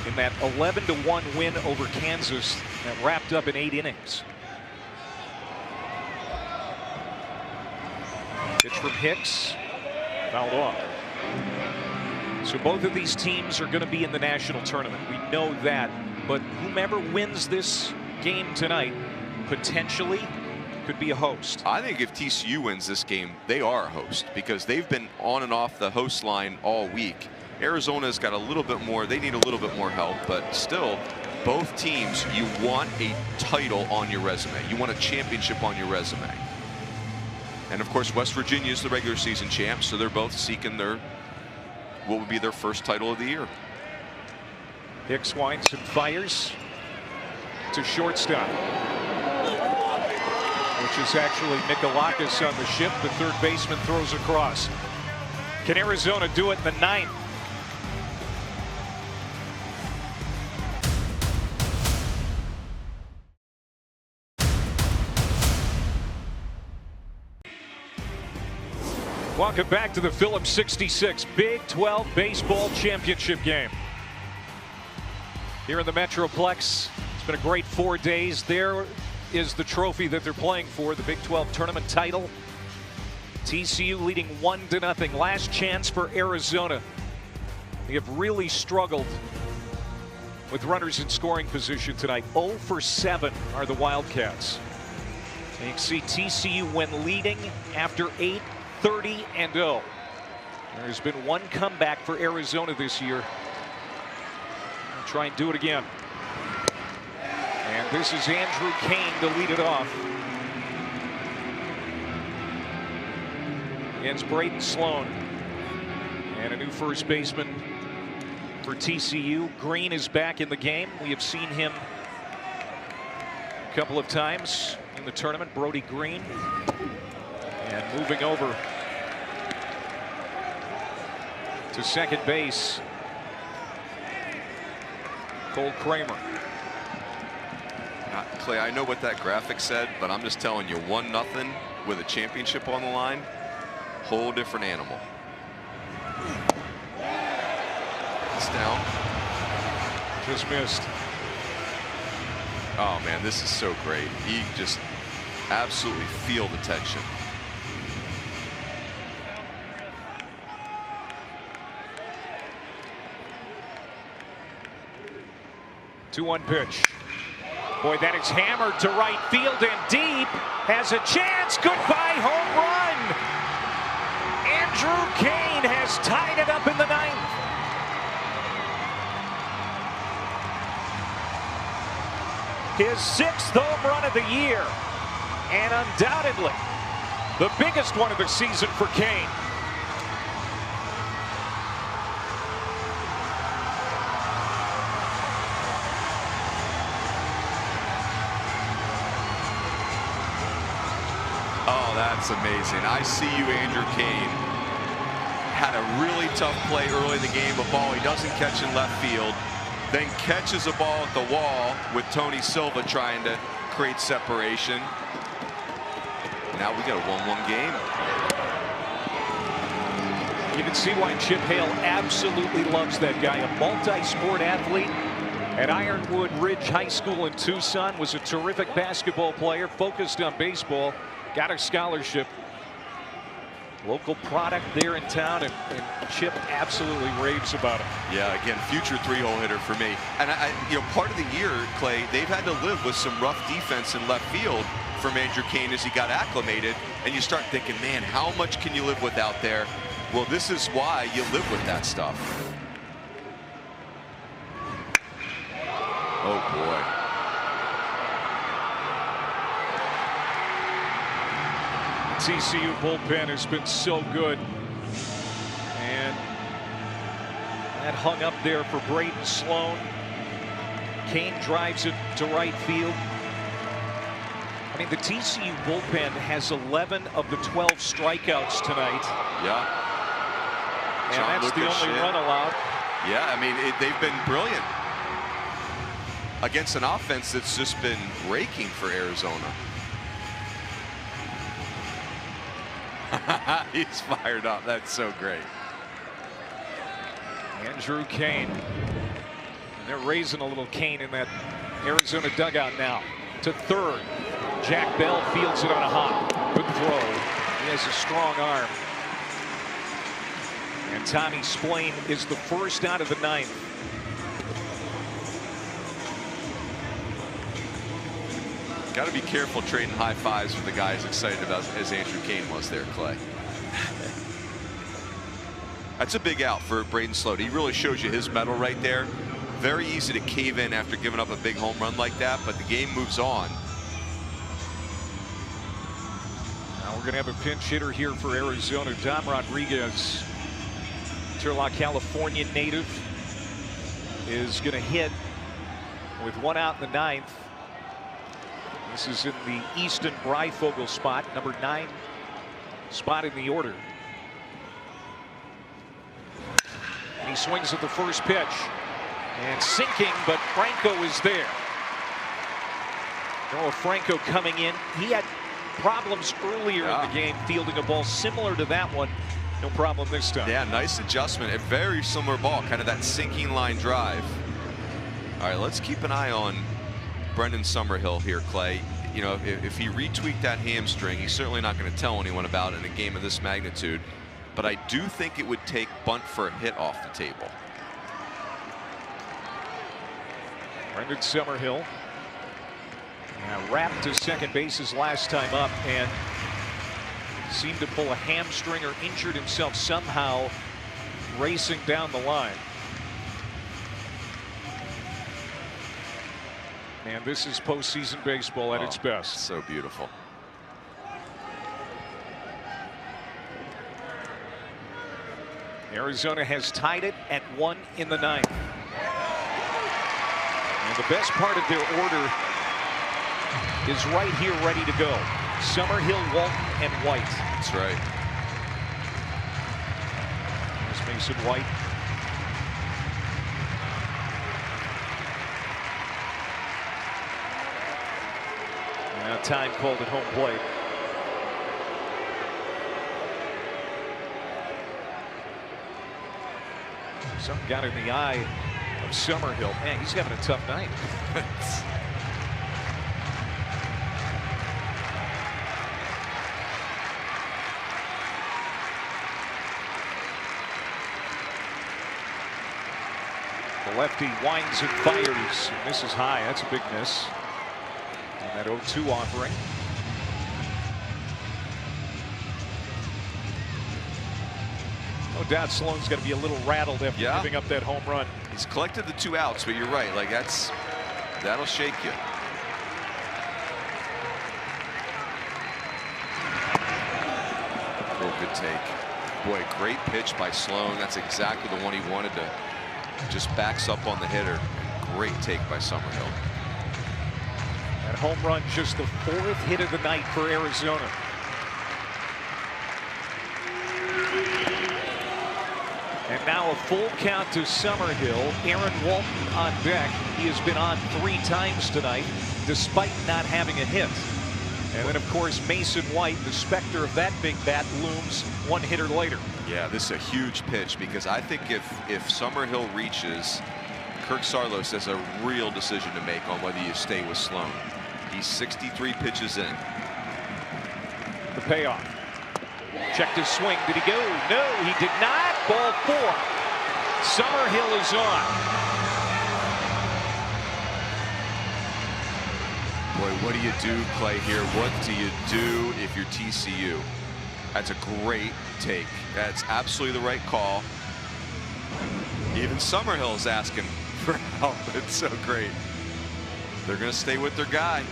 in that 11-1 win over Kansas that wrapped up in 8 innings. Pitch from Hicks, fouled off. So both of these teams are going to be in the national tournament. We know that, but whomever wins this game tonight potentially could be a host. I think if TCU wins this game, they are a host, because they've been on and off the host line all week. Arizona's got a little bit more. They need a little bit more help, but still, both teams, you want a title on your resume. You want a championship on your resume. And of course, West Virginia is the regular season champ, so they're both seeking their, what would be their first title of the year. Hicks winds and fires to shortstop, which is actually Mikalakis on the shift. The 3rd baseman throws across. Can Arizona do it in the 9th? Welcome back to the Phillips 66 Big 12 Baseball Championship game. Here in the Metroplex, it's been a great 4 days. There is the trophy that they're playing for, the Big 12 tournament title. TCU leading 1-0. Last chance for Arizona. They have really struggled with runners in scoring position tonight. 0 for 7 are the Wildcats. And you can see TCU when leading after 8, 30-0. There's been 1 comeback for Arizona this year. I'll try and do it again. And this is Andrew Kane to lead it off against Braden Sloan. And a new first baseman for TCU. Green is back in the game. We have seen him a couple of times in the tournament. Brody Green. And moving over to second base, Cole Kramer. Clay, I know what that graphic said, but I'm just telling you, 1-0 with a championship on the line, whole different animal. It's down. Just missed. Oh man, this is so great. He just absolutely feel the tension. Two-one pitch. Boy, that is hammered to right field and deep. Has a chance. Goodbye home run. Andrew Kane has tied it up in the 9th. His 6th home run of the year. And undoubtedly the biggest one of the season for Kane. Oh, that's amazing. I see you, Andrew Kane. had a really tough play early in the game, a ball he doesn't catch in left field, then catches a ball at the wall with Tony Silva trying to create separation. Now we got a 1-1 game. You can see why Chip Hale absolutely loves that guy. A multi-sport athlete at Ironwood Ridge High School in Tucson, was a terrific basketball player, focused on baseball, got a scholarship. Local product there in town, and Chip absolutely raves about it. Yeah, again, future 3-hole hitter for me. And part of the year, Clay, they've had to live with some rough defense in left field from Andrew Kane as he got acclimated. And you start thinking, man, how much can you live with out there? Well, this is why you live with that stuff. Oh, boy. TCU bullpen has been so good, and that hung up there for Braden Sloan. Kane drives it to right field. I mean, the TCU bullpen has 11 of the 12 strikeouts tonight. Yeah. And that's the only run allowed. Yeah, I mean, they've been brilliant against an offense that's just been raking for Arizona. He's fired up. That's so great. Andrew Kane. And they're raising a little Kane in that Arizona dugout now. To third. Jack Bell fields it on a hop. Good throw. He has a strong arm. And Tommy Splain is the first out of the ninth. Got to be careful trading high fives with the guy as excited about as Andrew Kane was there, Clay. That's a big out for Braden Sloan. He really shows you his mettle right there. Very easy to cave in after giving up a big home run like that, but the game moves on. Now we're going to have a pinch hitter here for Arizona. Dom Rodriguez, Turlock, California native, is going to hit with one out in the ninth. This is in the Easton Breifogel spot, number 9 spot in the order. And he swings at the first pitch. And sinking, but Franco is there. Noah Franco coming in. He had problems earlier in the game fielding a ball similar to that one. No problem this time. Yeah, nice adjustment. A very similar ball, kind of that sinking line drive. All right, let's keep an eye on Brendan Summerhill here, Clay. You know, if he retweaked that hamstring, he's certainly not going to tell anyone about it in a game of this magnitude. But I do think it would take bunt for a hit off the table. Brendan Summerhill wrapped to second base his last time up and seemed to pull a hamstring or injured himself somehow racing down the line. And this is postseason baseball at its best. So beautiful. Arizona has tied it at 1 in the ninth. And the best part of their order is right here, ready to go. Summerhill, Walton, and White. That's right. There's Mason White. Now time called at home plate. Something got in the eye of Summerhill. Man, he's having a tough night. The lefty winds and fires. And misses high. That's a big miss. And that 0-2 offering. No doubt Sloan's going to be a little rattled after giving up that home run. He's collected the 2 outs, but you're right. Like that'll shake you. Real good take. Boy, great pitch by Sloan. That's exactly the one he wanted to. Just backs up on the hitter. Great take by Summerhill. That home run, just the 4th hit of the night for Arizona. now a full count to Summerhill. Aaron Walton on deck. He has been on 3 times tonight, despite not having a hit. And then, of course, Mason White, the specter of that big bat, looms 1 hitter later. Yeah, this is a huge pitch because I think if Summerhill reaches, Kirk Saarloos has a real decision to make on whether you stay with Sloan. He's 63 pitches in. The payoff. Checked his swing. Did he go? No, he did not. Ball 4. Summerhill is on. Boy, what do you do, Clay, here? What do you do if you're TCU? That's a great take. That's absolutely the right call. Even Summerhill is asking for help. It's so great. They're going to stay with their guy.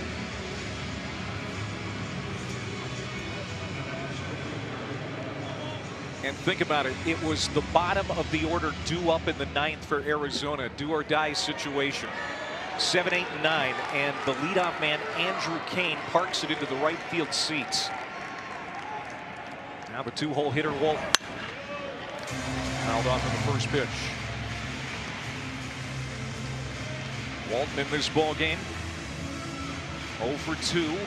And think about it. It was the bottom of the order due up in the 9th for Arizona. Do or die situation. 7, 8, and 9, and the leadoff man Andrew Kane parks it into the right field seats. Now the 2-hole hitter Walton. Fouled off in the first pitch. Walton in this ball game 0 for 2,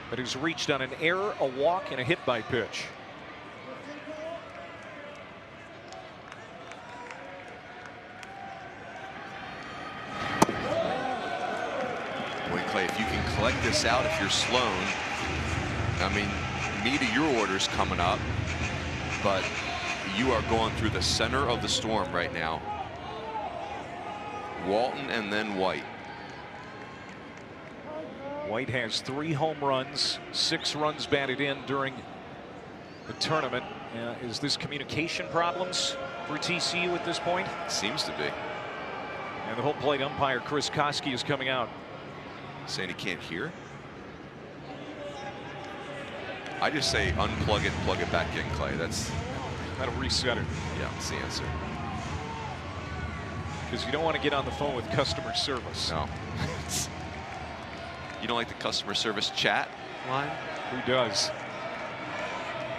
but has reached on an error, a walk, and a hit by pitch. If you can collect this out, if you're Sloan, I mean, meat of your orders coming up, but you are going through the center of the storm right now. Walton and then White. White has 3 home runs, 6 runs batted in during the tournament. Is this communication problems for TCU at this point? Seems to be. And the home plate umpire Chris Koski is coming out. Saying he can't hear? I just say unplug it and plug it back in, Clay. That'll reset it. Yeah, that's the answer. Because you don't want to get on the phone with customer service. No. You don't like the customer service chat line? Who does?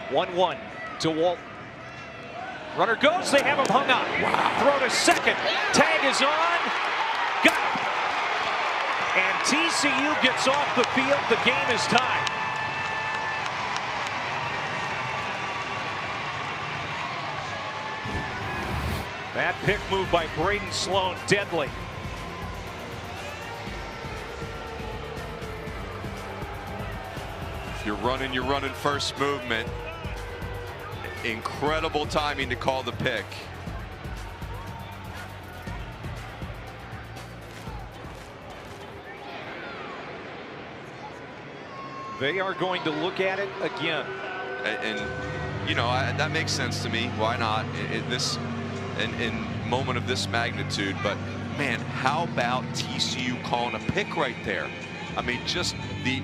1-1 to Walton. Runner goes. They have him hung up. Wow. Throw to second. Tag is on. Got it. And TCU gets off the field. The game is tied. That pick move by Braden Sloan, deadly. If you're running first movement. Incredible timing to call the pick. They are going to look at it again. And you know, that makes sense to me. Why not in moment of this magnitude? But man, how about TCU calling a pick right there? I mean, just the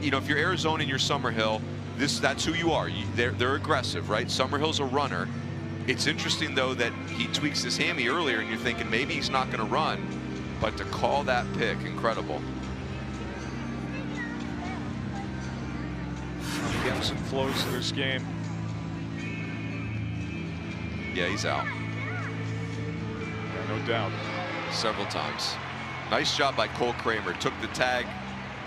you know, if you're Arizona and you're Summerhill, that's who you are. They're aggressive, right? Summerhill's a runner. It's interesting though that he tweaks his hammy earlier, and you're thinking maybe he's not going to run, but to call that pick, incredible. Ebbs and flows to this game. Yeah, he's out. Yeah, no doubt. Several times. Nice job by Cole Kramer. Took the tag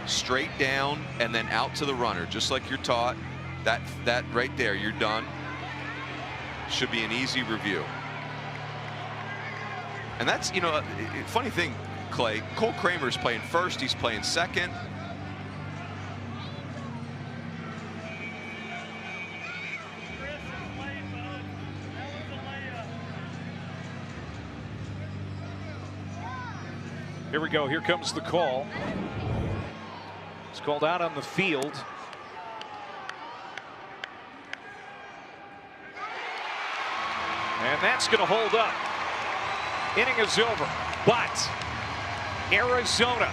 straight down and then out to the runner, just like you're taught. That right there, you're done. Should be an easy review. And that's, you know, funny thing, Clay, Cole Kramer's playing first, he's playing second. Here we go. Here comes the call. It's called out on the field. And that's going to hold up. Inning is over. But Arizona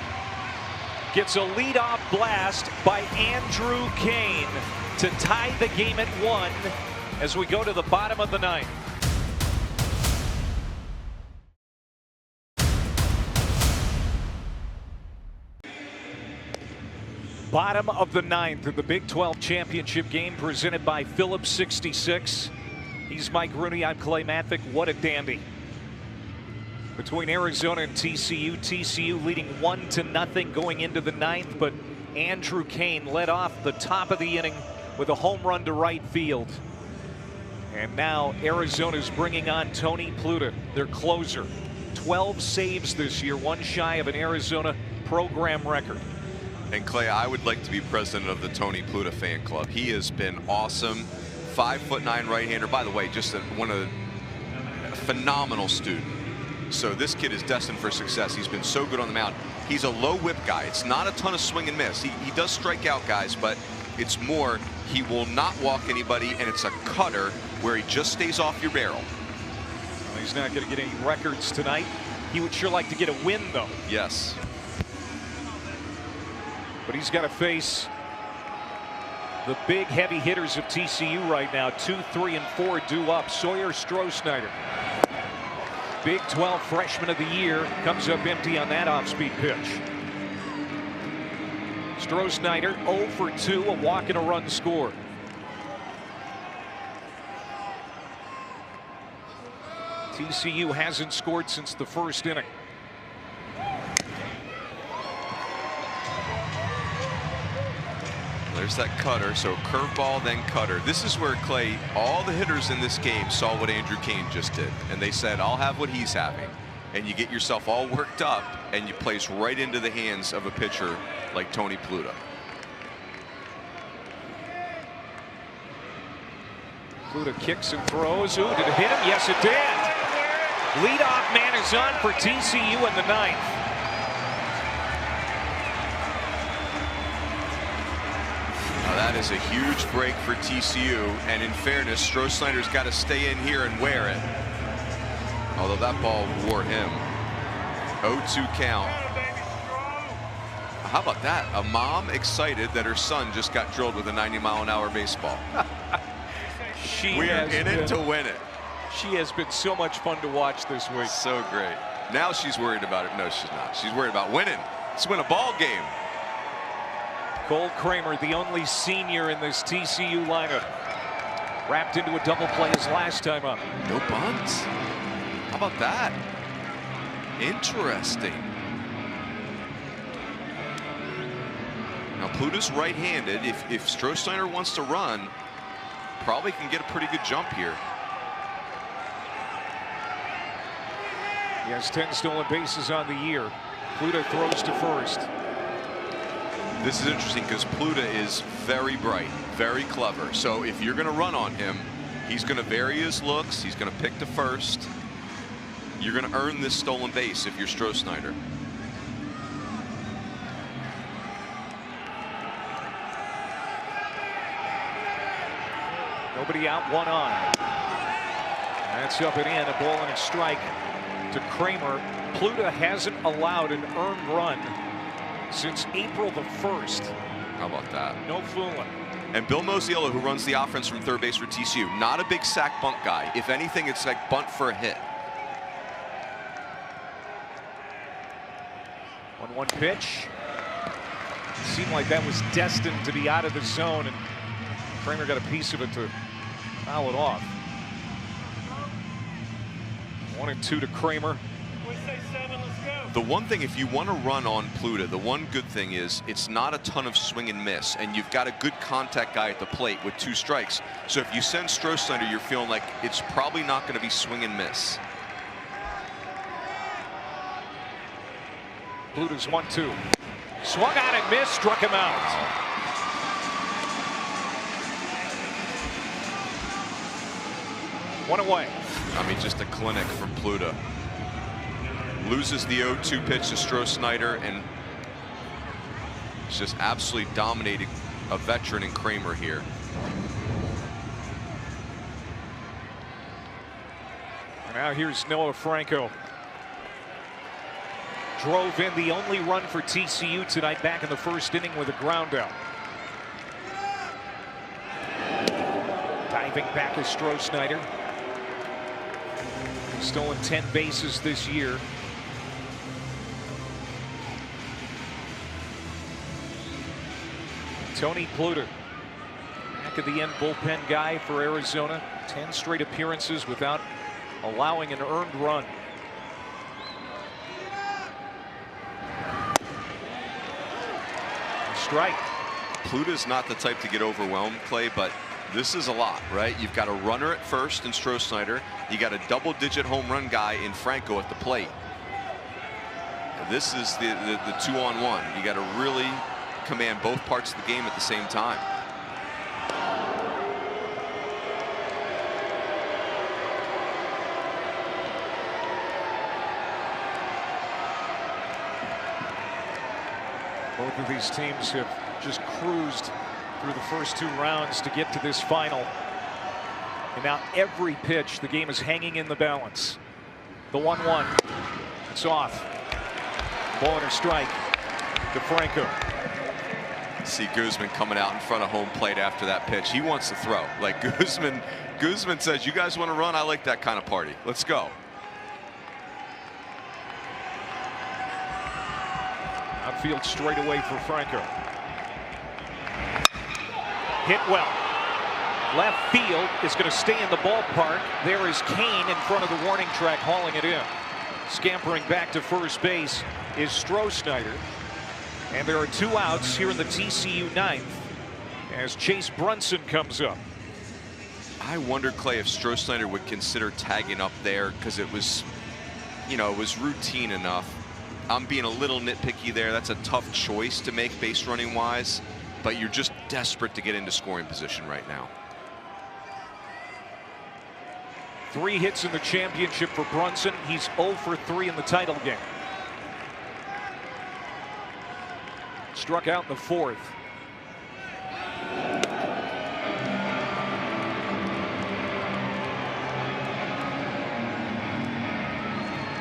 gets a leadoff blast by Andrew Kane to tie the game at 1 as we go to the bottom of the 9th. Bottom of the 9th in the Big 12 championship game presented by Phillips 66. He's Mike Rooney. I'm Clay Matvick. What a dandy. Between Arizona and TCU, TCU leading 1-0 going into the 9th, but Andrew Kane led off the top of the inning with a home run to right field. And now Arizona's bringing on Tony Pluta, their closer. 12 saves this year, one shy of an Arizona program record. And Clay, I would like to be president of the Tony Pluta fan club. He has been awesome. 5'9" right-hander. By the way, just a phenomenal student. So this kid is destined for success. He's been so good on the mound. He's a low whip guy. It's not a ton of swing and miss. He does strike out guys, but it's more he will not walk anybody, and it's a cutter where he just stays off your barrel. Well, he's not going to get any records tonight. He would sure like to get a win, though. Yes. But he's got to face the big heavy hitters of TCU right now. 2, 3, and 4 due up. Sawyer Stroh-Snyder, Big 12 freshman of the year, comes up empty on that off-speed pitch. Stroh-Snyder 0 for 2, a walk and a run scored. TCU hasn't scored since the first inning. There's that cutter. So curveball, then cutter. This is where, Clay, all the hitters in this game saw what Andrew Kane just did, and they said, I'll have what he's having. And you get yourself all worked up, and you place right into the hands of a pitcher like Tony Pluta. Pluta kicks and throws. Ooh, did it hit him? Yes, it did. Leadoff man is on for TCU in the 9th. That is a huge break for TCU, and in fairness, Stroh-Snyder's got to stay in here and wear it. Although that ball wore him. 0-2 count. How about that? A mom excited that her son just got drilled with a 90-mile-an-hour baseball. We are in it to win it. She has been so much fun to watch this week. So great. Now she's worried about it. No, she's not. She's worried about winning. Let's win a ball game. Cole Kramer, the only senior in this TCU lineup, wrapped into a double play his last time up. No bunts. How about that? Interesting. Now Pluta's right-handed. If Stroh-Snyder wants to run, probably can get a pretty good jump here. He has 10 stolen bases on the year. Pluta throws to first. This is interesting because Pluta is very bright, very clever. So if you're going to run on him, he's going to vary his looks. He's going to pick to first. You're going to earn this stolen base if you're Stroh-Snyder. Nobody out, one on. That's up and in, a ball and a strike to Kramer. Pluta hasn't allowed an earned run since April the 1st. How about that? No fooling. And Bill Mosiello, who runs the offense from third base for TCU, not a big sack bunt guy. If anything, it's like bunt for a hit. 1-1 pitch. It seemed like that was destined to be out of the zone, and Kramer got a piece of it to foul it off. 1-2 to Kramer. The one thing, if you want to run on Pluta, the one good thing is it's not a ton of swing and miss, and you've got a good contact guy at the plate with 2 strikes. So if you send Stroh-Snyder, you're feeling like it's probably not going to be swing and miss. Pluta's 1-2. Swung on and missed, struck him out. One away. I mean, just a clinic from Pluta. Loses the 0-2 pitch to Stroh-Snyder, and it's just absolutely dominating a veteran in Kramer here. And now here's Noah Franco. Drove in the only run for TCU tonight back in the first inning with a ground out. Diving back is Stroh-Snyder. Stolen 10 bases this year. Tony Pluta back of the end bullpen guy for Arizona. 10 straight appearances without allowing an earned run. Strike. Pluta's not the type to get overwhelmed, Clay, but this is a lot, right? You've got a runner at first in Stroh-Snyder. You got a double-digit home run guy in Franco at the plate. This is the 2-on-1. You got to really command both parts of the game at the same time. Both of these teams have just cruised through the first 2 rounds to get to this final. And now every pitch, the game is hanging in the balance. The 1-1. It's off. Ball and a strike to Franco. See Guzman coming out in front of home plate after that pitch. He wants to throw. Like Guzman says, you guys want to run? I like that kind of party. Let's go. Outfield straight away for Franco. Hit well. Left field is going to stay in the ballpark. There is Kane in front of the warning track hauling it in. Scampering back to first base is Stroh-Snyder. And there are 2 outs here in the TCU 9th as Chase Brunson comes up. I wonder, Clay, if Stroh-Snyder would consider tagging up there because it was, you know, it was routine enough. I'm being a little nitpicky there. That's a tough choice to make base running wise, but you're just desperate to get into scoring position right now. 3 hits in the championship for Brunson. He's 0 for 3 in the title game. Struck out in the 4th.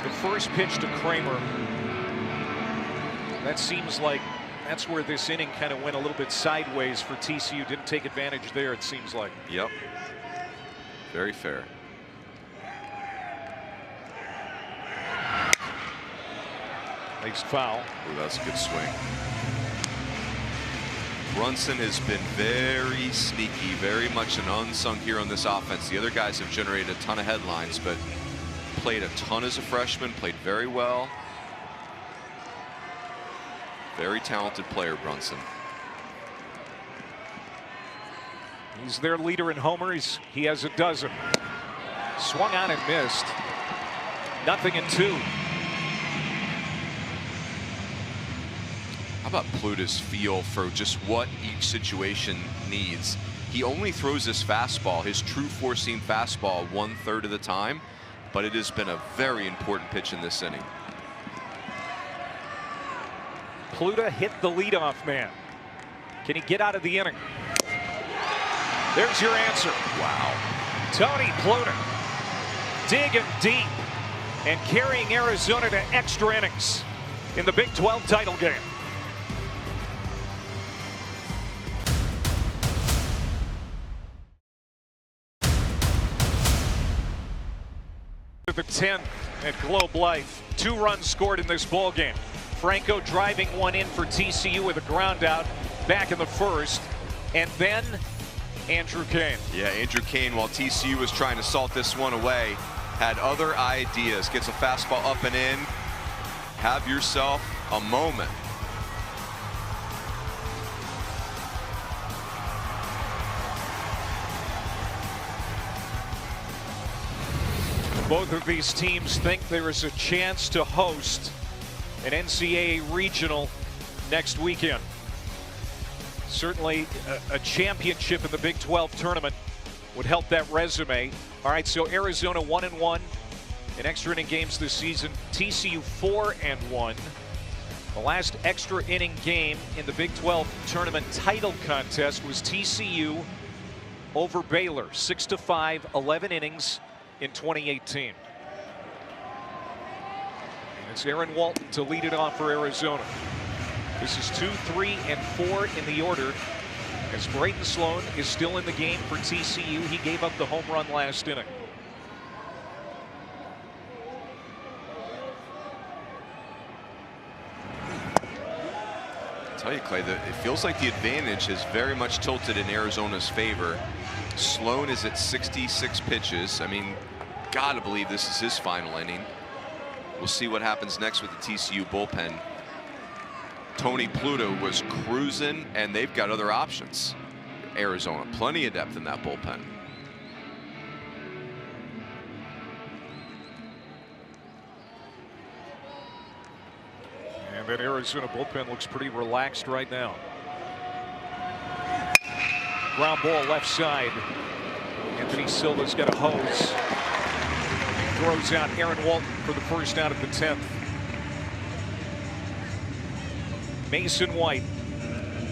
The first pitch to Kramer. That seems like that's where this inning kind of went a little bit sideways for TCU. Didn't take advantage there, it seems like. Yep. Very fair. Makes foul. Ooh, that's a good swing. Brunson has been very sneaky, very much an unsung hero on this offense. The other guys have generated a ton of headlines, but played a ton as a freshman, played very well. Very talented player, Brunson. He's their leader in homers. He has a dozen. Swung on and missed. 0-2. How about Pluta's feel for just what each situation needs? He only throws his fastball, his true four-seam fastball, 1/3 of the time, but it has been a very important pitch in this inning. Pluta hit the leadoff man. Can he get out of the inning? There's your answer. Wow. Tony Pluta digging deep and carrying Arizona to extra innings in the Big 12 title game. The 10 at Globe Life. 2 runs scored in this ball game. Franco driving one in for TCU with a ground out back in the first, and then Andrew Kane. Yeah, Andrew Kane, while TCU was trying to salt this one away, had other ideas. Gets a fastball up and in. Have yourself a moment. Both of these teams think there is a chance to host an NCAA regional next weekend. Certainly a championship in the Big 12 tournament would help that resume. All right, so Arizona 1-1 in extra inning games this season. TCU 4-1. The last extra inning game in the Big 12 tournament title contest was TCU over Baylor, 6-5, 11 innings in 2018. It's Aaron Walton to lead it off for Arizona. This is 2, 3, and 4 in the order. As Braden Sloan is still in the game for TCU. He gave up the home run last inning. Tell you, Clay, that it feels like the advantage has very much tilted in Arizona's favor. Sloan is at 66 pitches. I mean, gotta believe this is his final inning. We'll see what happens next with the TCU bullpen. Tony Pluto was cruising, and they've got other options. Arizona, plenty of depth in that bullpen. And that Arizona bullpen looks pretty relaxed right now. Ground ball left side. Anthony Silva's got a hose. Throws out Aaron Walton for the first out of the 10th. Mason White,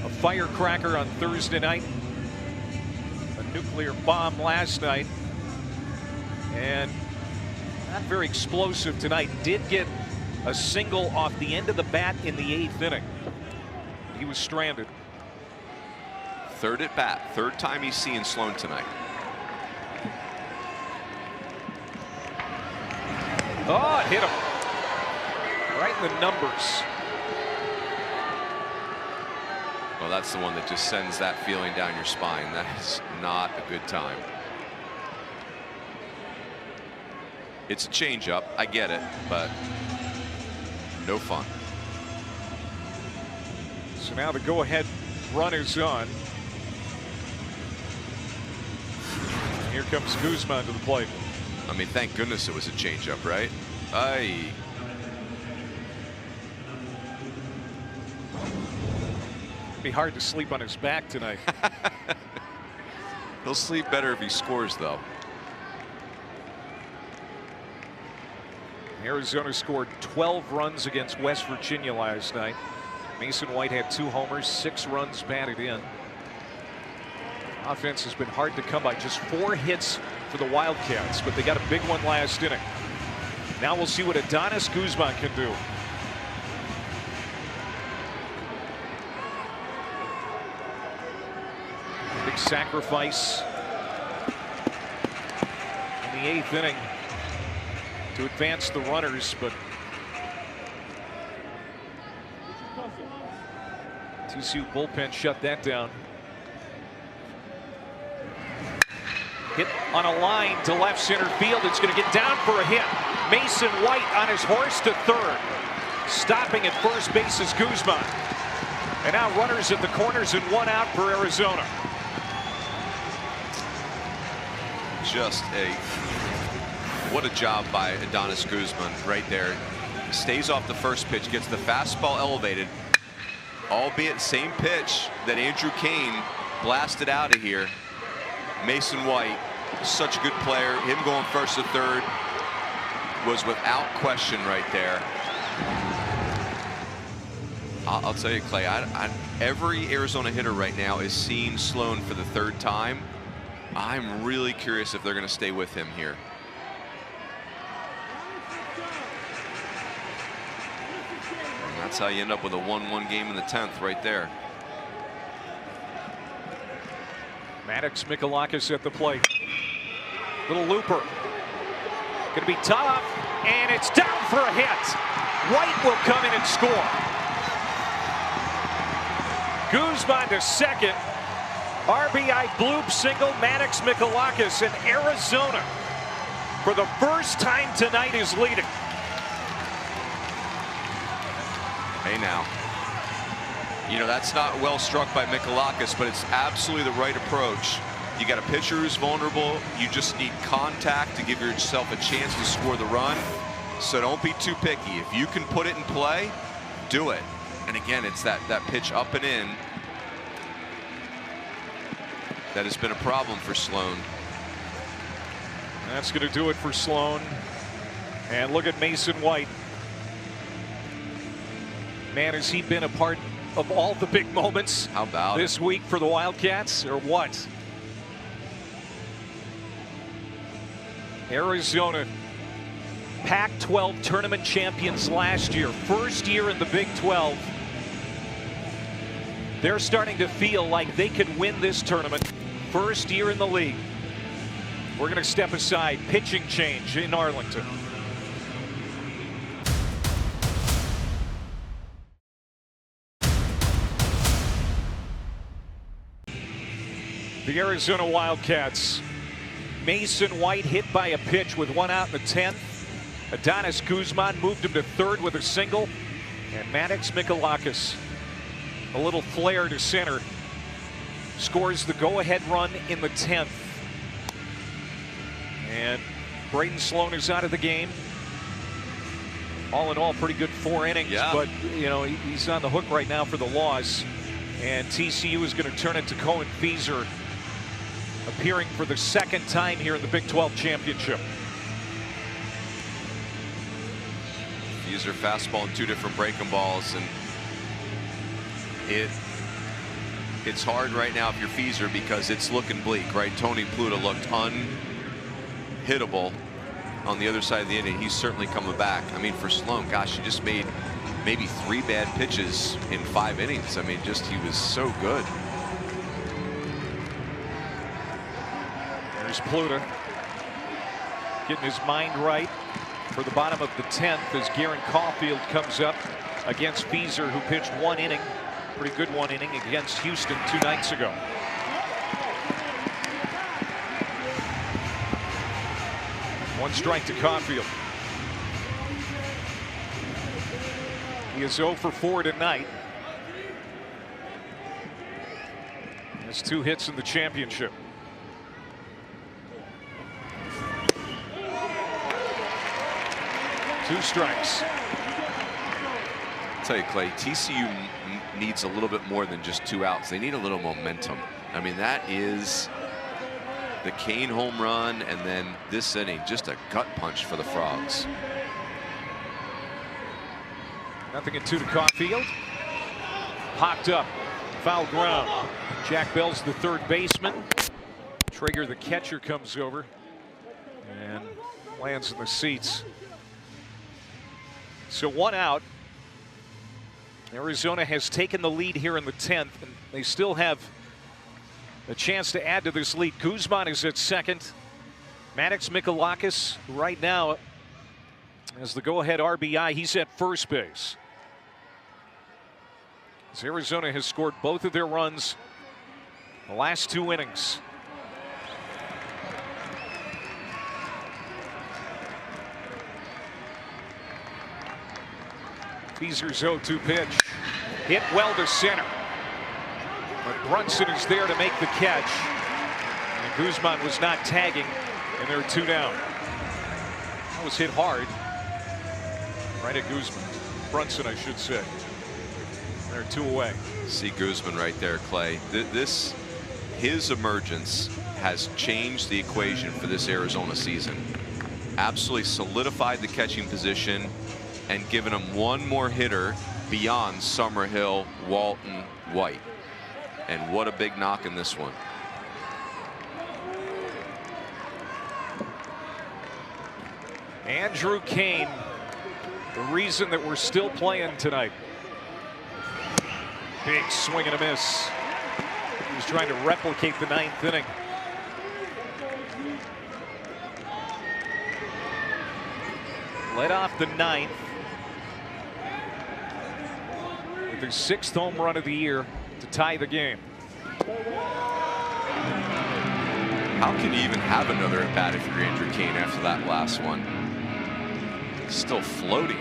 a firecracker on Thursday night. A nuclear bomb last night. And not very explosive tonight. Did get a single off the end of the bat in the 8th inning. He was stranded. Third at bat, third time he's seeing Sloan tonight. Oh, it hit him right in the numbers. Well, that's the one that just sends that feeling down your spine. That is not a good time. It's a changeup, I get it, but no fun. So now the go-ahead run is on. Here comes Guzman to the plate. I mean, thank goodness it was a changeup, right? Aye. Be hard to sleep on his back tonight. He'll sleep better if he scores, though. Arizona scored 12 runs against West Virginia last night. Mason White had 2 homers, 6 runs batted in. Offense has been hard to come by. Just 4 hits for the Wildcats, but they got a big one last inning. Now we'll see what Adonis Guzman can do. Big sacrifice in the 8th inning to advance the runners, but TCU bullpen shut that down. Hit on a line to left center field. It's going to get down for a hit. Mason White on his horse to third. Stopping at first base is Guzman. And now runners at the corners and 1 out for Arizona. Just what a job by Adonis Guzman right there. Stays off the first pitch, gets the fastball elevated, albeit same pitch that Andrew Kane blasted out of here. Mason White, such a good player. Him going first to third was without question right there. I'll tell you, Clay, every Arizona hitter right now is seeing Sloan for the 3rd time. I'm really curious if they're going to stay with him here. And that's how you end up with a 1-1 game in the 10th right there. Maddox Mikalakis at the plate. Little looper. Going to be tough, and it's down for a hit. White will come in and score. Guzman to second. RBI bloop single. Maddox Mikalakis, in Arizona for the first time tonight is leading. Hey now, you know, that's not well struck by Mikalakis, but it's absolutely the right approach. You got a pitcher who's vulnerable. You just need contact to give yourself a chance to score the run. So don't be too picky. If you can put it in play, do it. And again, it's that pitch up and in that has been a problem for Sloan. That's going to do it for Sloan. And look at Mason White. Man, has he been a part of all the big moments How about this week for the Wildcats, or what? Arizona, Pac-12 tournament champions last year, first year in the Big 12. They're starting to feel like they could win this tournament. First year in the league. We're going to step aside. Pitching change in Arlington. The Arizona Wildcats. Mason White hit by a pitch with 1 out in the 10th. Adonis Guzman moved him to third with a single. And Maddox Mikalakis, a little flare to center, scores the go-ahead run in the 10th. And Braden Sloan is out of the game. All in all, pretty good 4 innings, but you know, he's on the hook right now for the loss. And TCU is going to turn it to Cohen Feaser, appearing for the 2nd time here in the Big 12 championship. Feaser fastball and 2 different breaking balls, and it's hard right now if you're Feaser because it's looking bleak, right? Tony Pluta looked unhittable on the other side of the inning. He's certainly coming back. I mean, for Sloan, gosh, he just made maybe 3 bad pitches in 5 innings. I mean, just he was so good. There's Pluta getting his mind right for the bottom of the 10th as Garen Caulfield comes up against Feaser, who pitched 1 inning. Pretty good 1 inning against Houston 2 nights ago. One strike to Caulfield. He is 0 for 4 tonight. He has 2 hits in the championship. Two strikes. I'll tell you, Clay, TCU needs a little bit more than just 2 outs. They need a little momentum. I mean, that is the Kane home run, and then this inning, just a gut punch for the Frogs. 0-2 to Caulfield. Popped up, foul ground. Jack Bell's the third baseman. Traeger, the catcher, comes over and lands in the seats. So 1 out. Arizona has taken the lead here in the 10th, and they still have a chance to add to this lead. Guzman is at second. Maddox Mikalakis right now as the go-ahead RBI. He's at first base. As Arizona has scored both of their runs the last 2 innings. Feaser's 0-2 pitch. Hit well to center. But Brunson is there to make the catch. And Guzman was not tagging, and they're 2 down. That was hit hard. Right at Guzman. Brunson, I should say. They're 2 away. See Guzman right there, Clay. His emergence has changed the equation for this Arizona season. Absolutely solidified the catching position and given him 1 more hitter beyond Summerhill, Walton, White. And what a big knock in this one. Andrew Kane, the reason that we're still playing tonight. Big swing and a miss. He was trying to replicate the 9th inning. Led off the 9th with their 6th home run of the year to tie the game. How can you even have another at bat if you're Andrew Kane after that last one? Still floating.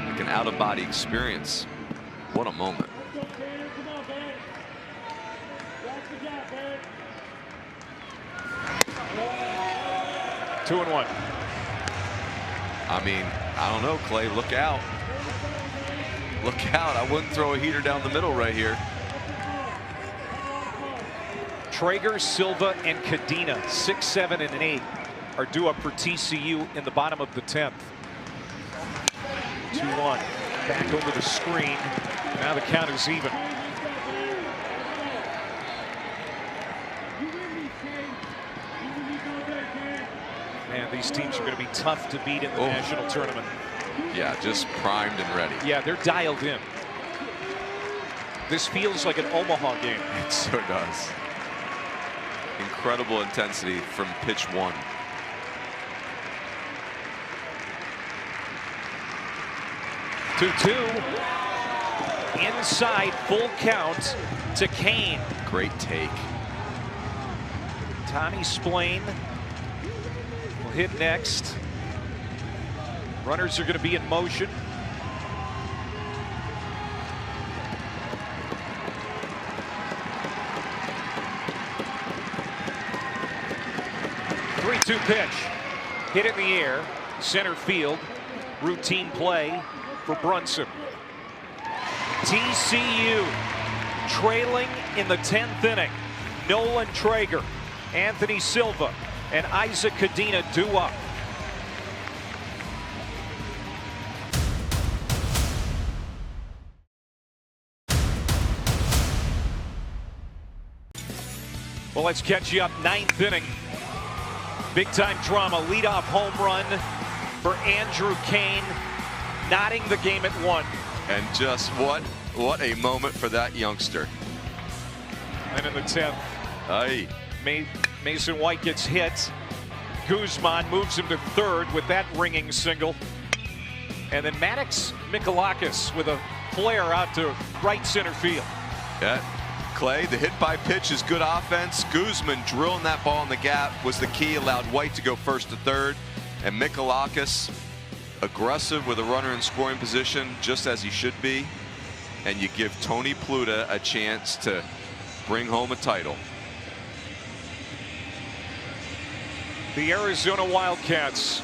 Like an out-of-body experience. What a moment. Two and 1. I mean, I don't know, Clay. Look out. Look out. I wouldn't throw a heater down the middle right here. Traeger, Silva, and Cadena, 6, 7, and 8 are due up for TCU in the bottom of the 10th. 2-1. Back over the screen. Now the count is even. Man, these teams are going to be tough to beat in the national tournament. Yeah, just primed and ready. Yeah, they're dialed in. This feels like an Omaha game. It so does. Incredible intensity from pitch 1. Two. Inside, full count to Kane. Great take. Tommy Splain will hit next. Runners are going to be in motion. Three-two pitch. Hit in the air. Center field. Routine play for Brunson. TCU trailing in the 10th inning. Nolan Traeger, Anthony Silva, and Isaac Cadena due up. Well, let's catch you up. 9th inning. Big time drama. Leadoff home run for Andrew Kane, knotting the game at 1. And just what a moment for that youngster. And in the 10th, Aye. Mason White gets hit. Guzman moves him to 3rd with that ringing single. And then Maddox Mikalakis with a flare out to right center field. Yeah. Clay, the hit by pitch is good offense. Guzman drilling that ball in the gap was the key, allowed White to go 1st to 3rd. And Mikalakis aggressive with a runner in scoring position, just as he should be. And you give Tony Pluta a chance to bring home a title. The Arizona Wildcats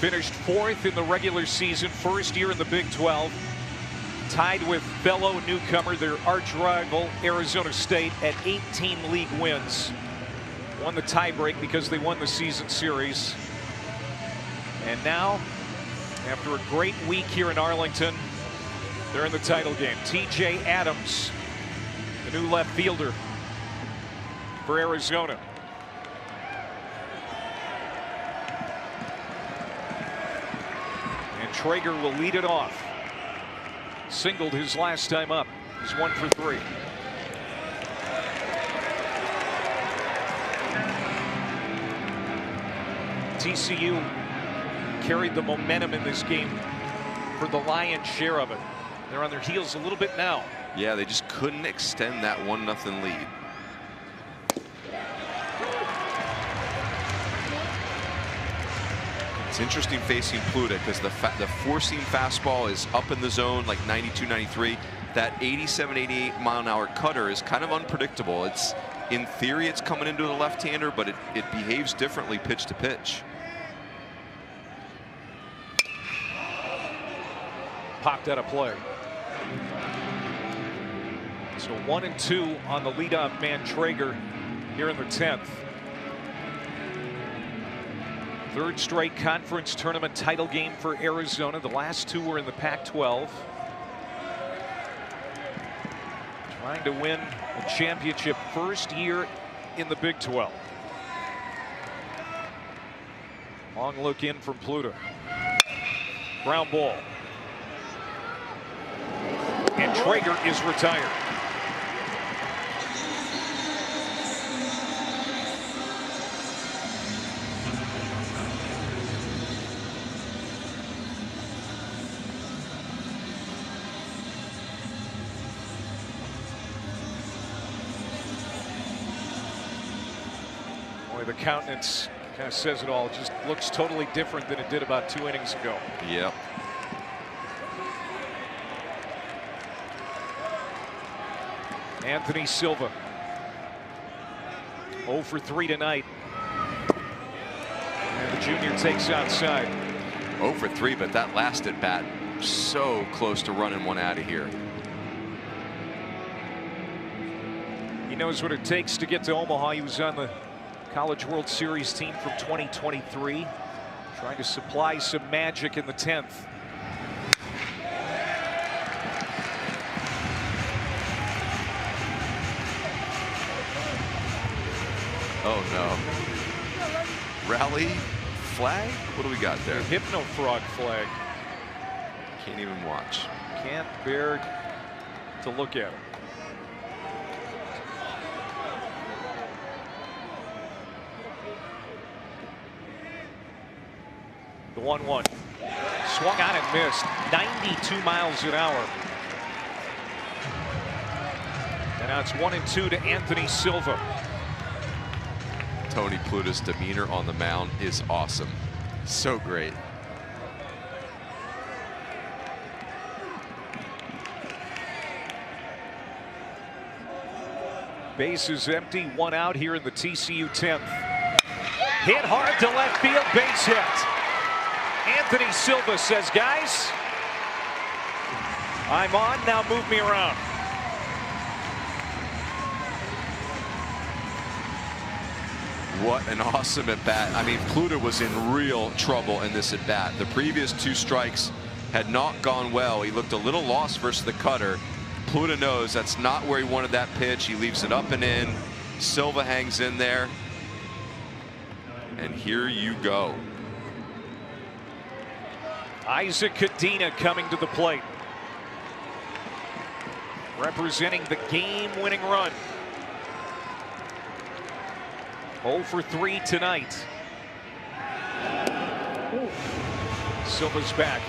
finished 4th in the regular season, first year in the Big 12. Tied with fellow newcomer, their arch rival, Arizona State, at 18 league wins. Won the tiebreak because they won the season series. And now, after a great week here in Arlington, they're in the title game. TJ Adams, the new left fielder for Arizona. And Traeger will lead it off. Singled his last time up. He's 1 for 3. TCU carried the momentum in this game for the lion's share of it. They're on their heels a little bit now. Yeah, they just couldn't extend that 1-0 lead. It's interesting facing Pluta because the four-seam fastball is up in the zone like 92, 93. That 87, 88 mile-an-hour cutter is kind of unpredictable. It's, in theory, it's coming into the left-hander, but it behaves differently pitch to pitch. Popped out of play. So 1-2 on the leadoff man Traeger here in the 10th. 3rd straight conference tournament title game for Arizona. The last 2 were in the Pac-12. Trying to win a championship first year in the Big 12. Long look in from Pluta. Ground ball. And Traeger is retired. Boy, the countenance kind of says it all. It just looks totally different than it did about 2 innings ago. Yep. Anthony Silva 0 for 3 tonight. And the junior takes outside. 0 for 3, but that last at bat so close to running one out of here. He knows what it takes to get to Omaha. He was on the College World Series team from 2023, trying to supply some magic in the 10th. Oh no. Rally flag? What do we got there? Hypno frog flag. Can't even watch. Can't bear to look at it. The 1-1. Swung on and missed. 92 miles an hour. And now it's 1-2 to Anthony Silva. Tony Pluta's demeanor on the mound is awesome. So great. Bases empty, 1 out here in the TCU 10th. Hit hard to left field, base hit. Anthony Silva says, guys, I'm on, now move me around. What an awesome at bat. I mean, Pluta was in real trouble in this at bat. The previous 2 strikes had not gone well. He looked a little lost versus the cutter. Pluta knows that's not where he wanted that pitch. He leaves it up and in. Silva hangs in there. And here you go. Isaac Cadena coming to the plate, representing the game-winning run. 0 for 3 tonight. Silva's back.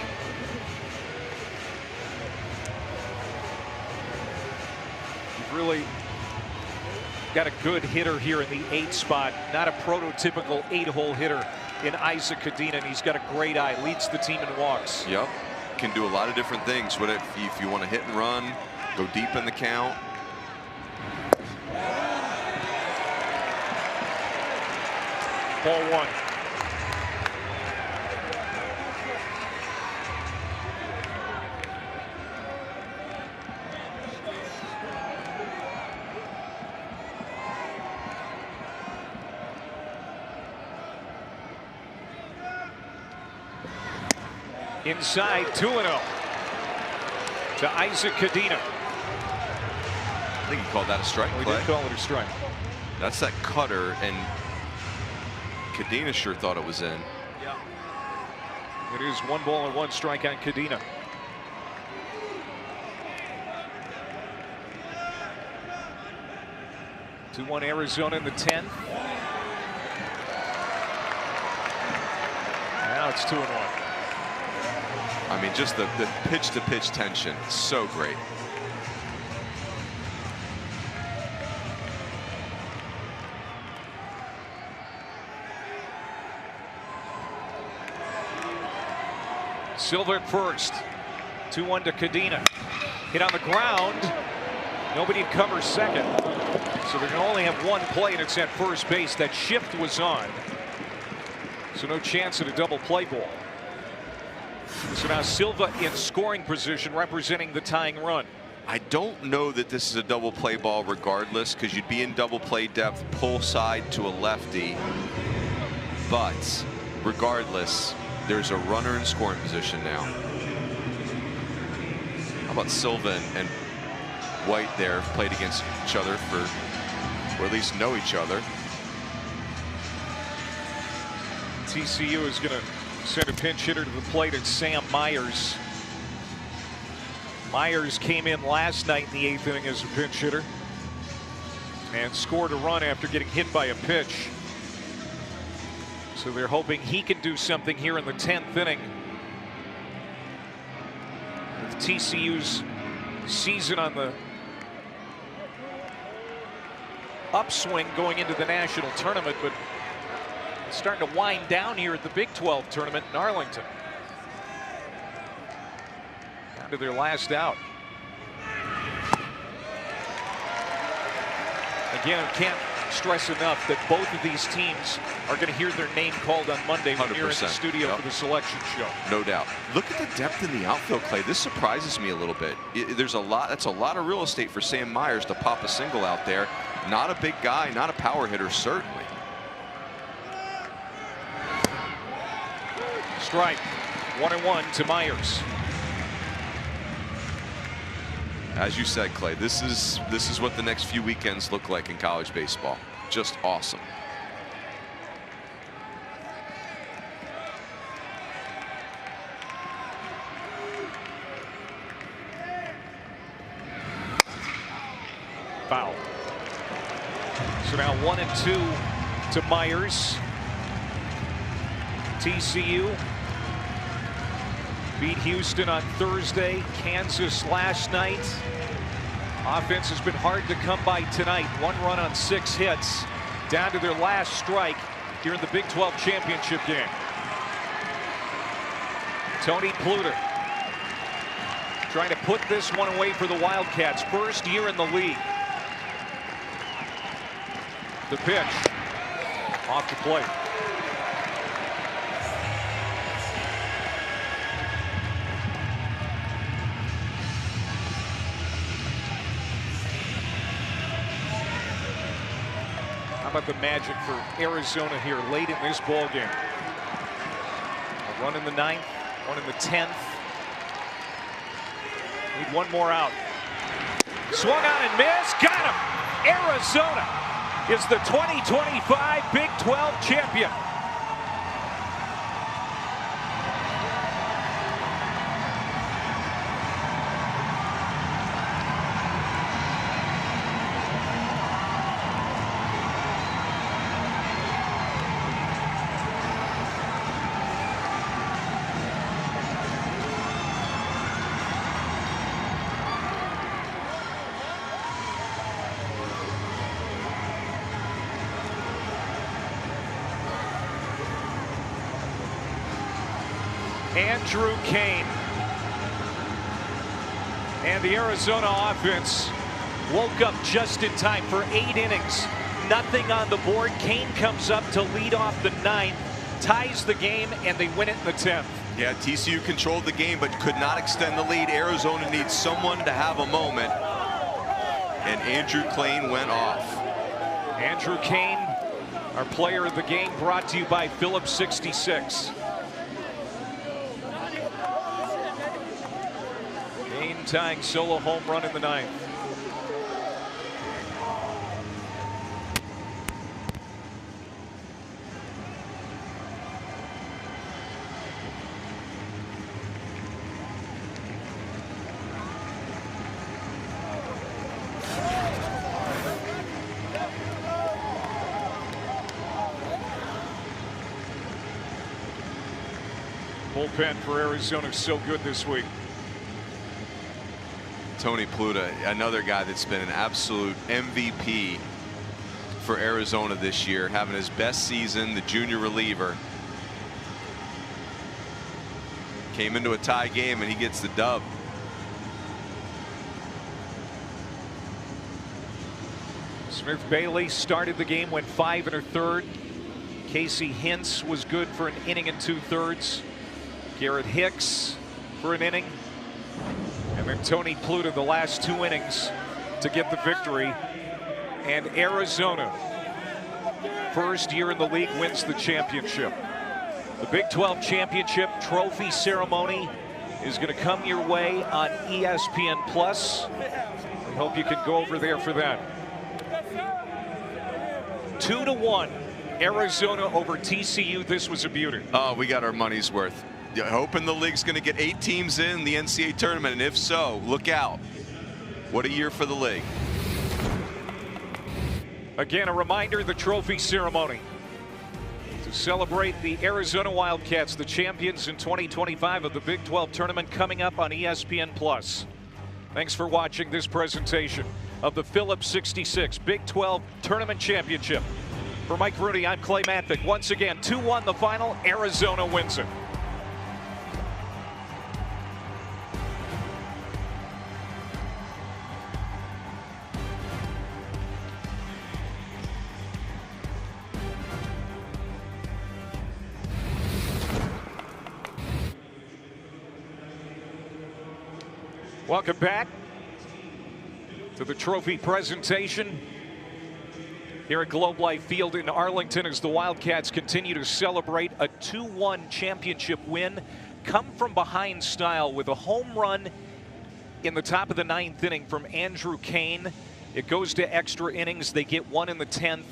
You've really got a good hitter here in the 8 spot. Not a prototypical 8-hole hitter in Isaac Cadena, and he's got a great eye. Leads the team in walks. Yep. Can do a lot of different things. What if you want to hit and run, go deep in the count. Ball 1. Inside, 2-0 to Isaac Cadena. I think he called that a strike. We did call it a strike. That's that cutter, and Cadena sure thought it was in. Yeah. It is 1 ball and 1 strike on Cadena. Two-1 Arizona in the 10th. Now it's 2-1. I mean, just the pitch-to-pitch tension, so great. Silva at first. 2-1 to Cadena. Hit on the ground. Nobody covers second. So they're going to only have 1 play, and it's at first base. That shift was on. So no chance at a double play ball. So now Silva in scoring position, representing the tying run. I don't know that this is a double play ball regardless, because you'd be in double play depth, pull side to a lefty. But regardless, there's a runner in scoring position now. How about Silva and White there, played against each other or at least know each other. TCU is going to send a pinch hitter to the plate. It's Sam Myers. Myers came in last night in the 8th inning as a pinch hitter and scored a run after getting hit by a pitch. So they're hoping he can do something here in the 10th inning. With TCU's season on the upswing going into the national tournament, but it's starting to wind down here at the Big 12 tournament in Arlington. Down to their last out. Again, can't stress enough that both of these teams are going to hear their name called on Monday when you're in the studio for the selection show. No doubt. Look at the depth in the outfield, Clay. This surprises me a little bit. There's a lot. That's a lot of real estate for Sam Myers to pop a single out there. Not a big guy, not a power hitter, certainly. Strike. 1-1 to Myers. As you said, Clay, this is what the next few weekends look like in college baseball. Just awesome. Foul. So now 1-2 to Myers. TCU beat Houston on Thursday, Kansas last night. Offense has been hard to come by tonight. 1 run on 6 hits. down to their last strike here in the Big 12 championship game. Tony Pluta trying to put this one away for the Wildcats. First year in the league. The pitch off the plate. How about the magic for Arizona here late in this ball game? A run in the 9th, one in the 10th. Need one more out. Swung on and missed. Got him. Arizona is the 2025 Big 12 champion. Andrew Kane. And the Arizona offense woke up just in time for 8 innings. Nothing on the board. Kane comes up to lead off the 9th, ties the game, and they win it in the 10th. Yeah, TCU controlled the game but could not extend the lead. Arizona needs someone to have a moment. And Andrew Kane went off. Andrew Kane, our player of the game, brought to you by Phillips 66. Tying solo home run in the 9th. Bullpen for Arizona is so good this week. Tony Pluta, another guy that's been an absolute MVP for Arizona this year, having his best season, the junior reliever. Came into a tie game and he gets the dub. Smith Bailey started the game, went 5 1/3. Casey Hintz was good for an inning and 2/3. Garrett Hicks for an inning. And then Tony Pluta the last 2 innings to get the victory. And Arizona, first year in the league, wins the championship. The Big 12 championship trophy ceremony is going to come your way on ESPN Plus. I hope you can go over there for that. 2-1 Arizona over TCU. This was a beauty. Oh, we got our money's worth. Hoping the league's going to get 8 teams in the NCAA tournament, and if so, look out. What a year for the league. Again, a reminder, the trophy ceremony to celebrate the Arizona Wildcats, the champions in 2025 of the Big 12 tournament, coming up on ESPN Plus. Thanks for watching this presentation of the Phillips 66 Big 12 Tournament Championship. For Mike Rooney, I'm Clay Mathick. Once again, 2-1 the final. Arizona wins it. Welcome back to the trophy presentation here at Globe Life Field in Arlington as the Wildcats continue to celebrate a 2-1 championship win. Come from behind style with a home run in the top of the 9th inning from Andrew Kane. It goes to extra innings. They get 1 in the 10th.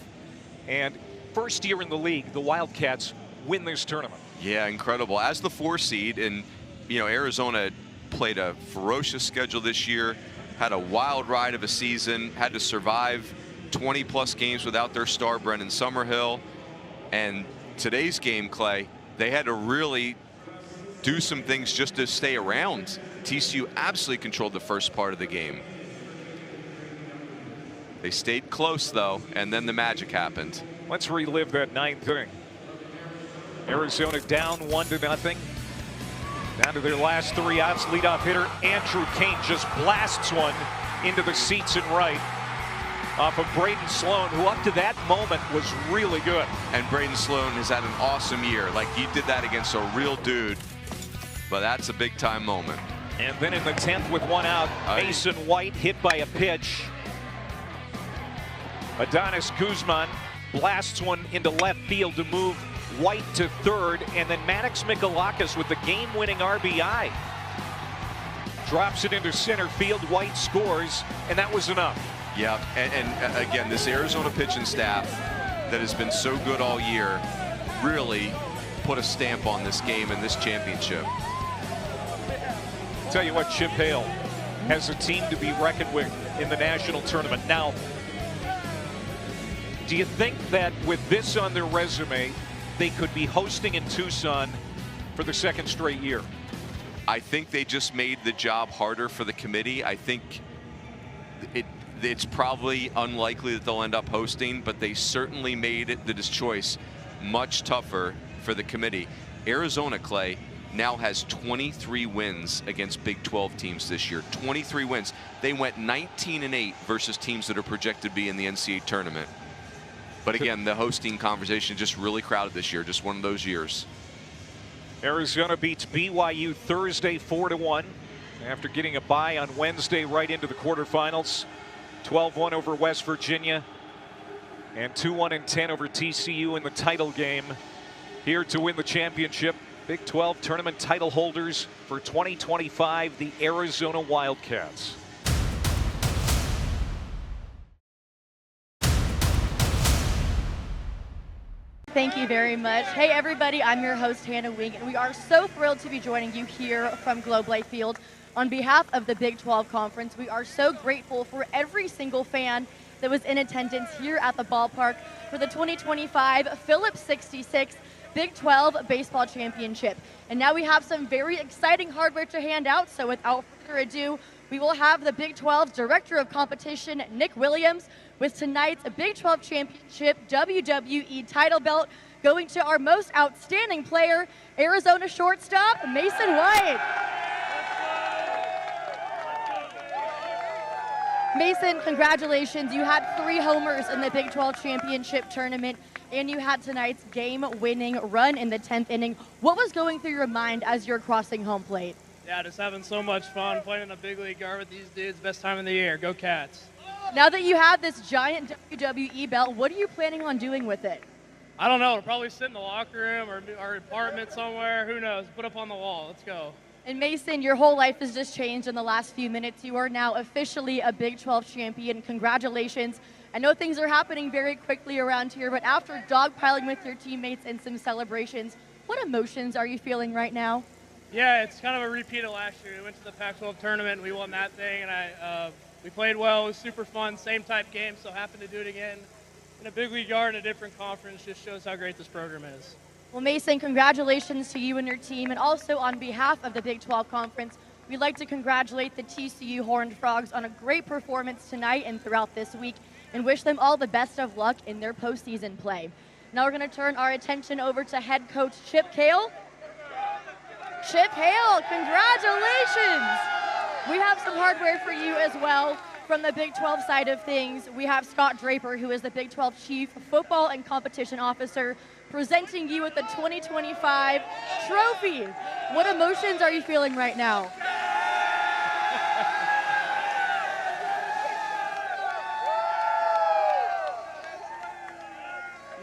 And first year in the league, the Wildcats win this tournament. Yeah, incredible. As the 4 seed, and Arizona played a ferocious schedule this year, had a wild ride of a season, had to survive 20+ games without their star Brendan Summerhill. And today's game, Clay, they had to really do some things just to stay around. TCU absolutely controlled the first part of the game. They stayed close, though, and then the magic happened. Let's relive that 9th inning. Arizona down 1-0. Down to their last 3 outs. Leadoff hitter Andrew Kane just blasts one into the seats in right off of Braden Sloan, who up to that moment was really good. And Braden Sloan has had an awesome year. Like, he did that against a real dude. But that's a big-time moment. And then in the 10th with 1 out, Mason White hit by a pitch. Adonis Guzman blasts one into left field to move White to third, and then Maddox Mikalakis with the game-winning RBI. Drops it into center field, White scores, and that was enough. Yeah, and again, this Arizona pitching staff that has been so good all year really put a stamp on this game and this championship. Tell you what, Chip Hale has a team to be reckoned with in the national tournament. Now, do you think that with this on their resume, they could be hosting in Tucson for the 2nd straight year? I think they just made the job harder for the committee. I think it's probably unlikely that they'll end up hosting, but they certainly made it, this choice, much tougher for the committee. Arizona, Clay, now has 23 wins against Big 12 teams this year. 23 wins. They went 19-8 versus teams that are projected to be in the NCAA tournament. But again, the hosting conversation just really crowded this year. Just one of those years. Arizona beats BYU Thursday 4-1 after getting a bye on Wednesday right into the quarterfinals. 12-1 over West Virginia and 2-1 and 10 over TCU in the title game. Here to win the championship, Big 12 tournament title holders for 2025, the Arizona Wildcats. Thank you very much. Hey everybody, I'm your host Hannah Wing, and we are so thrilled to be joining you here from Globe Life Field. On behalf of the Big 12 Conference, we are so grateful for every single fan that was in attendance here at the ballpark for the 2025 Phillips 66 Big 12 Baseball Championship. And now we have some very exciting hardware to hand out, so without further ado, we will have the Big 12 Director of Competition, Nick Williams, with tonight's Big 12 Championship WWE title belt going to our most outstanding player, Arizona shortstop, Mason White. Mason, congratulations. You had 3 homers in the Big 12 Championship tournament, and you had tonight's game-winning run in the 10th inning. What was going through your mind as you're crossing home plate? Yeah, just having so much fun playing in a big league yard with these dudes. Best time of the year. Go Cats. Now that you have this giant WWE belt, what are you planning on doing with it? I don't know. We'll probably sit in the locker room or our apartment somewhere. Who knows? Put up on the wall. Let's go. And Mason, your whole life has just changed in the last few minutes. You are now officially a Big 12 champion. Congratulations. I know things are happening very quickly around here, but after dogpiling with your teammates and some celebrations, what emotions are you feeling right now? Yeah, it's kind of a repeat of last year. We went to the Pac-12 tournament, and we won that thing, and we played well. It was super fun, same type game, so happy to do it again. In a big league yard in a different conference just shows how great this program is. Well, Mason, congratulations to you and your team, and also on behalf of the Big 12 Conference, we'd like to congratulate the TCU Horned Frogs on a great performance tonight and throughout this week, and wish them all the best of luck in their postseason play. Now we're going to turn our attention over to head coach Chip Hale. Chip Hale, congratulations! We have some hardware for you as well from the Big 12 side of things. We have Scott Draper, who is the Big 12 Chief Football and Competition Officer, presenting you with the 2025 trophy. What emotions are you feeling right now?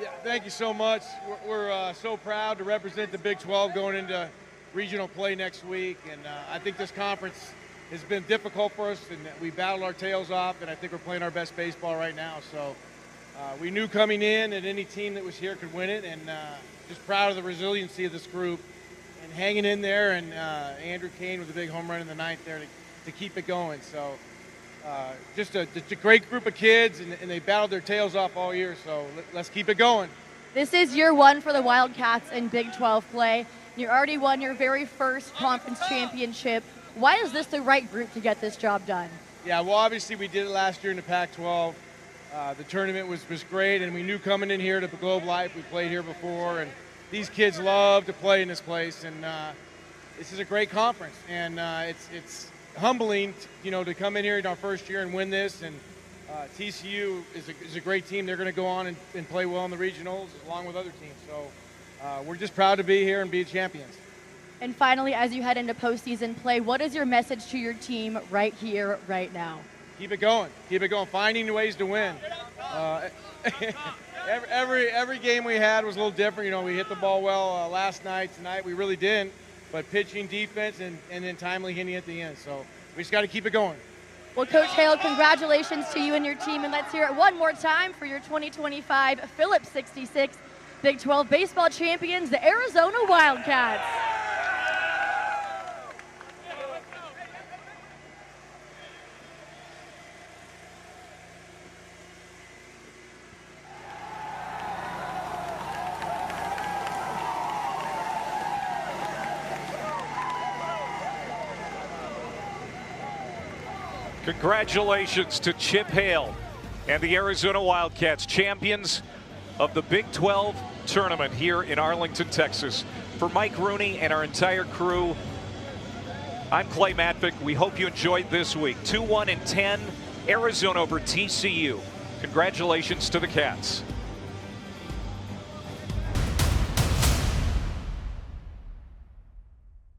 Yeah, thank you so much. We're so proud to represent the Big 12 going into regional play next week, and I think this conference has been difficult for us, and we battled our tails off, and I think we're playing our best baseball right now. So we knew coming in that any team that was here could win it, and just proud of the resiliency of this group and hanging in there, and Andrew Kane with a big home run in the 9th there to keep it going. So just a great group of kids, and they battled their tails off all year, so let's keep it going. This is year 1 for the Wildcats in Big 12 play. You already won your very first conference championship. Why is this the right group to get this job done? Yeah, well, obviously we did it last year in the Pac-12. The tournament was great, and we knew coming in here to Globe Life, we played here before, and these kids love to play in this place, and this is a great conference, and it's humbling, to come in here in our first year and win this. And TCU is a great team. They're going to go on and play well in the regionals along with other teams. So we're just proud to be here and be champions. And finally, as you head into postseason play, what is your message to your team right here, right now? Keep it going. Keep it going. Finding ways to win. Every game we had was a little different. We hit the ball well last night. Tonight we really didn't. But pitching, defense, and then timely hitting at the end. So we just got to keep it going. Well, Coach Hale, congratulations to you and your team. And let's hear it one more time for your 2025 Phillips 66 Big 12 baseball champions, the Arizona Wildcats. Congratulations to Chip Hale and the Arizona Wildcats, champions of the Big 12 tournament here in Arlington, Texas. For Mike Rooney and our entire crew, I'm Clay Matvick. We hope you enjoyed this week. 2-1-10, Arizona over TCU. Congratulations to the Cats.